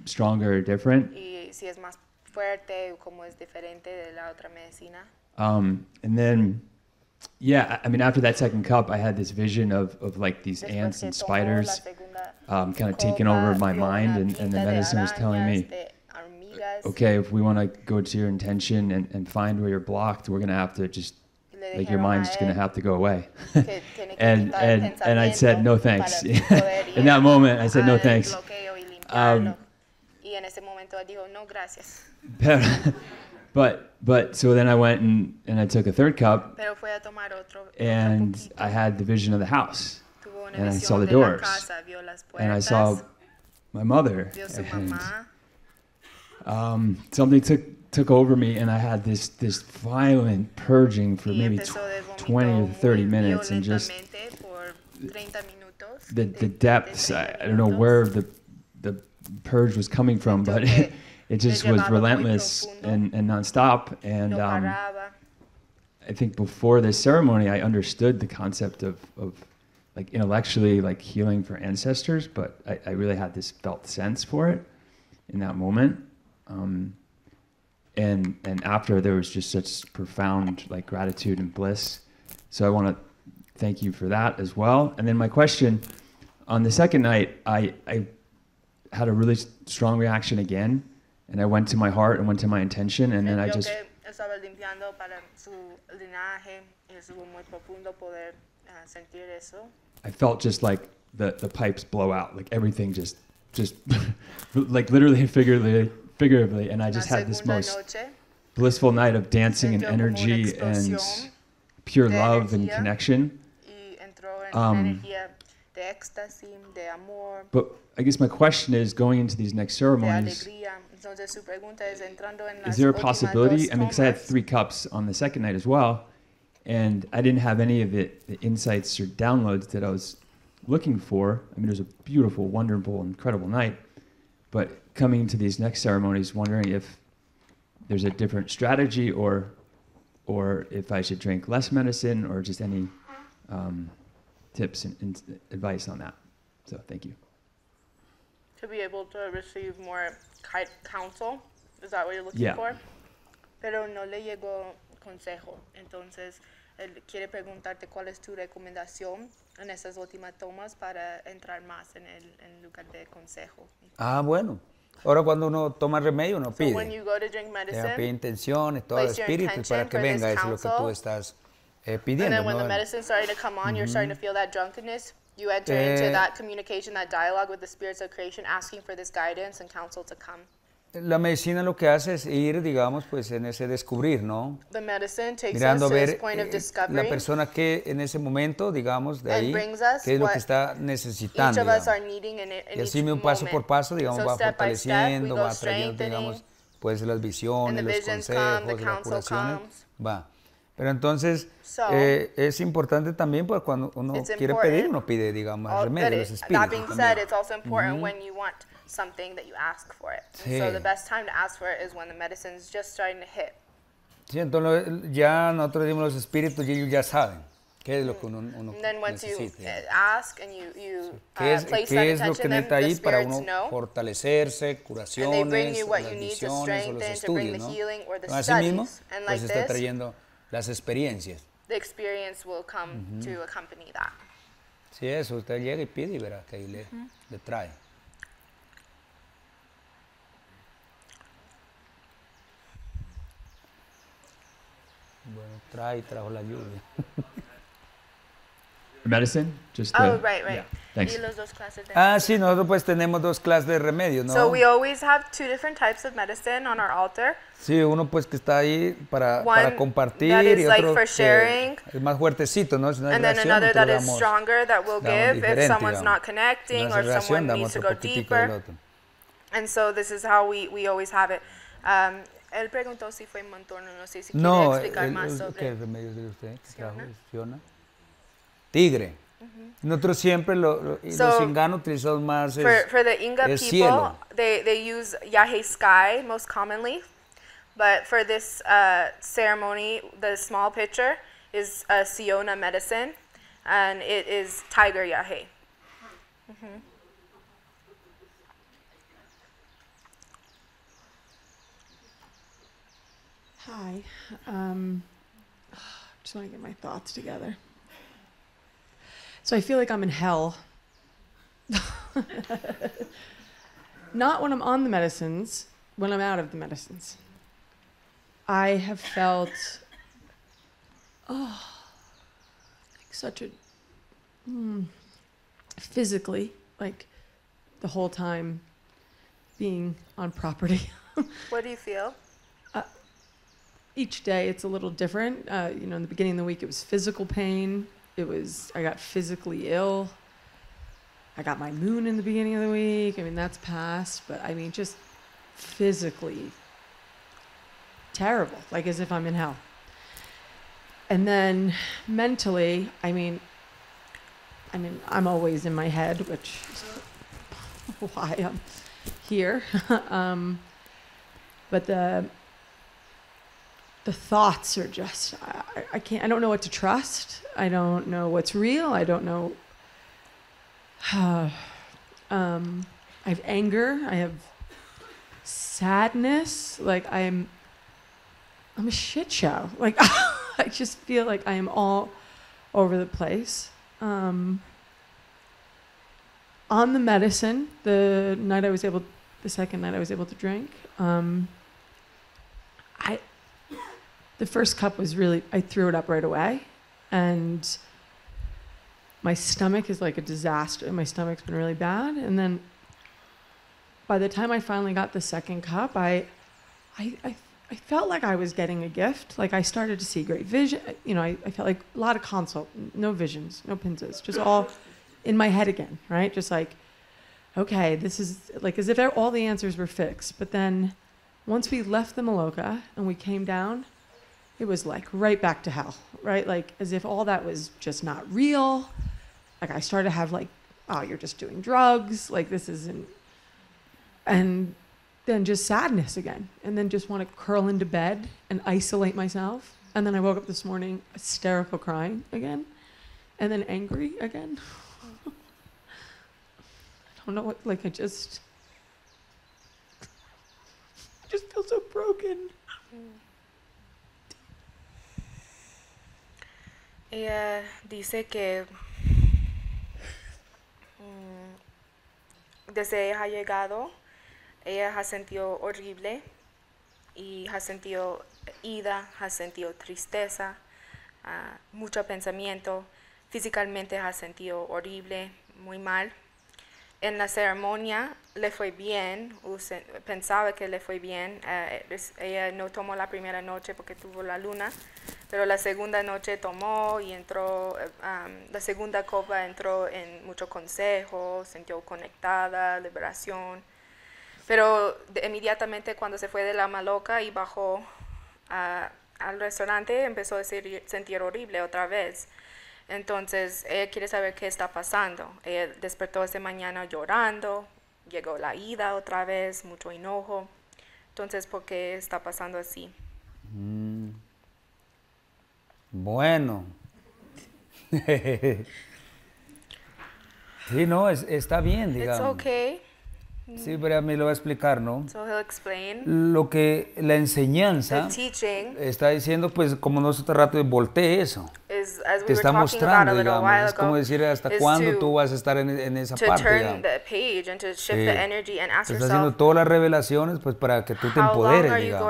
stronger or different? Y si es más fuerte, cómo es diferente de la otra medicina. And then, yeah, I mean, after that second cup, I had this vision of like these ants and spiders kind of taking over my mind, and the medicine was telling me, okay, if we want to go to your intention and find where you're blocked, we're going to have to just, like, your mind's just going to have to go away. and I said, no thanks. In that moment, I said, no thanks. But so then I went and I took a third cup, and I had the vision of the house, and I saw the doors, and I saw my mother, and something took over me, and I had this violent purging for maybe 20 or 30 minutes, and just the depths. I don't know where the purge was coming from, but it just was relentless and nonstop. And I think before this ceremony, I understood the concept of like intellectually, like healing for ancestors, but I really had this felt sense for it in that moment. And after, there was just such profound like gratitude and bliss. So I want to thank you for that as well. And then my question, on the second night, I had a really strong reaction again, and I went to my heart and went to my intention, and then I just I felt just like the pipes blow out, like everything just like literally and figuratively, and I just had this most blissful night of dancing and energy and pure love and connection. But I guess my question is, going into these next ceremonies, is there a possibility? I mean, because I had 3 cups on the second night as well, and I didn't have any of the insights or downloads that I was looking for. I mean, it was a beautiful, wonderful, incredible night. But coming into these next ceremonies, wondering if there's a different strategy, or if I should drink less medicine, or just any tips and advice on that. So thank you. To be able to receive more counsel, is that what you're looking for? Pero no le llegó consejo. Entonces, él quiere preguntarte cuál es tu recomendación en esas últimas tomas para entrar más en el lugar de consejo. Bueno. Ahora cuando uno toma remedio, uno pide. So when you go to drink medicine, pide intenciones, todo el espíritu para que venga, eso es lo que tú estás pidiendo. And then when the medicine's starting to come on, you're starting to feel that drunkenness. You enter into that communication, that dialogue with the spirits of creation, asking for this guidance and counsel to come. La medicina lo que hace es ir, digamos, pues en ese descubrir, ¿no? The medicine takes Mirando us a to ver this point of discovery. La persona que en ese momento, digamos, de ahí, qué es lo que está necesitando, each of us are needing in y así un paso por paso, digamos, va fortaleciendo, va trayendo, digamos, pues las visiones, los consejos, las curaciones, va. Pero entonces, es importante también, pues cuando uno quiere pedir, uno pide, digamos, remedio, los espíritus. That being said, it's also important when you want something that you ask for it. So the best time to ask for it is when the medicine's just starting to hit. Sí, entonces ya nosotros decimos los espíritus y ellos ya saben. ¿Qué es lo que uno And then once you necesita? ask and you ¿Qué place es that lo intention, que then necesita the ahí para spirits uno know, fortalecerse, and they bring curaciones, you what las you need to visiones o los strengthen, to bring estudios, the ¿no? healing or the Así mismo, studies. And pues like está this, trayendo las experiencias. the experience will come to accompany that. Sí, eso, usted llega y pide y verá que ahí le trae. Bueno, trajo la lluvia. Medicine? Just Right. Yeah. Thanks. Y los dos clases de Sí, nosotros pues tenemos 2 clases de remedios, ¿no? So we always have 2 different types of medicine on our altar. Sí, uno pues que está ahí para compartir that is y like otro for sharing, que es más fuertecito, ¿no? Si no hay and then reacción, another that nosotros is stronger that will give if diferente, someone's digamos. not connecting No or hace if someone reacción, needs to damos go otro poquitico del deeper. otro. And so this is how we always have it. Él preguntó si fue montorno, no sé si quiere No, explicar más sobre. ¿qué remedio de usted? ¿Qué trajo? Fiona. Tigre. Nosotros siempre los inganos utilizamos más for the Inga el people, cielo. they use Yahe sky most commonly, but for this ceremony, the small pitcher is Siona medicine, and it is tiger Yahe. Hi. Just want to get my thoughts together. So I feel like I'm in hell. Not when I'm on the medicines, when I'm out of the medicines. I have felt, like such a, physically, like the whole time being on property. What do you feel? Each day it's a little different. In the beginning of the week it was physical pain. I got physically ill. I got my moon in the beginning of the week. I mean, that's past, but I mean, just physically terrible, like as if I'm in hell. And then mentally, I mean, I'm always in my head, which is why I'm here. But the thoughts are just, I don't know what to trust. I don't know what's real. I don't know. I have anger. I have sadness. Like I'm a shit show. Like I just feel like I am all over the place. On the medicine, the second night I was able to drink, the first cup was really, I threw it up right away, and my stomach is like a disaster. My stomach's been really bad, and then by the time I finally got the second cup, I felt like I was getting a gift. Like I started to see great vision. I felt like a lot of consult, no visions, no pinzas, just all in my head again, right? Just like, okay, this is like as if all the answers were fixed. But then once we left the Maloka and we came down, it was like right back to hell, right? Like as if all that was just not real. Like I started to have like, oh, you're just doing drugs. Like this isn't, and then just sadness again. And then just want to curl into bed and isolate myself. And then I woke up this morning, hysterical crying again. And then angry again. I don't know what, like I just feel so broken. Ella dice que desde ella ha llegado, ella ha sentido horrible y ha sentido ira, ha sentido tristeza, mucho pensamiento, físicamente ha sentido horrible, muy mal. En la ceremonia le fue bien, pensaba que le fue bien. Ella no tomó la primera noche porque tuvo la luna, pero la segunda noche tomó y entró, la segunda copa entró en mucho consejo, sintió conectada, liberación. Pero inmediatamente cuando se fue de la Maloca y bajó al restaurante, empezó a sentir horrible otra vez. Entonces, ella quiere saber qué está pasando. Ella despertó esta mañana llorando, llegó la ira otra vez, mucho enojo. Entonces, ¿por qué está pasando así? Bueno, Sí, no, está bien, digamos. It's okay. Sí, pero me lo va a explicar, ¿no? So he'll explain. Lo que la enseñanza está diciendo, pues, como nosotros rato voltee eso. Te está mostrando, digamos, es como decir hasta cuándo tú vas a estar en esa parte, digamos. Te está haciendo todas las revelaciones, pues, para que tú te empoderes, digamos.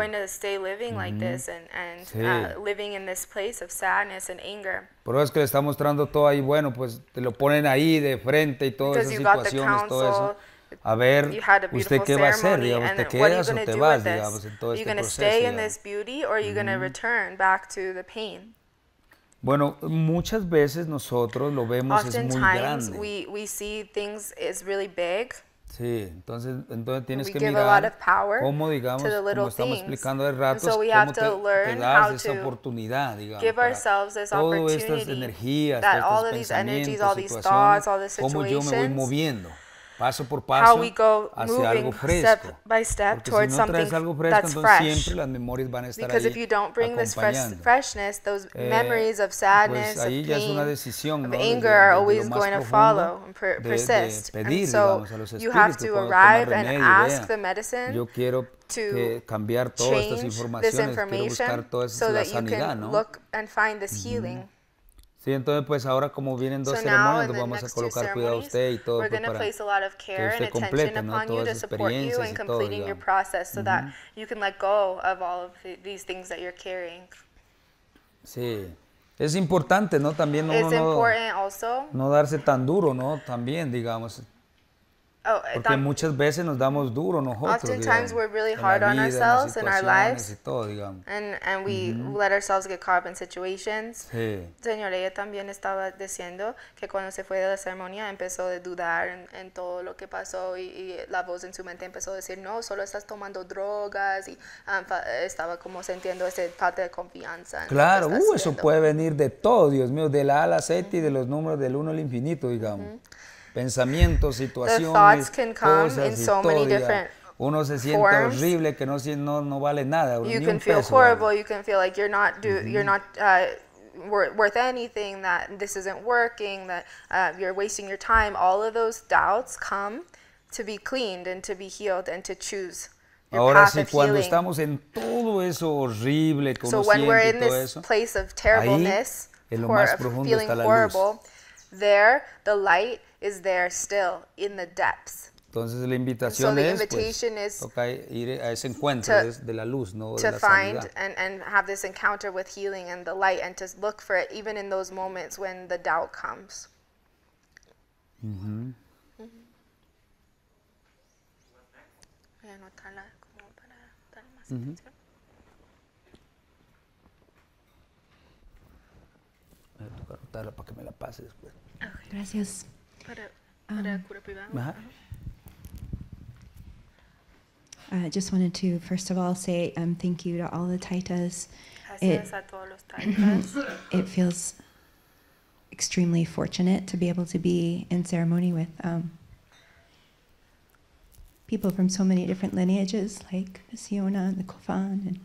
Por eso es que le está mostrando todo ahí, bueno, pues, te lo ponen ahí de frente y todas esas situaciones, todo eso. A ver, ¿usted qué va a hacer? Digamos, ¿te quedas o te vas, digamos, en todo este proceso? Bueno, muchas veces nosotros lo vemos es muy grande. Sí, entonces tienes que mirar cómo, digamos, como estamos explicando de ratos, cómo te das esa oportunidad, digamos, para todas estas energías, todos estos pensamientos, situaciones, cómo yo me voy moviendo. Paso por paso hacia algo fresco. Porque si no traes algo fresco, entonces siempre las memorias van a estar ahí acompañando. Pues ahí ya es una decisión, ¿no? De lo más profundo de pedir, digamos, a los espíritus cuando toman remedio, yo quiero cambiar todas estas informaciones, quiero buscar toda la sanidad, ¿no? Sí, entonces pues ahora como vienen dos ceremonias, nos vamos a colocar cuidado a usted y todo pues, para que usted complete, ¿no? Todas las experiencias y todo, digamos. Sí, es importante, ¿no? También no darse tan duro, ¿no? También, digamos. Porque muchas veces nos damos duro nosotros, oftentimes we're really hard on ourselves in our lives, y todo, digamos. and we let ourselves get caught up in situations. Sí. Señor, ella también estaba diciendo que cuando se fue de la ceremonia empezó a dudar en todo lo que pasó y la voz en su mente empezó a decir, no, solo estás tomando drogas y estaba como sintiendo esa falta de confianza. Claro, eso puede venir de todo, Dios mío, de la A a la Z y de los números del 1 al infinito, digamos. Pensamientos, situaciones, cosas y todo, uno se siente horrible, que no vale nada, you can feel horrible, you can feel like you're not worth anything, that this isn't working, that you're wasting your time. All of those doubts come to be cleaned and to be healed and to choose your path of healing. Cuando estamos en todo eso horrible que uno siente y todo eso, place of terribleness, ahí, en lo más profundo está la luz. There, the light is there still in the depths. Entonces la invitación es toca ir a ese encuentro de la luz, no de la sanidad. To find and have this encounter with healing and the light, and to look for it even in those moments when the doubt comes. Uh-huh. Voy a anotarla como para dar más atención. Para que me la pase después. Okay. Gracias. Para cura privada. I just wanted to, first of all, say thank you to all the Taitas. It feels extremely fortunate to be able to be in ceremony with people from so many different lineages, like the Siona and the Kofan. And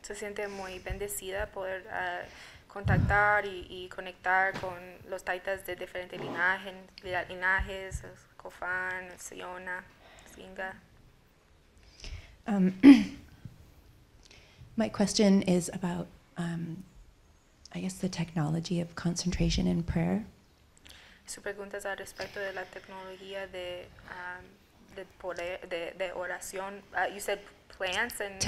se siente muy bendecida poder contactar y conectar con los taitas de diferentes linajes, Kofan, Siona, Singa. My question is about, I guess, the technology of concentration in prayer. Su pregunta es al respecto de la tecnología de oración. You said plants and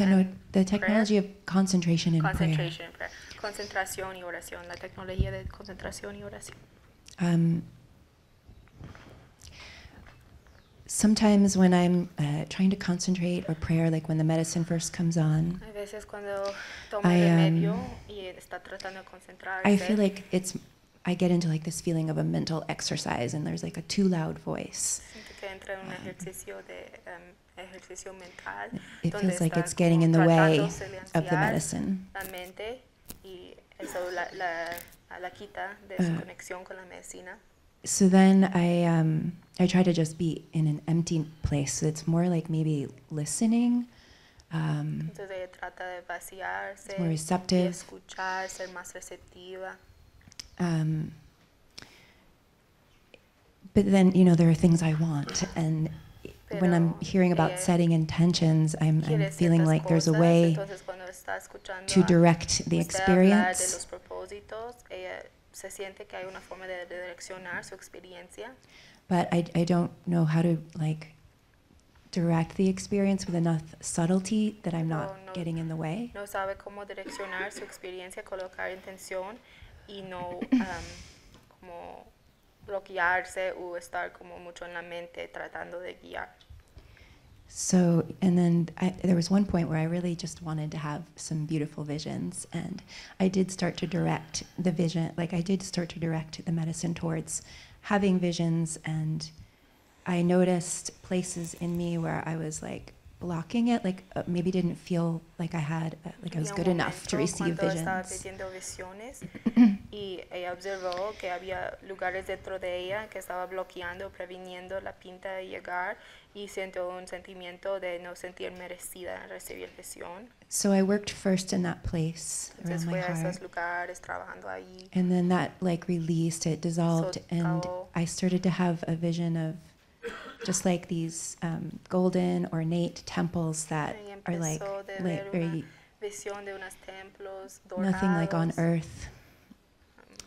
the technology prayer? Of concentration in concentration prayer. Concentración y oración. La tecnología de concentración y oración. Sometimes when I'm trying to concentrate or prayer, like when the medicine first comes on, a veces cuando toma remedio y está tratando de concentrarse, I feel like I get into like this feeling of a mental exercise, and there's like a too loud voice. It feels like it's getting in the way of the medicine. So then I try to just be in an empty place. So it's more like maybe listening Entonces ella trata de vaciarse, more receptive. Y escuchar, ser más receptiva. But then, you know, there are things I want, and when I'm hearing about setting intentions, I'm feeling like there's a way to direct the experience. But I don't know how to like direct the experience with enough subtlety that I'm not getting in the way. No sabe cómo direccionar su experiencia, colocar intención y no como bloquearse o estar como mucho en la mente tratando de guiar. So, and then there was one point where I really just wanted to have some beautiful visions, and I did start to direct the vision, like I did start to direct the medicine towards having visions, and I noticed places in me where I was like blocking it, like maybe didn't feel like I had, like I was good enough to receive visions. Y ella observó que había lugares dentro de ella que estaba bloqueando, previniendo la pinta de llegar, y sintió un sentimiento de no sentir merecida en recibir visión. So I worked first in that place around my heart, and then that like released, it dissolved, and I started to have a vision of just like these golden ornate temples that are like very nothing like on earth,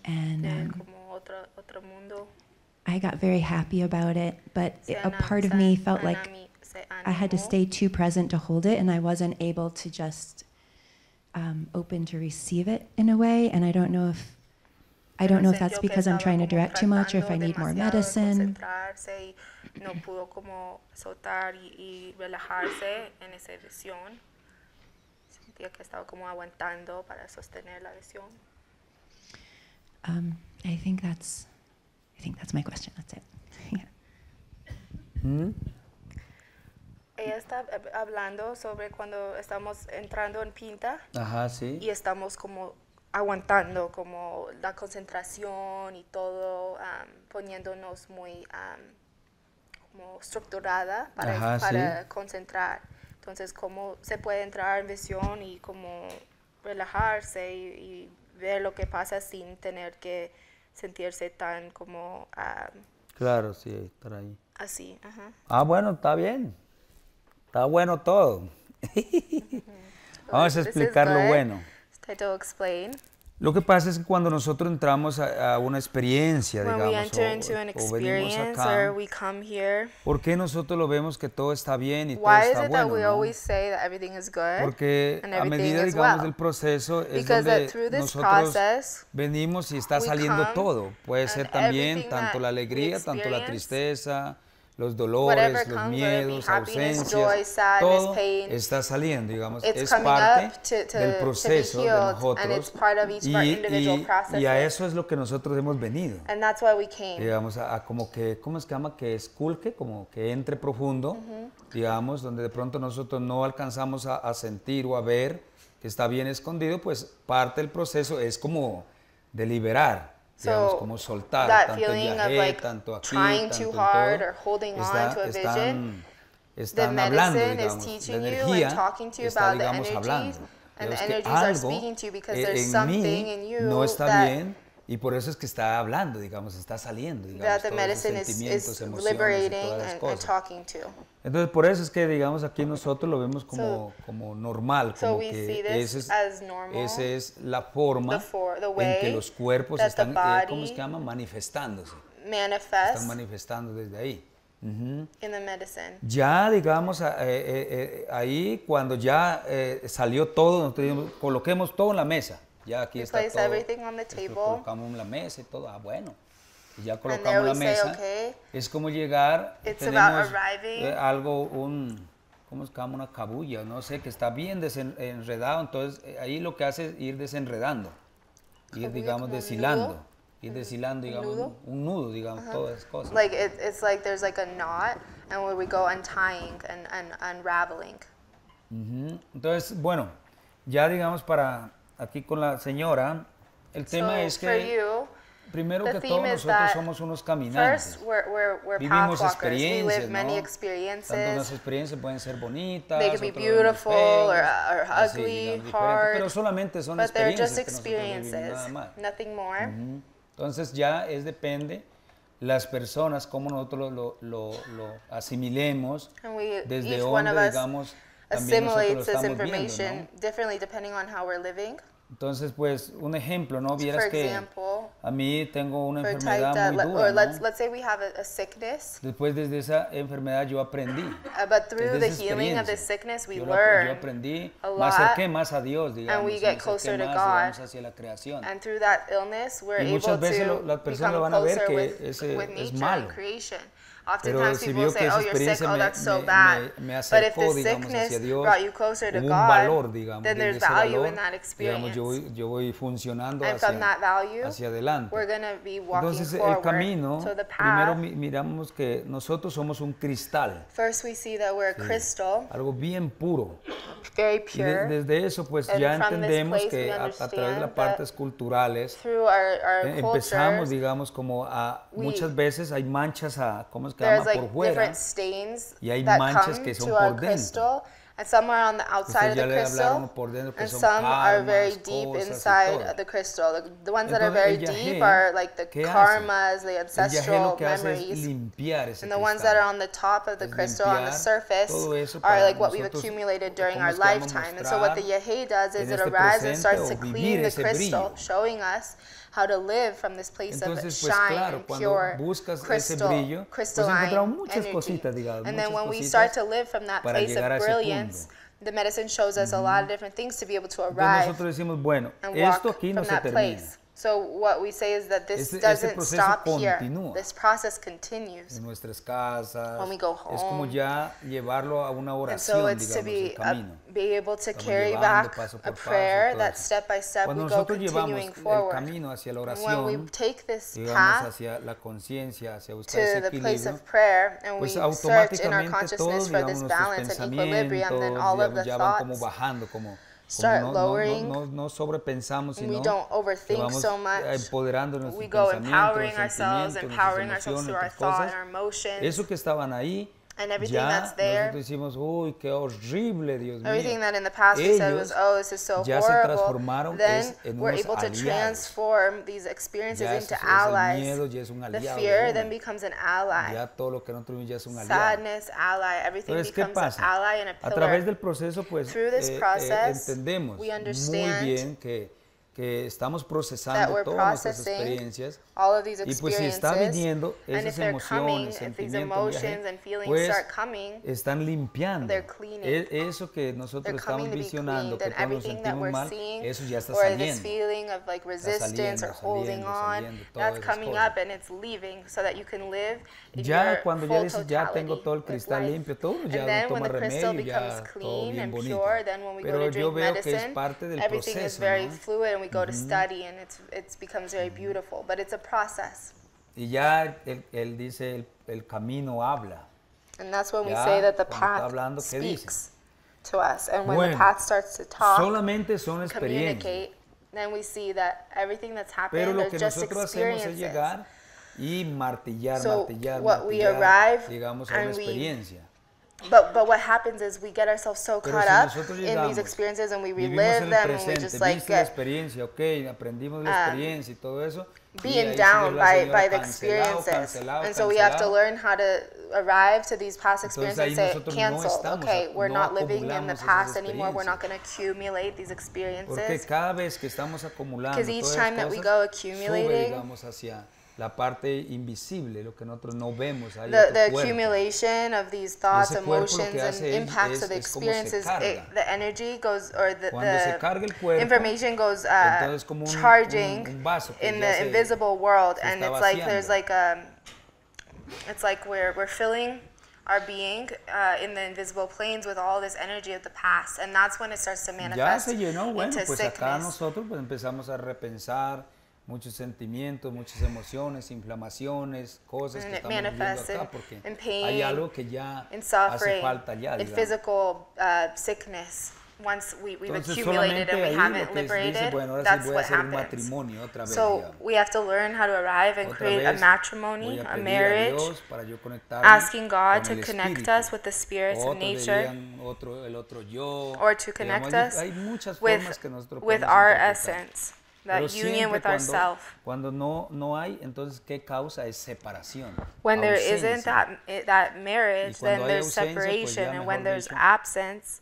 and I got very happy about it, but a part of me felt like I had to stay too present to hold it, and I wasn't able to just open to receive it in a way, and I don't know if that's because I'm trying to direct too much or if I need more medicine. No pudo como soltar y relajarse en esa visión. Sentía que estaba como aguantando para sostener la visión. I think that's my question. That's it. Yeah. Ella está hablando sobre cuando estamos entrando en pinta. Ajá, sí. Y estamos como aguantando como la concentración y todo, poniéndonos muy como estructurada para concentrar. Entonces, cómo se puede entrar en visión y como relajarse y ver lo que pasa sin tener que sentirse tan como... claro, sí, estar ahí. Así, ajá. Ah, bueno, está bien. Está bueno todo. Vamos a explicar lo bueno. To explain. Lo que pasa es que cuando nosotros entramos a una experiencia, digamos, o venimos acá, ¿por qué nosotros lo vemos que todo está bien y todo está bueno? ¿No? Porque a medida, digamos, del proceso es donde nosotros venimos y está saliendo todo. Puede ser también tanto la alegría, tanto la tristeza, los dolores, los miedos, ausencias, todo está saliendo, digamos, es parte del proceso de nosotros y a eso es lo que nosotros hemos venido, digamos, a como que, ¿cómo se llama? Que esculque, como que entre profundo, digamos, donde de pronto nosotros no alcanzamos a sentir o a ver que está bien escondido, pues parte del proceso es como de liberar. Digamos, como soltar, tanto el viaje, tanto aquí, tanto en todo, están hablando, digamos, la energía está, digamos, hablando. Digamos que algo en mí no está bien y por eso es que está hablando, digamos, está saliendo, digamos, todos esos sentimientos, emociones y todas las cosas. Entonces, por eso es que, digamos, aquí nosotros lo vemos como normal, como que esa es la forma en que los cuerpos están, ¿cómo se llama? Manifestándose. Están manifestando desde ahí. Ya, digamos, ahí cuando ya salió todo, nosotros dijimos, coloquemos todo en la mesa. Ya aquí está todo, colocamos en la mesa y todo, bueno. Y ya colocamos la mesa, es como llegar, tenemos algo, ¿cómo se llama? Una cabulla, no sé, que está bien desenredado, entonces ahí lo que hace es ir desenredando, ir, digamos, deshilando, digamos, un nudo, digamos, todas esas cosas. It's like there's like a knot, and where we go untying and unraveling. Entonces, bueno, ya digamos para aquí con la señora, el tema es que primero que todo, nosotros somos unos caminantes. Vivimos experiencias, ¿no? Tanto unas experiencias pueden ser bonitas, they can be beautiful or ugly, hard, pero solamente son but they're just experiencias que nosotros vivimos, nada más. Nothing more. Entonces ya depende las personas cómo nosotros lo asimilemos, desde donde, digamos, también nosotros lo estamos viendo, ¿no? Differently depending on how we're living. Entonces, pues, un ejemplo, ¿no? Vieras que a mí tengo una enfermedad muy dura, ¿no? Let's say we have a sickness. Después de esa enfermedad yo aprendí. But through the healing of the sickness we yo learn aprendí, a lot, me acerqué más a Dios, digamos, and we get closer to God. Digamos, hacia la creación. And through that illness we're y able muchas veces to las personas become van a ver closer que ese with es nature malo. and creation. Pero Oftentimes si people vio say, que esa oh, you're sick, experiencia oh, that's so bad. me But if acercó, the digamos, sickness hacia Dios, brought you closer to un God, valor, digamos, then there's ese value valor, in that experience. digamos, yo voy funcionando And from that value, hacia adelante. we're going to be walking Entonces, forward. el camino, So the primero path, miramos que nosotros somos un cristal. first we see that we're a crystal, Algo bien puro. very Y pure. desde eso, pues, And ya from this entendemos place, que we a través de understand las partes culturales, through our empezamos, cultures, digamos, como muchas veces hay manchas ¿cómo es que there's llama? like Por fuera. different stains Y hay that manchas come que son to our por dentro. crystal, and some are on the outside of the crystal, and some are very deep inside the crystal. The ones that are very deep are like the karmas, the ancestral memories, and the ones that are on the top of the crystal, on the surface, are like what we've accumulated during our lifetime. And so what the Yehé does is it arrives and starts to clean the crystal, showing us how to live from this place of shine and pure crystalline energy. And then when we start to live from that place of brilliance, the medicine shows us a lot of different things to be able to arrive and walk from that place. So what we say is that this doesn't stop here. This process continues. En nuestras casas. When we go home. Es como ya llevarlo a una oración, and so it's digamos, to be, el camino. Be able to Estamos carry back paso a por prayer paso, that step by step we go continuing forward. El camino hacia la oración, when we take this digamos, path hacia la conciencia, hacia buscar to ese the place equilibrio, of prayer, and pues we search in our consciousness for this nuestros balance and equilibrium, then all of the ya van como thoughts bajando, como start no, lowering. No sobrepensamos, sino we don't overthink so much. Empoderando nuestros we go pensamientos, empowering ourselves through our thought and our emotions. Eso que estaban ahí, and everything that's there, nosotros decimos, uy, qué horrible, Dios mío. Everything that in the past we said was, oh, this is so horrible. Then we're able to transform these experiences into allies. The fear then becomes an ally. Sadness, ally. Everything becomes an ally and a pillar. A través del proceso, pues, through this process, entendemos we understand muy bien que estamos procesando todas nuestras experiencias, all of these y pues si está viniendo esas emociones, sentimientos, pues están limpiando eso que nosotros estamos visionando, que cuando nos sentimos mal, eso ya está saliendo, ya cuando ya dices, ya tengo todo el cristal limpio, todo, ya no toma remedio, ya todo bien bonito, pero yo veo que es parte del proceso, ¿no? We go to study and it becomes very beautiful, but it's a process. Y ya él dice el camino habla. And that's when we say that the path speaks to us. And when the path starts to talk, communicate, then we see that everything that's happening is just experiences. Llegar y martillar, digamos, a una experiencia. But what happens is we get ourselves so caught up in these experiences and we relive them and we just like get being down by the experiences. And so we have to learn how to arrive to these past experiences and say, cancel. Okay, we're not living in the past anymore. We're not going to accumulate these experiences. Because each time that we go accumulating, la parte invisible, lo que nosotros no vemos ahí, the accumulation of these thoughts, emotions, and impacts of the experiences, the energy goes, or the information goes charging in the invisible world, and it's like there's like it's like we're filling our being in the invisible planes with all this energy of the past, and that's when it starts to manifest into sickness. Acá nosotros pues empezamos a repensar muchos sentimientos, muchas emociones, inflamaciones, cosas que estamos viviendo acá, porque hay algo que ya hace falta ya, in physical sickness. once we've accumulated and we haven't liberated, that's what happens. So we have to learn how to arrive and create a matrimony, a marriage, asking God to connect us with the spirits of nature, or to connect us with our essence. That union with ourselves. Cuando no hay, entonces ¿qué causa? Es separación. When there isn't that marriage, then there's separation, and when there's absence,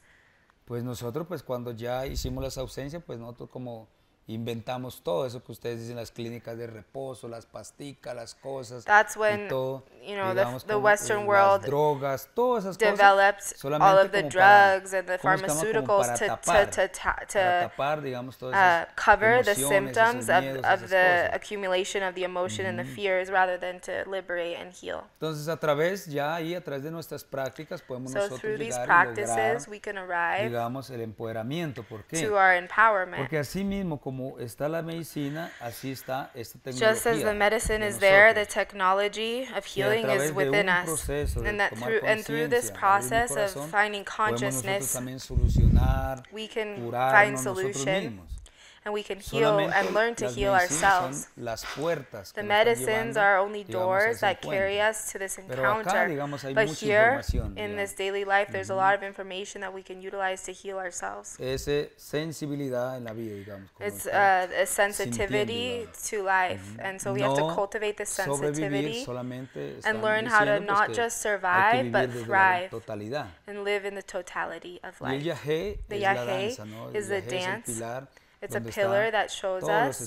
pues nosotros, pues cuando ya hicimos las ausencias, pues nosotros como inventamos todo eso que ustedes dicen, las clínicas de reposo, las pasticas, las cosas. That's when, todo, you know, the Western world las drogas, todas esas developed cosas, all of the drugs and the pharmaceuticals to cover the symptoms of the accumulation of the emotion and the fears, rather than to liberate and heal. Entonces a través de nuestras prácticas podemos nosotros through these llegar practices, y we can arrive digamos el empoderamiento. ¿Por qué? To our empowerment. Porque así mismo como está la medicina, así está esta tecnología. Just as the medicine is there, the technology of healing is within us. And through this process of finding consciousness, we can find solution. And we can heal and learn to heal ourselves. The medicines are only doors that carry us to this encounter. But here, in this daily life, there's a lot of information that we can utilize to heal ourselves. It's a sensitivity to life. And so we have to cultivate this sensitivity and learn how to not just survive, but thrive and live in the totality of life. The Yahé is the dance. It's a pillar that shows us all of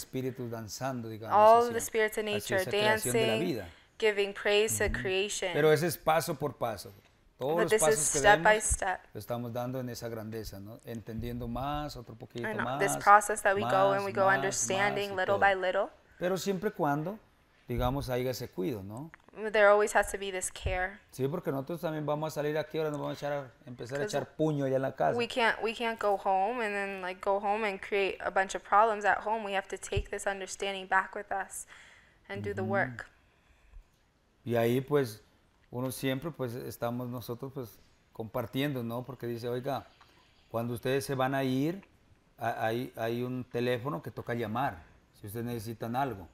the spirits of nature dancing, giving praise to creation. Pero ese es paso por paso. Todos los pasos que demos, lo estamos dando en esa grandeza, ¿no? Entendiendo más, otro poquito más. This process that we go and we go understanding little by little. Pero siempre cuando, digamos, haya ese cuidado, ¿no? There always has to be this care. Sí, porque nosotros también vamos a salir aquí, ahora nos vamos a empezar a echar puño allá en la casa. We can't go home and then go home and create a bunch of problems at home. We have to take this understanding back with us and do the work. Y ahí pues uno siempre pues estamos nosotros pues compartiendo, ¿no? Porque dice, oiga, cuando ustedes se van a ir, hay un teléfono que toca llamar, si ustedes necesitan algo.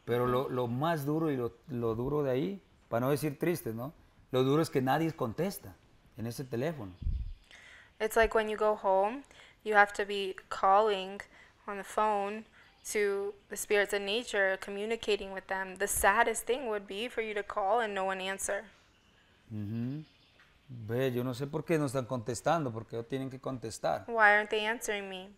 Pero lo más duro y lo duro de ahí, para no decir triste, ¿no? Lo duro es que nadie contesta en ese teléfono. It's like when you go home, you have to be calling on the phone to the spirits of nature, communicating with them. The saddest thing would be for you to call and no one answer. Ve, yo no sé por qué no están contestando, porque ellos tienen que contestar. Why aren't they answering me?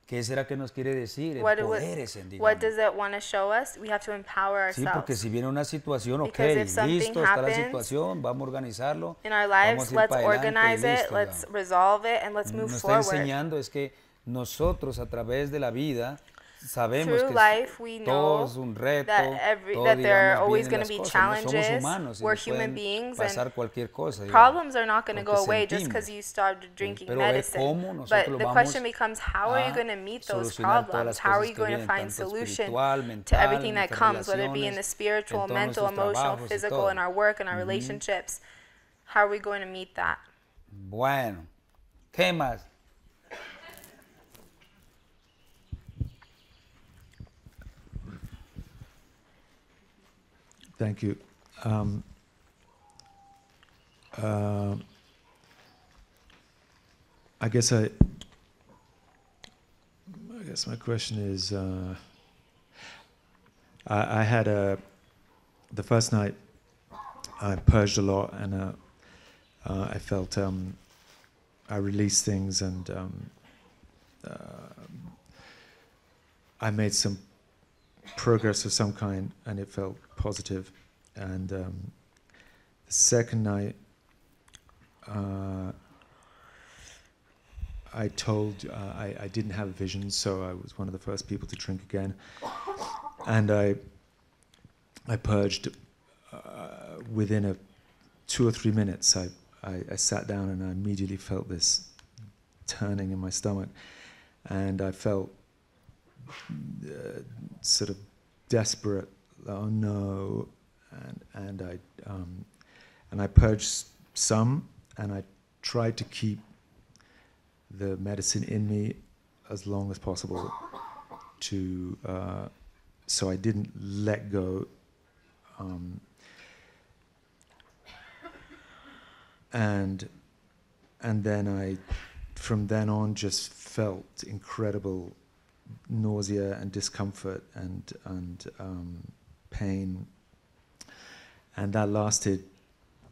¿Qué será que nos quiere decir? What does it want to show us? We have to empower ourselves. Sí, porque si viene una situación, ok, listo, está la situación, vamos a organizarlo. In our lives, let's organize it, let's resolve it, and let's move forward. Nos está enseñando es que nosotros a través de la vida sabemos Through que life, we todo know es un reto, that there are always going to be challenges. We're human beings, and problems are not going to go away just because you started drinking medicine. But the question becomes, how are you going to meet those problems? How are you going to find solution to everything that comes, whether it be in the spiritual, mental, emotional, physical, in our work, in our relationships? How are we going to meet that? Bueno, ¿qué más? Thank you. I guess my question is, I had the first night I purged a lot, and I felt I released things, and I made some progress of some kind, and it felt positive. And the second night, I told I didn't have visions, so I was one of the first people to drink again, and I purged within 2 or 3 minutes. I sat down and I immediately felt this turning in my stomach, and I felt sort of desperate. Oh no! And I purged some, and I tried to keep the medicine in me as long as possible to so I didn't let go. And then from then on, just felt incredible nausea and discomfort and pain, and that lasted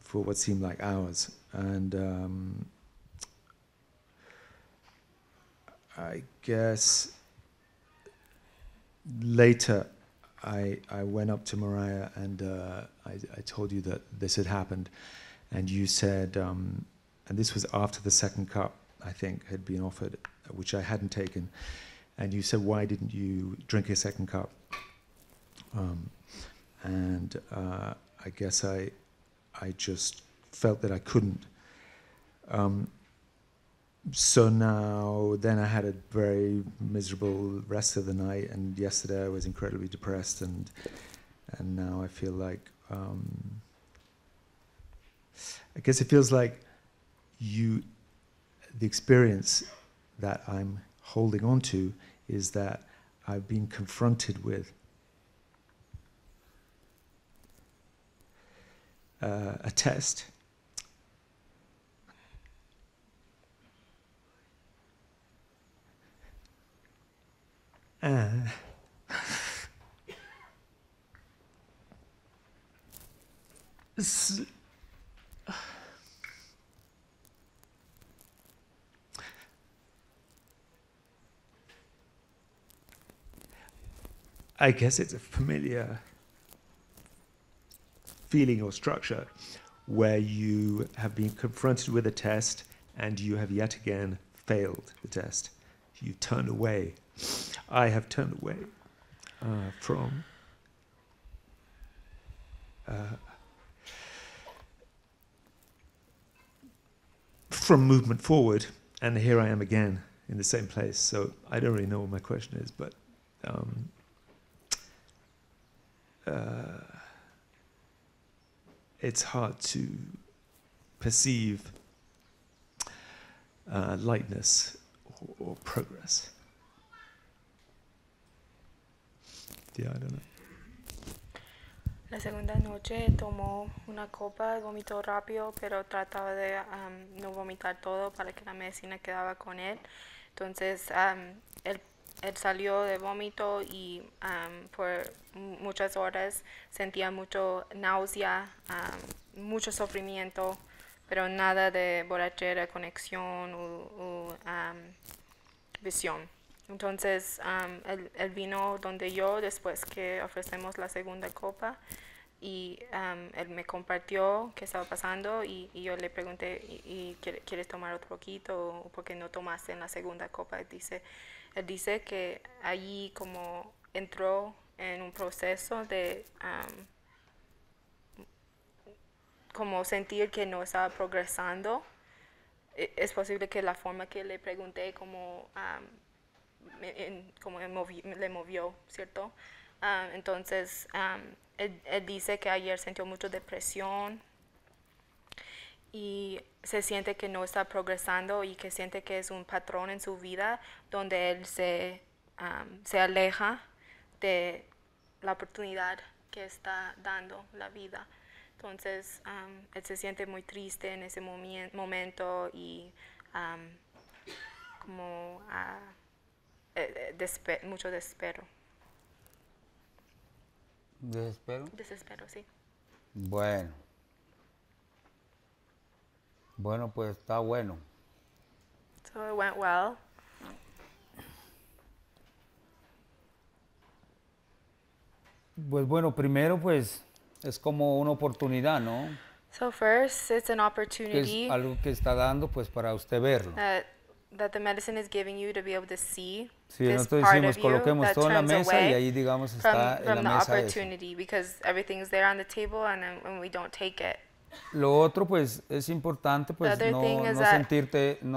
for what seemed like hours. And I guess later I went up to Mariah and I told you that this had happened, and you said, and this was after the second cup, I think, had been offered, which I hadn't taken, and you said, why didn't you drink a second cup? And I guess I just felt that I couldn't. So then I had a very miserable rest of the night, and yesterday I was incredibly depressed, and now I feel like, I guess it feels like the experience that I'm holding on to is that I've been confronted with a test. I guess it's a familiar feeling or structure where you have been confronted with a test and you have yet again failed the test. You turn away. I have turned away from movement forward, and here I am again in the same place. So I don't really know what my question is, but it's hard to perceive lightness or progress. Yeah, I don't know. La segunda noche tomó una copa, vomitó rápido, pero trataba de no vomitar todo para que la medicina quedaba con él. Entonces, él salió de vómito y por muchas horas sentía mucho náusea, mucho sufrimiento, pero nada de borrachera, conexión o visión. Entonces, él vino donde yo después que ofrecemos la segunda copa y él me compartió qué estaba pasando y yo le pregunté, ¿y quieres tomar otro poquito o por qué no tomaste en la segunda copa? Él dice que allí como entró en un proceso de como sentir que no estaba progresando. Es posible que la forma que le pregunté como le movió, ¿cierto? Entonces, él dice que ayer sintió mucha depresión y se siente que no está progresando y que siente que es un patrón en su vida donde él se aleja de la oportunidad que está dando la vida. Entonces, él se siente muy triste en ese momento y como mucho desespero. ¿Desespero? Desespero, sí. Bueno, pues está bueno. So it went well. Pues bueno, primero pues es como una oportunidad, ¿no? So first, it's an Que opportunity es algo que está dando pues para usted verlo. that the medicine is giving you to be able to see Sí, this nosotros part decimos of you coloquemos that todo en la turns mesa y away ahí digamos está en from la the mesa eso. opportunity because everything's there on the table and we don't take it. Lo otro pues es importante pues The other thing is no that sentir it's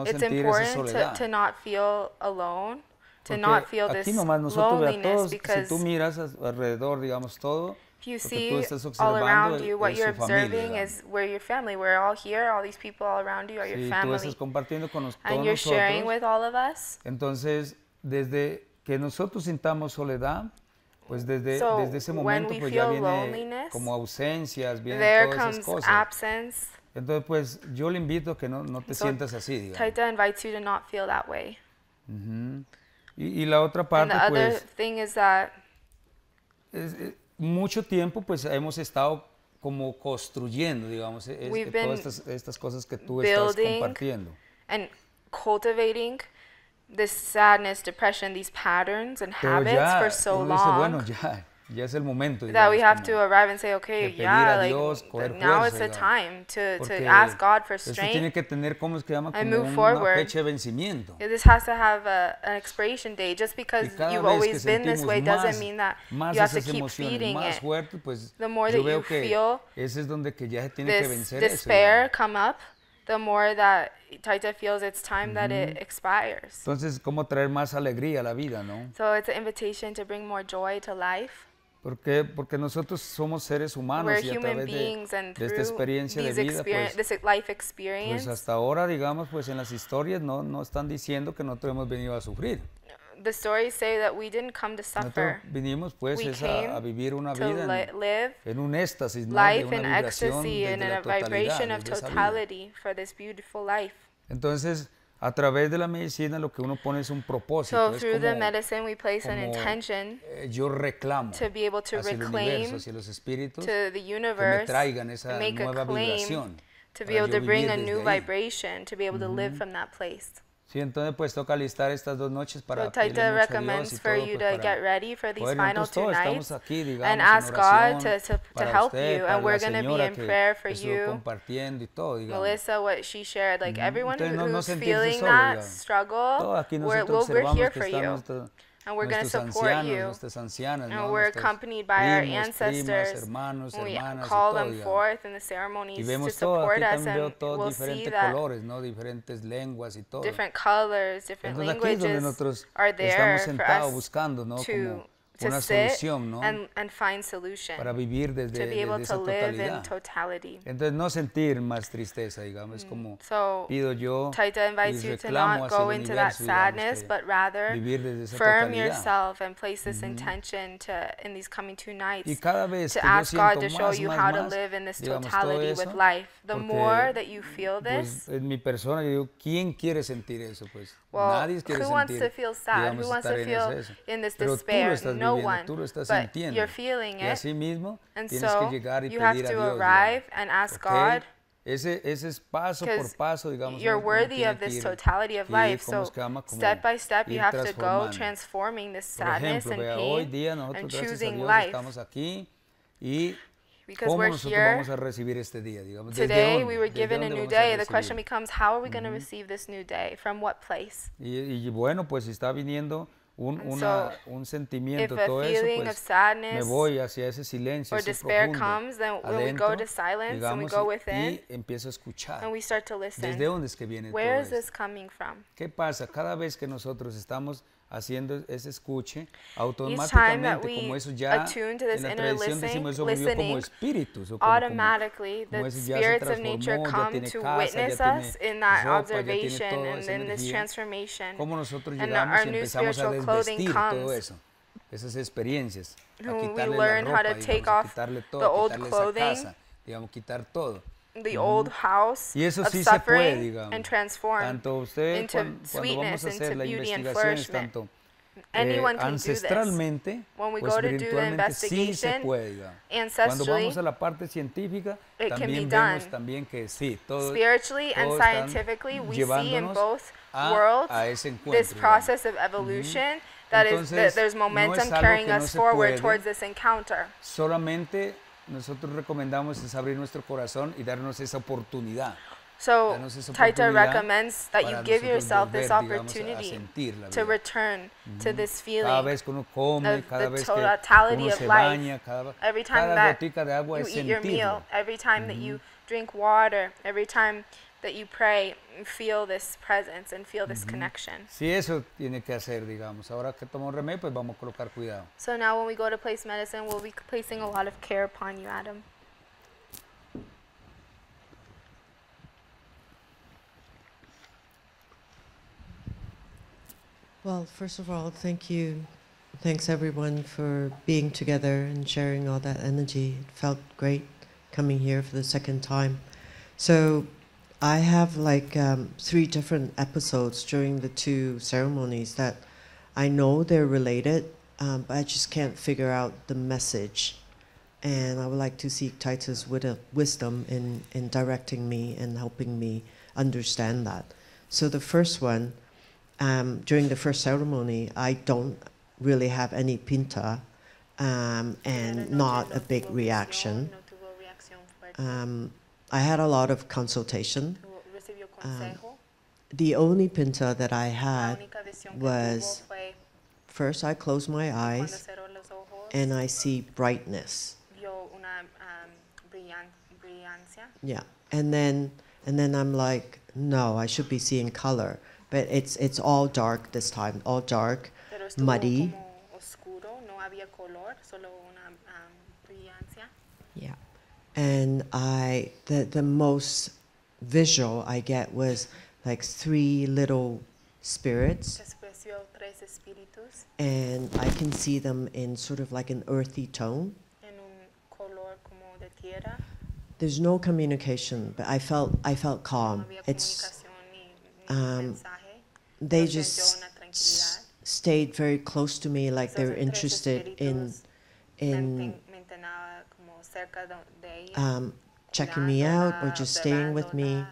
esa important soledad. to not feel alone, to Porque not feel aquí this nomás nosotros a loneliness todos, si because tú miras alrededor, digamos todo, If you see all around you, what you're observing is where your family. We're all here, all these people all around you are your family. Tú estás compartiendo con and you're sharing with all of us. Entonces, desde que nosotros sintamos soledad, pues desde ese momento pues ya viene como ausencias, vienen todas esas cosas. Absence. Entonces, pues yo le invito a que no te sientas así, digamos. Taita invites you to not feel that way. Y la otra parte, and the other pues, thing is that mucho tiempo pues hemos estado como construyendo, digamos, todas estas cosas que tú estás compartiendo. And cultivating this sadness, depression, these patterns and habits for so long. Bueno, ya es el momento, digamos, that we have to arrive and say, okay, now it's the time to ask God for strength. Tiene que tener como se llama and como move forward. Fecha de vencimiento. This has to have an expiration date. Just because you've always been this way doesn't mean that you have to keep feeding it. Fuerte, pues, the more that you feel ese es donde que ya se tiene que vencer despair come up, the more that Taita feels it's time that it expires. Entonces, cómo traer más alegría a la vida, ¿no? So it's an invitation to bring more joy to life. Porque nosotros somos seres humanos y a través de esta experiencia de vida, pues hasta ahora, digamos, pues en las historias no están diciendo que nosotros hemos venido a sufrir. The stories say that we didn't come to suffer. Vinimos pues a vivir una vida en un éxtasis, ¿no? Life in ecstasy and in a vibration of totality for this beautiful life. Entonces, a través de la medicina lo que uno pone es un propósito. So through the medicine we place an intention yo reclamo to be able to hacia el universo, hacia los espíritus, to the universe, que me traigan esa nueva vibración, to be able to bring a new vibration, to be able to live from that place. Sí, entonces pues toca listar estas 2 noches para Taita recommends for you to get ready for these final 2 nights and ask God to help you, and we're going to be in prayer for you. Melissa, what she shared, like everyone who's feeling that struggle, we're here for you. And we're going to support you. And we're accompanied by our ancestors. And we call them forth in the ceremonies to support us. And we'll see that different colors, different languages are there for us to sit and find solution, para vivir to be able to live in totality. Entonces no sentir más tristeza, digamos, como pido yo, Taita invites you to not go into that sadness, but rather firm yourself and place this intention in these coming 2 nights to ask God to show you how to live in this totality with life. The more that you feel this, en mi persona yo digo, ¿quién quiere sentir eso? Pues nadie quiere sentir. Who wants to feel sad? Who wants to feel in this despair? No one, but you're feeling it, and so you have to arrive and ask God, ese es paso por paso, digamos, you're worthy of this totality of life, so step by step you have to go transforming this sadness and pain and choosing life. Because we're here today, we were given a new day. The question becomes, how are we going to receive this new day? From what place? Y bueno, pues si está viniendo un sentimiento, if todo a eso, feeling pues of sadness me voy hacia ese silencio, or ese despair profundo, comes, then when we go to silence and we go within, y empiezo a escuchar. And we start to listen. ¿Desde dónde es que viene Where todo is this coming from? ¿Qué pasa? Cada vez que nosotros estamos haciendo ese escuche, automáticamente, como eso ya en la tradición decimos, eso volvió como espíritus, o automatically the spirits of nature come to witness us in that observation and in this transformation. Como nosotros and llegamos our y new empezamos a spiritual clothing desvestir todo comes. eso, esas experiencias, a We quitarle learn la how ropa, to take digamos, off quitarle todo, the old quitarle clothing, esa casa, digamos, quitar todo. The old house Y eso of sí se puede, suffering digamos. and transform Tanto usted, into cuando sweetness, vamos a hacer into la beauty and investigación, flourishment. tanto Anyone can do this. ancestralmente When we o go to do the espiritualmente sí se investigation, puede, digamos. Cuando ancestrally, vamos a la parte científica, it can be también done. vemos también que sí, todo, spiritually and todo scientifically, we see in both worlds a ese encuentro, this process of evolution that Entonces, there's momentum no es carrying algo que us no se forward puede, towards this encounter. solamente nosotros recomendamos es abrir nuestro corazón y darnos esa oportunidad. So Taita recommends that you give yourself this opportunity to return to this feeling of the totality of life. Every time that you eat your meal, every time that you drink water, every time that you pray, feel this presence and feel this connection. Sí, eso tiene que hacer, digamos. Ahora que tomamos remedio, pues vamos a colocar cuidado. So now when we go to place medicine, we'll be placing a lot of care upon you, Adam. Well, first of all, thank you. Thanks everyone for being together and sharing all that energy. It felt great coming here for the second time. So I have like 3 different episodes during the 2 ceremonies that I know they're related, but I just can't figure out the message. And I would like to seek Taita's wisdom in directing me and helping me understand that. So the first one, during the first ceremony, I don't really have any pinta and not a big reaction. I had a lot of consultation. The only pinta that I had was, first I close my eyes and I see brightness. Yeah, and then I'm like, no, I should be seeing color. But it's all dark this time, all dark, muddy. Yeah, and the most visual I get was like 3 little spirits, and I can see them in sort of like an earthy tone. There's no communication, but I felt calm. It's they just stayed very close to me, like they're interested in checking me out or just staying with me.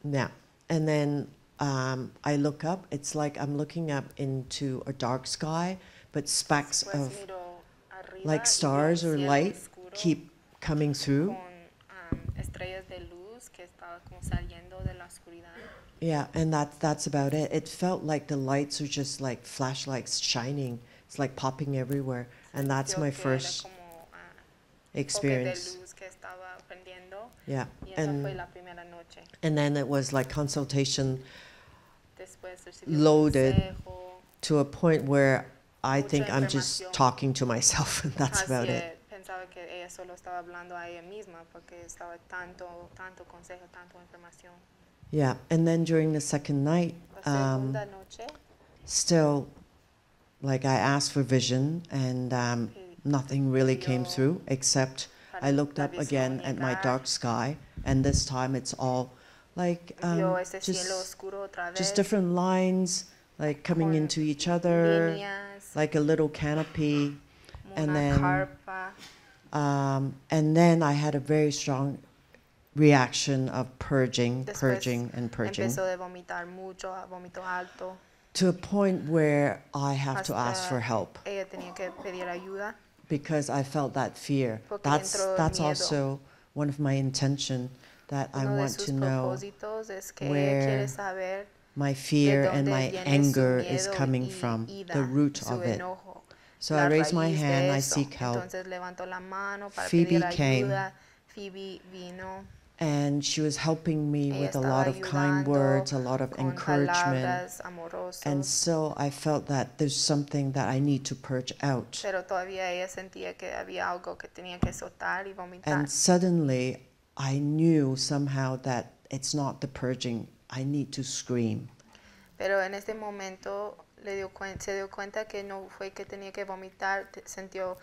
Yeah, and then I look up. It's like I'm looking up into a dark sky, but specks of like stars or light keep coming through. Yeah, and that's about it. It felt like the lights are just like flashlights shining. It's like popping everywhere, and that's my first experience. Yeah, and then it was like consultation loaded to a point where I think I'm just talking to myself, and that's about it. Yeah, and then during the second night, still, like I asked for vision, and nothing really came through, except I looked up again at my dark sky, and this time it's all like just different lines, like coming into each other, like a little canopy, and then I had a very strong reaction of purging. To a point where I have to ask for help. Because I felt that fear. That's also one of my intention, that I want to know where my fear and my anger is coming from, the root of it. So I raise my hand, I seek help. Phoebe came, and she was helping me with a lot of kind words, a lot of encouragement. And so I felt that there's something that I need to purge out. And suddenly I knew somehow that it's not the purging, I need to scream. Pero en este momento se dio cuenta que no fue que tenía que vomitar, sintió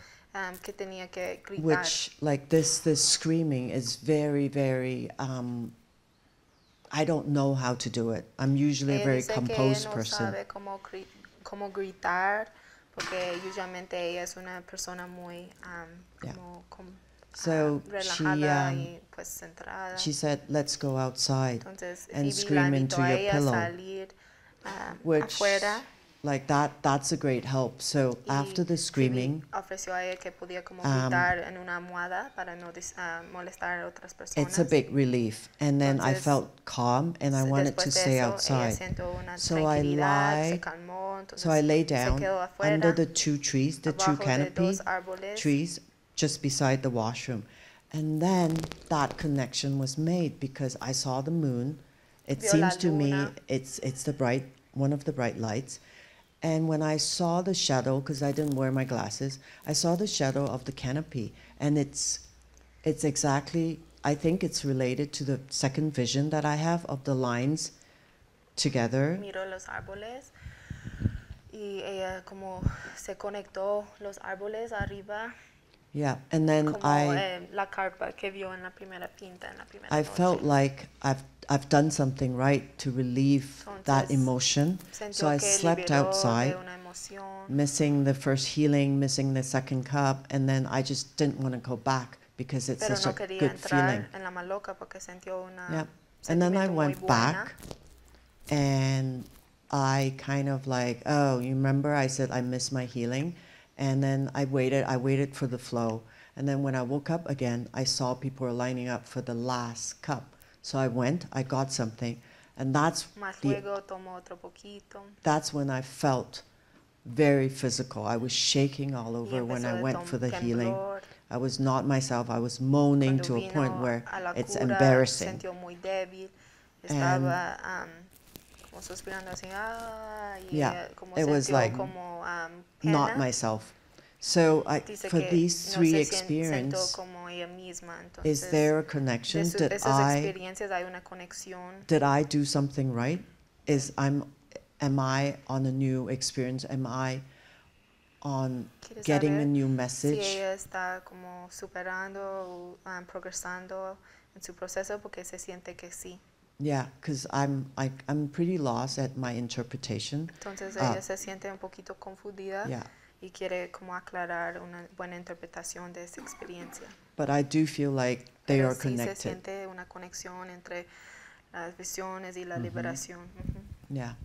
que tenía que gritar. Which, like this screaming is very, very, I don't know how to do it. I'm usually a very composed person. Ella dice que no sabe cómo gritar, porque usualmente ella es una persona muy So she said, let's go outside and scream into your pillow. Which, like that's a great help. So after the screaming, it's a big relief. And then I felt calm and I wanted to stay outside. So I lay down under the 2 trees, the 2 canopy trees, just beside the washroom. And then that connection was made because I saw the moon. It seems to me it's one of the bright lights. And when I saw the shadow, because I didn't wear my glasses, I saw the shadow of the canopy. And it's exactly, I think it's related to the second vision that I have of the lines together. Miro los árboles y ella como se conectó los árboles arriba. Yeah, and then la carpa que vio en la primera pinta en la primera I noche. felt like I've done something right to relieve that emotion. So I slept outside, missing the first healing, missing the second cup, and then I just didn't want to go back because it's such a good feeling. Yeah. And then I went back and I kind of like, oh, you remember I said I miss my healing? And then I waited for the flow. And then when I woke up again, I saw people were lining up for the last cup. So I went, I got something, and that's when I felt very physical. I was shaking all over when I went for the healing. I was not myself. I was moaning to a point where it's embarrassing. And yeah, it was like not myself. So for these three experiences, is there a connection? Did I do something right? Am I on a new experience? Am I on getting a new message? Si ella está como superando, progresando en su proceso porque se siente que sí. Yeah, because I'm pretty lost at my interpretation. Entonces ella se siente un poquito confundida. Yeah. Y quiere como aclarar una buena interpretación de esa experiencia. But I do feel like they are connected. Se siente una conexión entre las visiones y la liberación. Yeah.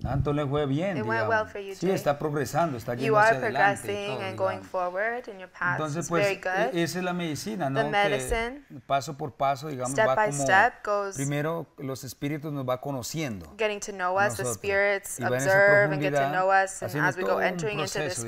Tanto le fue bien, digamos. Sí, está progresando, está yendo hacia adelante y todo, entonces, pues, esa es la medicina, ¿no? Que paso por paso, digamos, va como, primero los espíritus nos va conociendo. Getting to know us, the spirits observe and get to know us, and as we go entering into this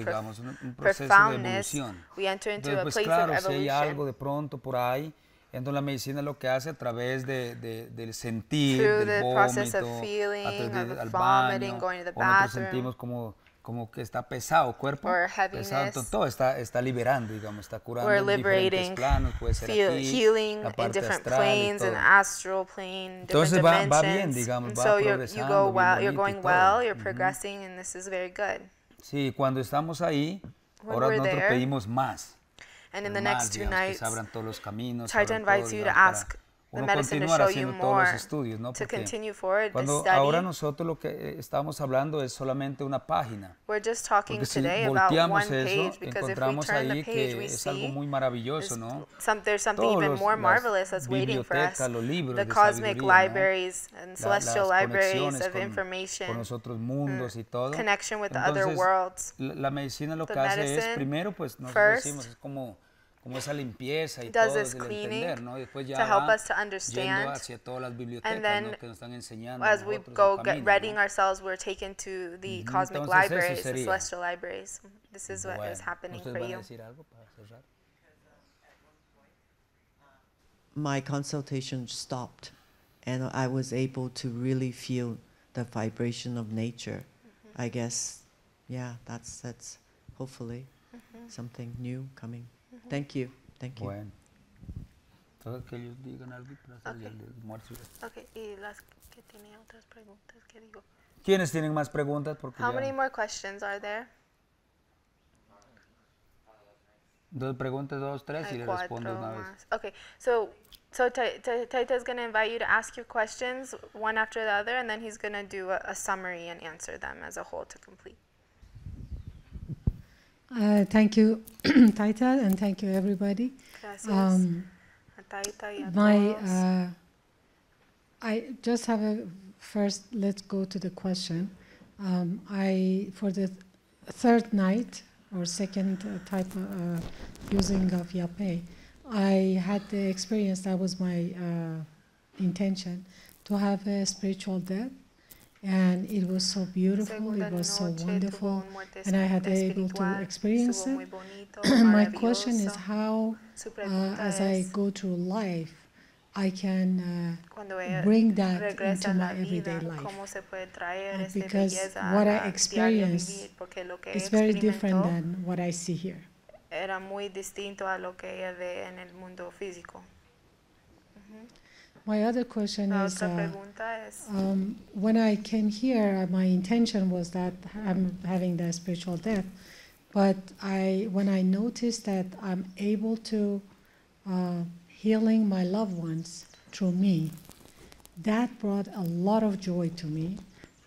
profoundness, we enter into a place of evolution. Si hay algo de pronto por ahí, entonces la medicina lo que hace a través del sentir, del vómito, a través del baño, o nosotros sentimos como que está pesado el cuerpo, pesado, todo está liberando, digamos, está curando en diferentes planos, puede ser aquí, la parte astral y todo. Entonces va bien, digamos, va progresando, you're going well, you're progressing, and this is very good. Sí, cuando estamos ahí, ahora nosotros pedimos más. And in the next 2 nights, Taita invites you to ask the medicine to show you more, to continue forward this study. Ahora nosotros lo que estamos hablando es solamente una página. We're just talking today about one page, because if we turn the page, we see there's something even more marvelous that's waiting for us. The cosmic libraries and celestial libraries of information, connection with the other worlds. La medicina lo que hace es, primero, pues nosotros decimos, es como esa limpieza y todo, el entender, ¿no? Y después ya va yendo hacia todas las bibliotecas, ¿no? Que nos están enseñando. As we go readying ourselves, we're taken to the cosmic libraries, the celestial libraries. This is what is happening for you. My consultation stopped, and I was able to really feel the vibration of nature. I guess, yeah, that's hopefully something new coming. Thank you. Thank you. Bueno. Entonces, que ellos digan algo para hacer el almuerzo. Okay, y las que tienen otras preguntas, ¿qué digo? ¿Quiénes tienen más preguntas? Porque How many more questions are there? Dos preguntas, 2, 3 y le respondo una vez. Okay, so Taita is going to invite you to ask your questions one after the other, and then he's going to do a summary and answer them as a whole to complete. Thank you, Taita, and thank you, everybody. I just have first, let's go to the question. For the third night, or second type using of Yape, I had the experience, that was my intention, to have a spiritual death. And it was so beautiful, it was so wonderful, and I had able to experience it. My question is how, as I go through life, I can bring that into my everyday life. Because what I experience is very different than what I see here. Era muy distinto a lo que ella ve en el mundo físico. My other question is, when I came here, my intention was that I'm having the spiritual death, but when I noticed that I'm able to healing my loved ones through me, that brought a lot of joy to me,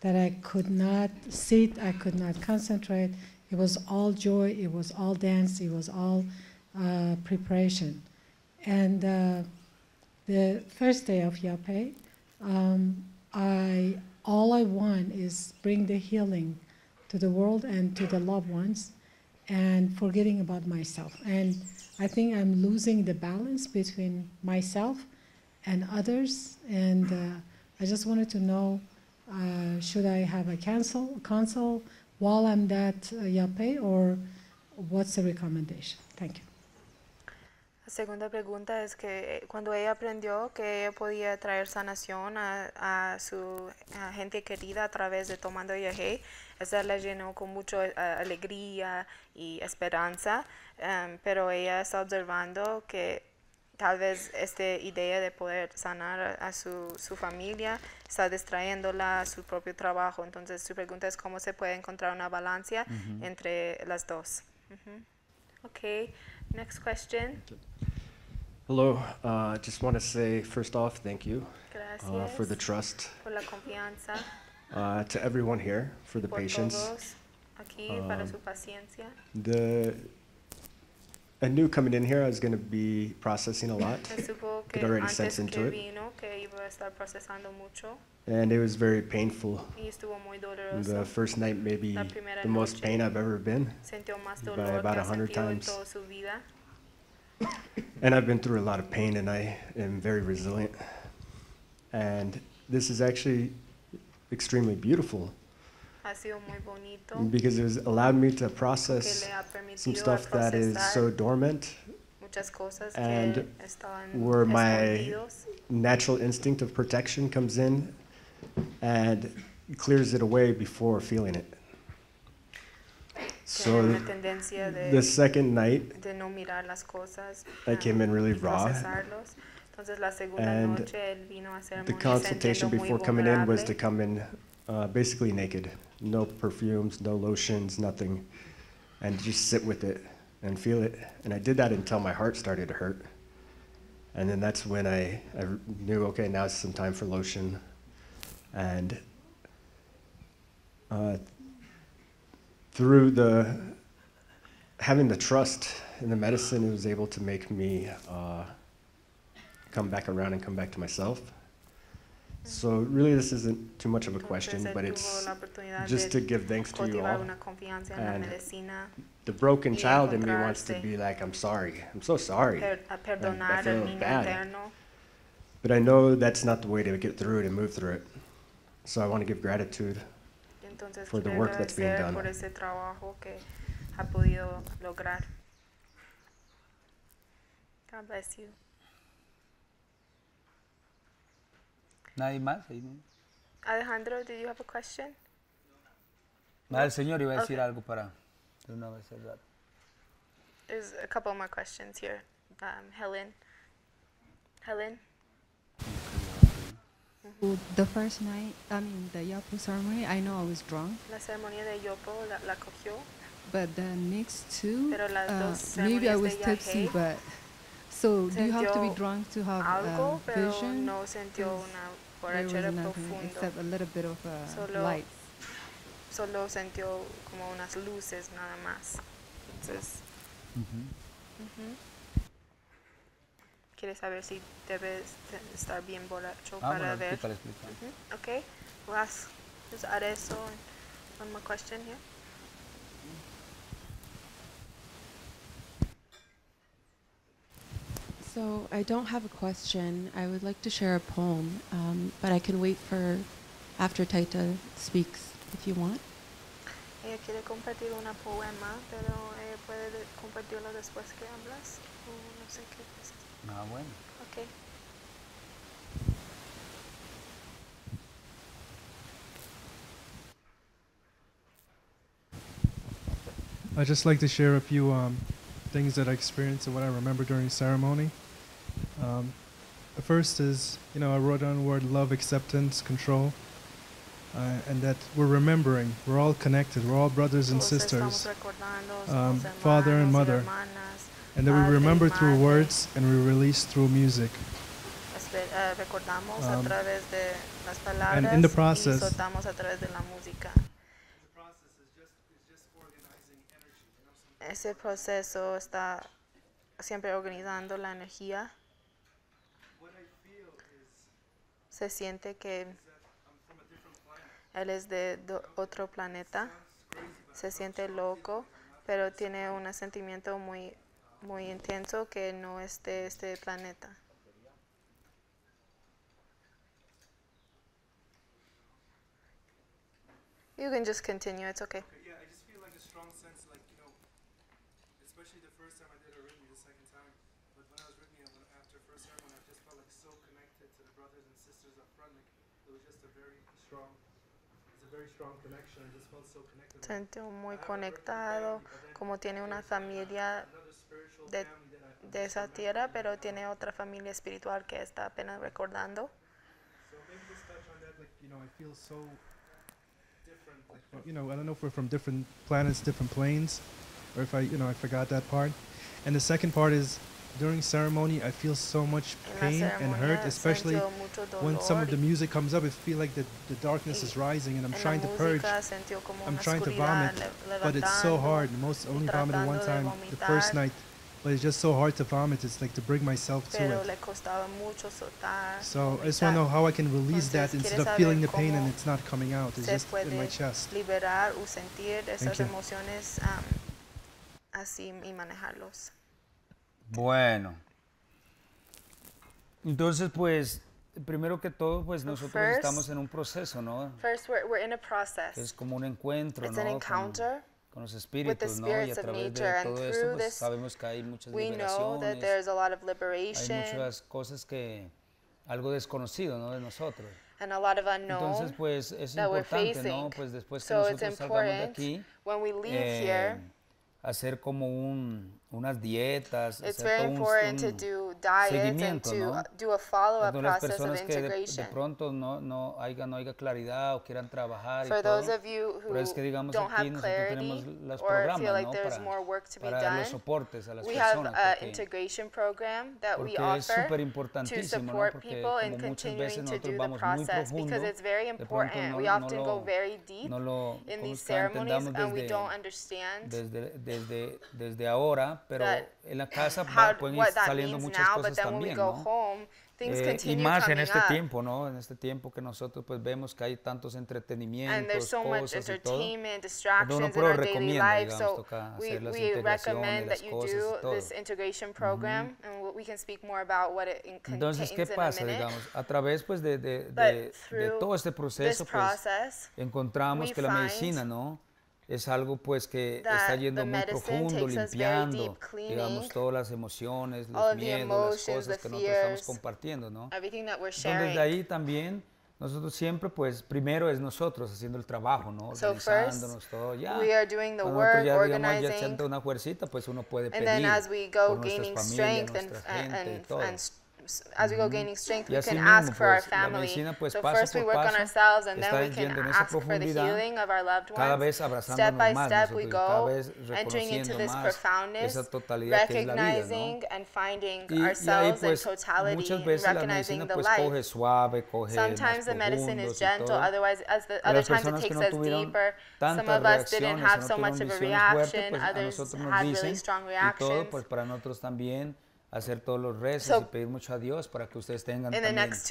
that I could not sit, I could not concentrate. It was all joy, it was all dance, it was all preparation. And the first day of Yape, all I want is bring the healing to the world and to the loved ones, and forgetting about myself. And I think I'm losing the balance between myself and others. And I just wanted to know, should I have a consult while I'm at Yape, or what's the recommendation? Thank you. La segunda pregunta es que cuando ella aprendió que ella podía traer sanación a su gente querida a través de tomando yagé, esa la llenó con mucha alegría y esperanza, pero ella está observando que tal vez esta idea de poder sanar a su familia está distrayéndola a su propio trabajo. Entonces su pregunta es cómo se puede encontrar una balanza entre las dos. Okay, next question. Hello, just want to say first off, thank you for the trust, por la confianza, to everyone here for the por patience. Todos aquí para su paciencia. I knew coming in here I was going to be processing a lot. Could already sense into it. And it was very painful. The first night maybe the most pain I've ever been, by about 100 times. And I've been through a lot of pain, and I am very resilient. And this is actually extremely beautiful, because it has allowed me to process some stuff that is so dormant, and where my natural instinct of protection comes in and clears it away before feeling it. So the second night, I came in really raw, and the consultation before coming in was to come in basically naked, no perfumes, no lotions, nothing, and just sit with it and feel it. And I did that until my heart started to hurt. And then that's when I knew, okay, now it's some time for lotion. And through having the trust in the medicine, it was able to make me come back around and come back to myself. So really this isn't too much of a question, but it's just to give thanks to you all. And the broken child in me wants to be like, I'm sorry, I'm so sorry. I feel bad. But I know that's not the way to get through it and move through it. So I want to give gratitude for the work that's being done. God bless you. ¿Nadie más? Alejandro, did you have a question? No. El señor iba a decir algo para de una vez cerrar. There's a couple more questions here. Helen. The first night, the Yopo ceremony, I know I was drunk. La ceremonia de Yopo la cogió. But the next two, Pero las dos maybe I was de tipsy, Yahé, but so do you have to be drunk to have algo, pero vision? no sintió una There was borrachera nothing profundo. except a little bit of light. Solo sintió como unas luces nada más. Entonces, quiere saber si debe estar bien borracho para ver. Para explicar. Okay, last, just Areso, one more question here. So I don't have a question. I would like to share a poem, but I can wait for after Taita speaks, if you want. Ella quiere compartir un poema, pero puede compartirlo después que hablas. O no sé qué es. Ah, bueno. Okay. I'd just like to share a few things that I experienced and what I remember during ceremony. The first is, I wrote down the word love, acceptance, control, and that we're remembering, we're all connected, we're all brothers and sisters, father and mother, and that we remember through words and we release through music. And in the process, ese proceso está siempre organizando la energía. Se siente que él es de otro planeta. Se siente loco, pero tiene un sentimiento muy, muy intenso que no es de este planeta. You can just continue, it's okay. Yeah, I just feel like a strong sense, especially the first time I did it, really the second time. But when I was reading it after first ceremony, I just felt so connected to the brothers and sisters up front. It was just a very strong connection. I just felt so connected. Siento muy conectado, como tiene una familia de esa tierra, pero tiene otra familia espiritual que está apenas recordando. So maybe just touch on that, I feel so different. I don't know if we're from different planets, different planes, or if I forgot that part. And the second part is, during ceremony, I feel so much pain and hurt, especially when some of the music comes up. I feel like the darkness is rising, and I'm trying to purge. I'm trying to vomit, but it's so hard. Only vomited one time, the first night, but it's just so hard to vomit. It's like to bring myself to it. So I just want to know how I can release that instead of feeling the pain and it's not coming out. It's just in my chest. Liberar o sentir esas emociones así y manejarlos. Bueno, entonces pues primero que todo pues nosotros estamos en un proceso, ¿no? First we're in a process. Es como un encuentro, It's ¿no? an encounter con los espíritus, ¿no? Y a través de todo esto pues sabemos que hay muchas liberaciones, hay muchas cosas que algo desconocido, ¿no? De nosotros. And a lot of unknown Entonces pues es that we're importante, facing. ¿no? Pues después que So it's nosotros salgamos de important aquí, when we leave here. Hacer como unas dietas, It's hacer very todo important to do diets and seguimiento, to ¿no? do a follow-up Las process of personas que integration. de pronto no haya claridad o quieran trabajar For y todo, those of you who pero es que digamos don't aquí have nosotros clarity tenemos los or programas, feel like ¿no? there's more work to be para dar los done, soportes a las we have personas, an integration program that we porque es offer súper to importantísimo, ¿no? support Porque people in como muchas continuing veces to nosotros do the vamos muy process profundo, because it's very de pronto important. We often go very deep in these ceremonies and we don't understand desde ahora, pero en la casa pueden ir saliendo muchas cosas también, ¿no? Y más en este tiempo, ¿no? En este tiempo que nosotros pues vemos que hay tantos entretenimientos, cosas y todo. Uno pero recomienda, digamos, toca hacer las integraciones, las cosas y todo. Entonces, ¿qué pasa, digamos? A través pues de todo este proceso pues encontramos que la medicina, ¿no? Es algo pues que está yendo muy profundo, limpiando, digamos, todas las emociones, los miedos, las cosas que nosotros estamos compartiendo, ¿no? Entonces de ahí también nosotros siempre pues primero es nosotros haciendo el trabajo, ¿no? Organizándonos todo ya. Cuando nosotros ya digamos ya siente una fuercita, pues uno puede pedir por nuestras familias, nuestra gente y todo. As we go gaining strength, we can ask for our family. So first we work on ourselves and then we can ask for the healing of our loved ones. Step by step we go entering into this profoundness, recognizing and finding ourselves in totality, recognizing the life. Sometimes the medicine is gentle, otherwise other times it takes us deeper. Some of us didn't have so much of a reaction, others had really strong reactions. hacer todos los rezos y pedir mucho a Dios para que ustedes tengan también las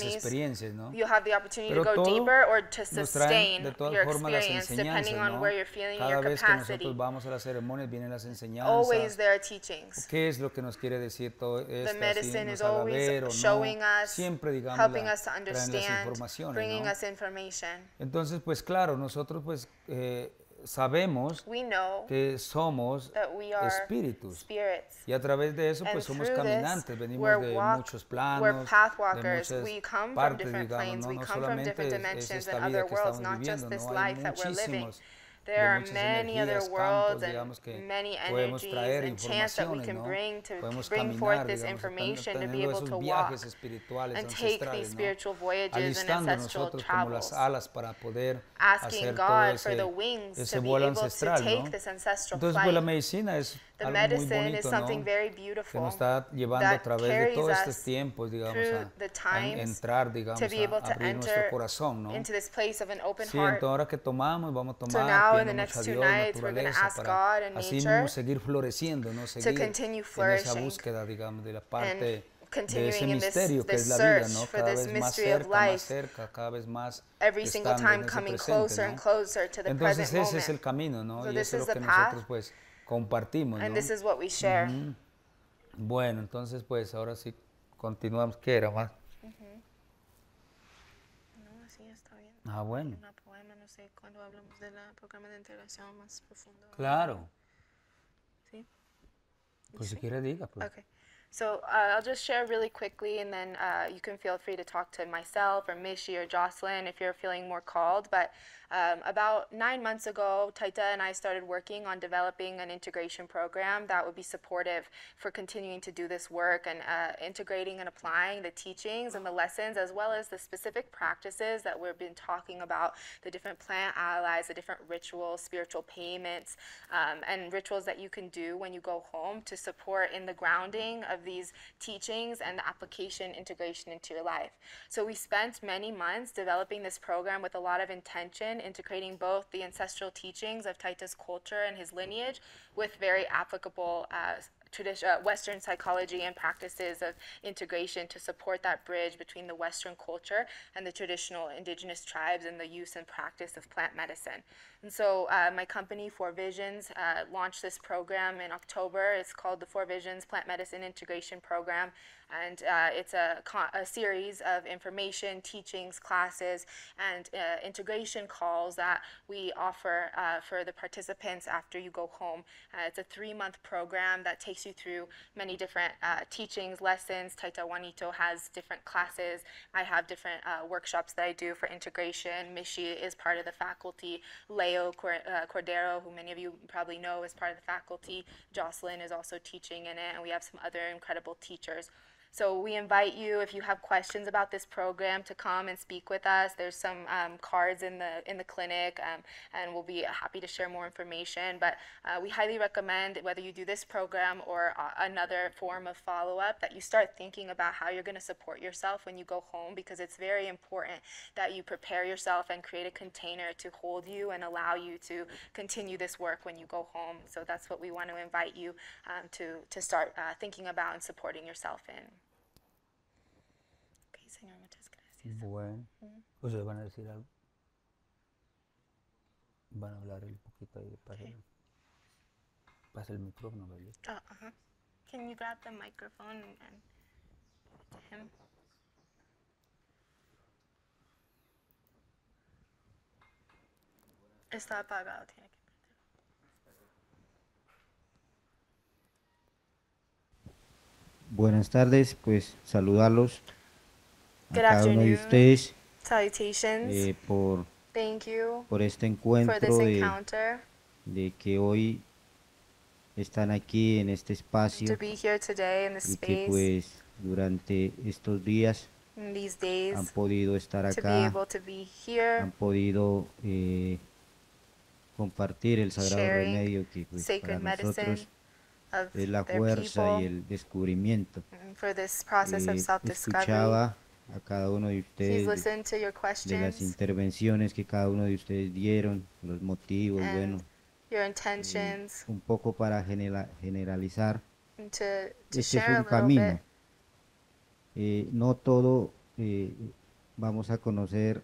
experiencias, ¿no? You'll have the opportunity to go deeper or to sustain your experience depending on where you're feeling your capacity. Cada vez que nosotros vamos a las ceremonias vienen las enseñanzas. Always there are teachings. ¿Qué es lo que nos quiere decir todo esto? The medicine is always showing us, siempre, digamos, helping us to understand, bringing us information. Entonces, pues claro, nosotros pues sabemos que somos espíritus y a través de eso pues somos caminantes, venimos de muchos planos, de muchas partes, digamos, no solamente es esta vida que estamos viviendo, no hay muchísimos. There are many other worlds and many energies and chants that we can bring to bring forth this information, to be able to walk and take these spiritual voyages and ancestral travels, asking God for the wings to be able to take this ancestral flight. The medicine is something very beautiful that carries us through the times to be able to enter into this place of an open heart. So now in the next 2 nights we're going to ask God and nature to continue flourishing and continuing in this search for this mystery of life, every single time coming closer and closer to the present moment. So this is the path. Compartimos, and this is what we share. Bueno, entonces pues ahora sí continuamos. ¿Qué era más? No, así está bien. Ah, bueno. Una poema, no sé, cuando hablamos del programa de integración más profundo. Claro. ¿Sí? Pues si quiere diga. Pues. Okay. So I'll just share really quickly, and then you can feel free to talk to myself or Mishi or Jocelyn if you're feeling more called. But about 9 months ago, Taita and I started working on developing an integration program that would be supportive for continuing to do this work and integrating and applying the teachings and the lessons, as well as the specific practices that we've been talking about, the different plant allies, the different rituals, spiritual payments, and rituals that you can do when you go home to support in the grounding of these teachings and the application integration into your life. So we spent many months developing this program with a lot of intention, integrating both the ancestral teachings of Taita's culture and his lineage with very applicable Western psychology and practices of integration to support that bridge between the Western culture and the traditional indigenous tribes and the use and practice of plant medicine. And so my company, 4 Visions, launched this program in October. It's called the 4 Visions Plant Medicine Integration Program. And it's a series of information, teachings, classes, and integration calls that we offer for the participants after you go home. It's a 3-month program that takes you through many different teachings, lessons. Taita Juanito has different classes. I have different workshops that I do for integration. Mishi is part of the faculty. Leo Cordero, who many of you probably know, is part of the faculty. Jocelyn is also teaching in it, and we have some other incredible teachers. So we invite you, if you have questions about this program, to come and speak with us. There's some cards in the clinic, and we'll be happy to share more information. But we highly recommend, whether you do this program or another form of follow-up, that you start thinking about how you're going to support yourself when you go home, because it's very important that you prepare yourself and create a container to hold you and allow you to continue this work when you go home. So that's what we want to invite you to start thinking about and supporting yourself in. Señor, muchas gracias. Bueno, ¿ustedes van a decir algo? Van a hablar un poquito ahí, pasa el micrófono, ¿verdad? Oh, Can you grab the microphone and to him? Está apagado, tiene que prender. Buenas tardes, pues saludarlos. Good a cada uno de ustedes por este encuentro de que hoy están aquí en este espacio y que pues durante estos días han podido estar acá, han podido compartir el sagrado remedio que pues para nosotros es la fuerza y el descubrimiento. Escuchaba a cada uno de ustedes de las intervenciones que cada uno de ustedes dieron, los motivos, bueno, un poco para generalizar, to este es share a un little camino. bit. No todo vamos a conocer,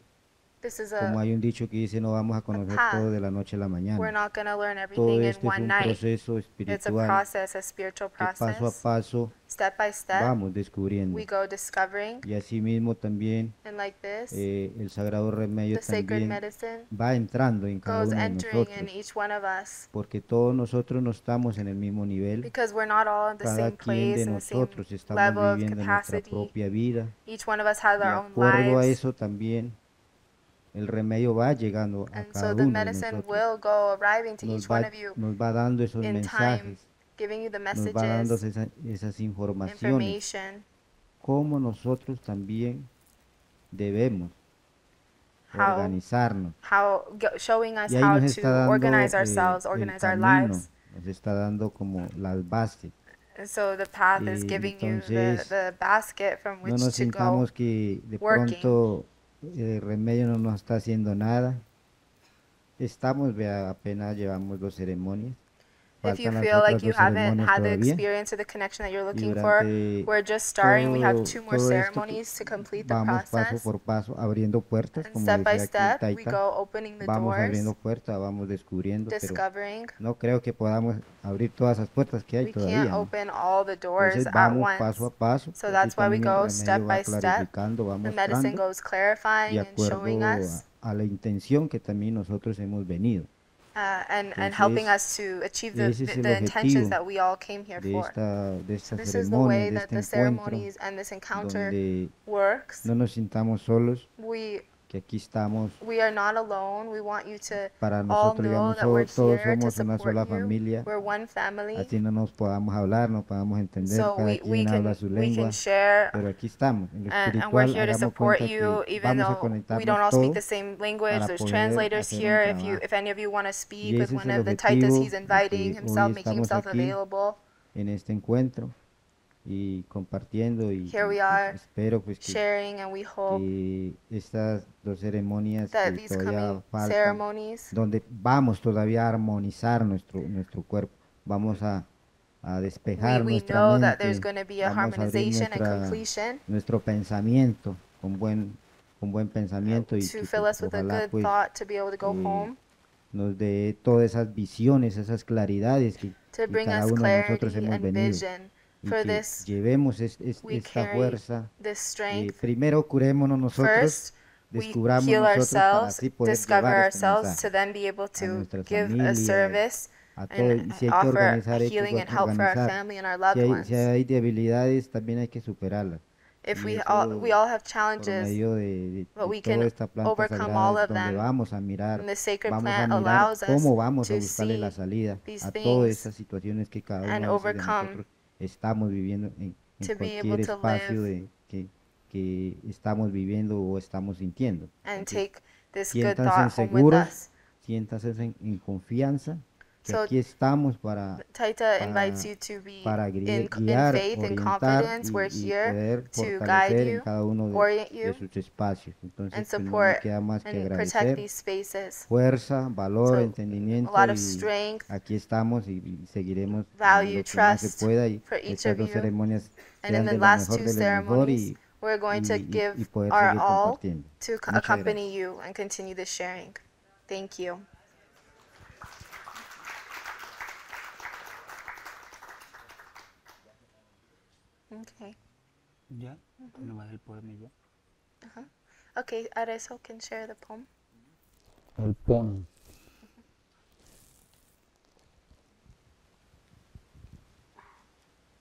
This is como a hay un dicho que dice, no vamos a conocer path. todo de la noche a la We're mañana. not going to learn Todo everything in esto es one un night. proceso It's a espiritual process, a spiritual que paso a process. paso Step by step, vamos descubriendo. we go discovering. Y asimismo también And like this, el sagrado remedio the sacred también medicine va entrando en cada goes uno de entering in nosotros, each one of us. porque todos nosotros no estamos en el mismo nivel. Because we're not all in the Cada same quien place, de in the same nosotros estamos level of viviendo nuestra capacity. propia vida. Each one of us has De our own acuerdo a lives. eso también el remedio va llegando a And cada so the uno de medicine nosotros. will go arriving to each one of you Nos va dando esos in time, mensajes, giving you the nos va dando messages, esas informaciones, information, cómo nosotros también debemos how, organizarnos. showing us Y ahí how nos está to dando organize ourselves, el organize our camino, lives. nos está dando como las bases. And so the path is giving you the basket from No which nos to go sintamos que de working. pronto el remedio no nos está haciendo nada. Estamos, vea, apenas llevamos 2 ceremonias. If you Faltan las feel like otras you 2 haven't ceremonias had the todavía. experience or the connection that you're Y looking for, durante we're just starting. We have 2 more todo esto ceremonies to complete the vamos paso process. por paso abriendo puertas, And como step by decía aquí el step, we Taita. go opening the Vamos abriendo doors, puertas, vamos descubriendo, pero discovering. no creo que podamos abrir todas esas puertas que hay We todavía, can't ¿no? open all the doors Entonces at vamos paso a once. paso, So y that's así why we también el go step remedio va by step. clarificando, va The medicine mostrando goes clarifying de and showing acuerdo us a la intención que también nosotros hemos venido. and helping Entonces, us to achieve ese es el the intentions objetivo that we all came here de for. esta This is the way ceremonia, de that este the encuentro, ceremonies and this encounter donde works. no nos sintamos solos, We que aquí estamos are not alone. We want you to para all nosotros, know digamos, that we're todos here to somos una support sola you. familia, We're one family. así no nos podamos hablar, no podamos entender, So cada quien habla su we lengua, can share, pero aquí estamos, en lo and we're espiritual, here to hagamos support cuenta you, que even vamos a though we don't conectarnos all speak the todos same language. para There's poder translators hacer un here. trabajo. If any of you want to speak Y with ese es one el of the Taitas, objetivo he's inviting de que himself, hoy making estamos himself aquí available. en este encuentro y compartiendo y Here we are, espero pues sharing, and we hope que estas 2 ceremonias that que these todavía coming faltan, ceremonies, donde vamos todavía a armonizar nuestro cuerpo, vamos a despejar we nuestra know that there's mente, going to be a vamos a abrir harmonization and completion nuestro pensamiento con buen pensamiento y to que fill us with a ojalá good pues thought to be able to go home, nos dé todas esas visiones, esas claridades que to bring cada us uno de nosotros clarity hemos and venido vision. y For que this, llevemos we esta carry fuerza. this strength. Primero curémonos nosotros, First, we descubramos heal nosotros para ourselves, así poder discover llevar este ourselves, mensaje to then be able a to nuestras give a familias, service a todo, y and si hay que offer organizar, hay que healing and help for our organizar. family and our loved ones. Si hay debilidades, también hay que superarlas. If Y we eso, all have por challenges, medio de but we toda can esta planta overcome sagrada, all of donde them. vamos a mirar, And the sacred vamos a plant mirar allows us cómo vamos a to buscarle see la salida these a todas things esas situaciones que cada and uno de overcome nosotros estamos viviendo en to be cualquier able to espacio live que estamos viviendo o estamos sintiendo. and Entonces, take this good siéntanse thought home with seguros, us. siéntanse en confianza, que So, aquí estamos para Taita invites you to be in guiar, faith and orientar confidence. We're y here poder to guide fortalecer en you, cada uno orient de you, sus espacios. Entonces, and pues, no me support queda más que and protect agradecer these spaces. fuerza, valor, So, entendimiento, a lot of y strength, aquí estamos y seguiremos value, lo que más se trust pueda, y for each estas of 2 you. ceremonias And sean in the de lo last mejor 2 de lo mejor ceremonies, we're going to give y poder our seguir all compartiendo. to Muchas accompany gracias. you and continue the sharing. Thank you. Okay. Ya, nomás el poema y ya. Okay, Areso can share the poem. El poema.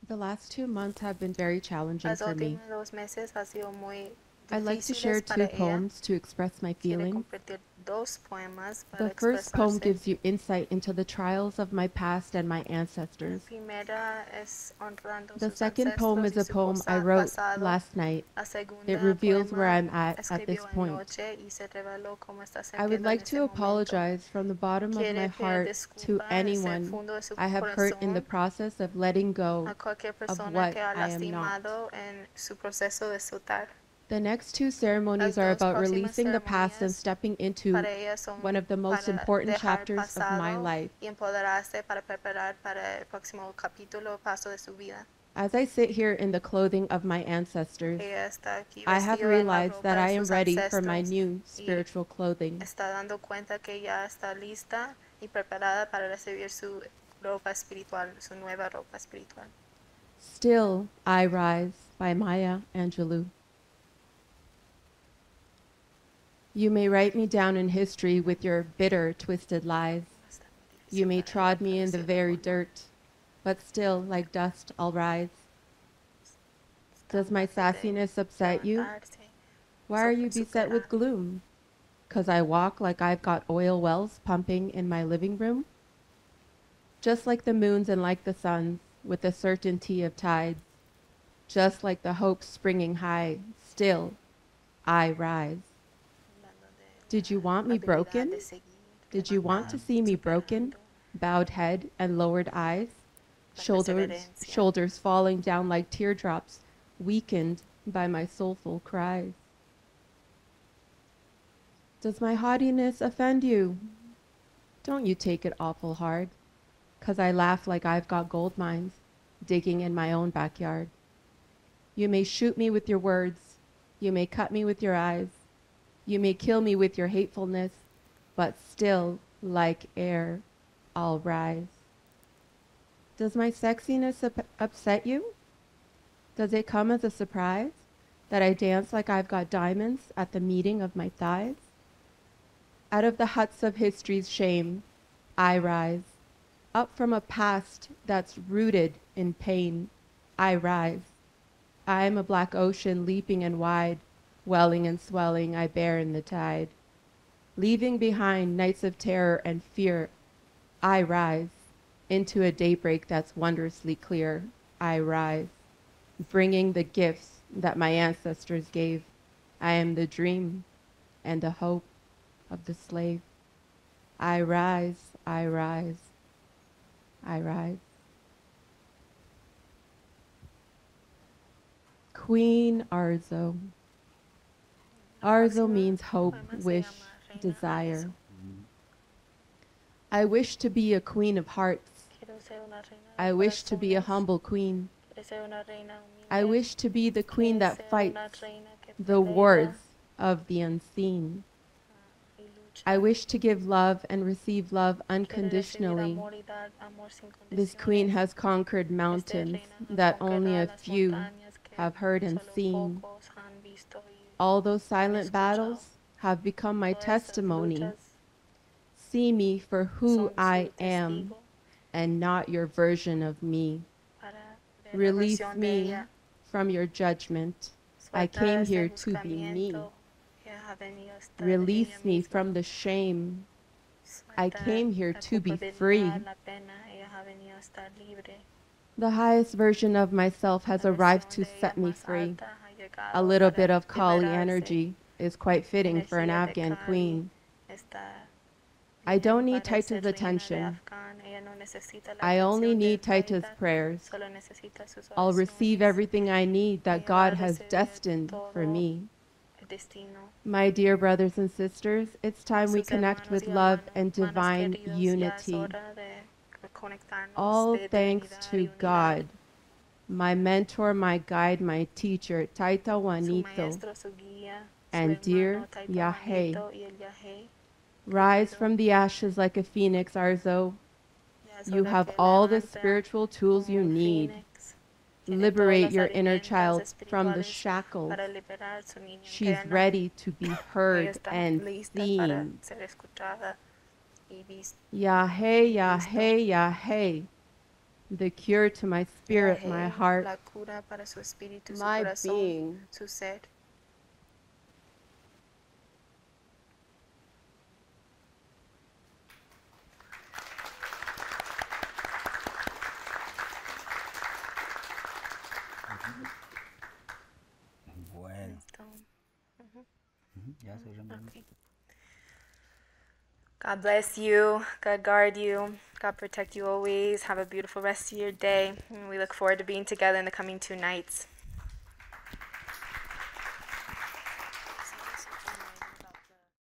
The last 2 months have been very challenging Los for me. últimos 2 meses ha sido muy I'd like to share difíciles para 2 ella. poems to express my Quiere feelings. compartir 2 poemas para The first poem expresarse. gives you insight into the trials of my past and my La ancestors. primera es honrando The sus second poem is a ancestros y su poem I wrote pasado. last night. La segunda It reveals poema where I'm at this escribió point. anoche y se reveló cómo está I would sintiendo en like ese to momento. apologize from the bottom of Quiere my pedir heart to disculpas desde el anyone fondo de su I have hurt in the corazón process of letting go a cualquier of persona what que ha I am not. lastimado en su proceso de soltar. The next two ceremonies are about releasing the past and stepping into one of the most important chapters of my life. As I sit here in the clothing of my ancestors, I have realized that I am ready for my new spiritual clothing. Still, I Rise by Maya Angelou. You may write me down in history with your bitter, twisted lies. You may trod me in the very dirt, but still, like dust, I'll rise. Does my sassiness upset you? Why are you beset with gloom? 'Cause I walk like I've got oil wells pumping in my living room? Just like the moons and like the suns, with the certainty of tides, just like the hope springing high, still, I rise. Did you want me broken? Did you want to see me broken? Bowed head and lowered eyes, shoulders falling down like teardrops, weakened by my soulful cries. Does my haughtiness offend you? Don't you take it awful hard, 'cause I laugh like I've got gold mines, digging in my own backyard. You may shoot me with your words, you may cut me with your eyes, you may kill me with your hatefulness, but still, like air, I'll rise. Does my sexiness upset you? Does it come as a surprise that I dance like I've got diamonds at the meeting of my thighs? Out of the huts of history's shame, I rise. Up from a past that's rooted in pain, I rise. I am a black ocean leaping and wide, welling and swelling, I bear in the tide. Leaving behind nights of terror and fear, I rise. Into a daybreak that's wondrously clear, I rise. Bringing the gifts that my ancestors gave. I am the dream and the hope of the slave. I rise, I rise, I rise. Queen Arzo. Arzo means hope, wish, desire. I wish to be a queen of hearts. I wish to be a humble queen. I wish to be the queen that fights the wars of the unseen. I wish to give love and receive love unconditionally. This queen has conquered mountains that only a few have heard and seen. All those silent battles have become my testimony. See me for who I am and not your version of me. Release me from your judgment. I came here to be me. Release me from the shame. I came here to be free. The highest version of myself has arrived to set me free. A little bit of Kali energy is quite fitting for an Afghan queen. I don't need Taita's attention. I only need Taita's prayers. I'll receive everything I need that God has destined for me. My dear brothers and sisters, it's time we connect with love and divine unity. All thanks to God, my mentor, my guide, my teacher, Taita Juanito, and dear Yahé. Rise from the ashes like a phoenix, Arzo. You have all the spiritual tools you need. Liberate your inner child from the shackles. She's ready to be heard and seen. Yahé, Yahé, Yahé. The cure to my spirit, my heart, my being. Bueno. Okay. God bless you. God guard you. God protect you always. Have a beautiful rest of your day. And we look forward to being together in the coming 2 nights.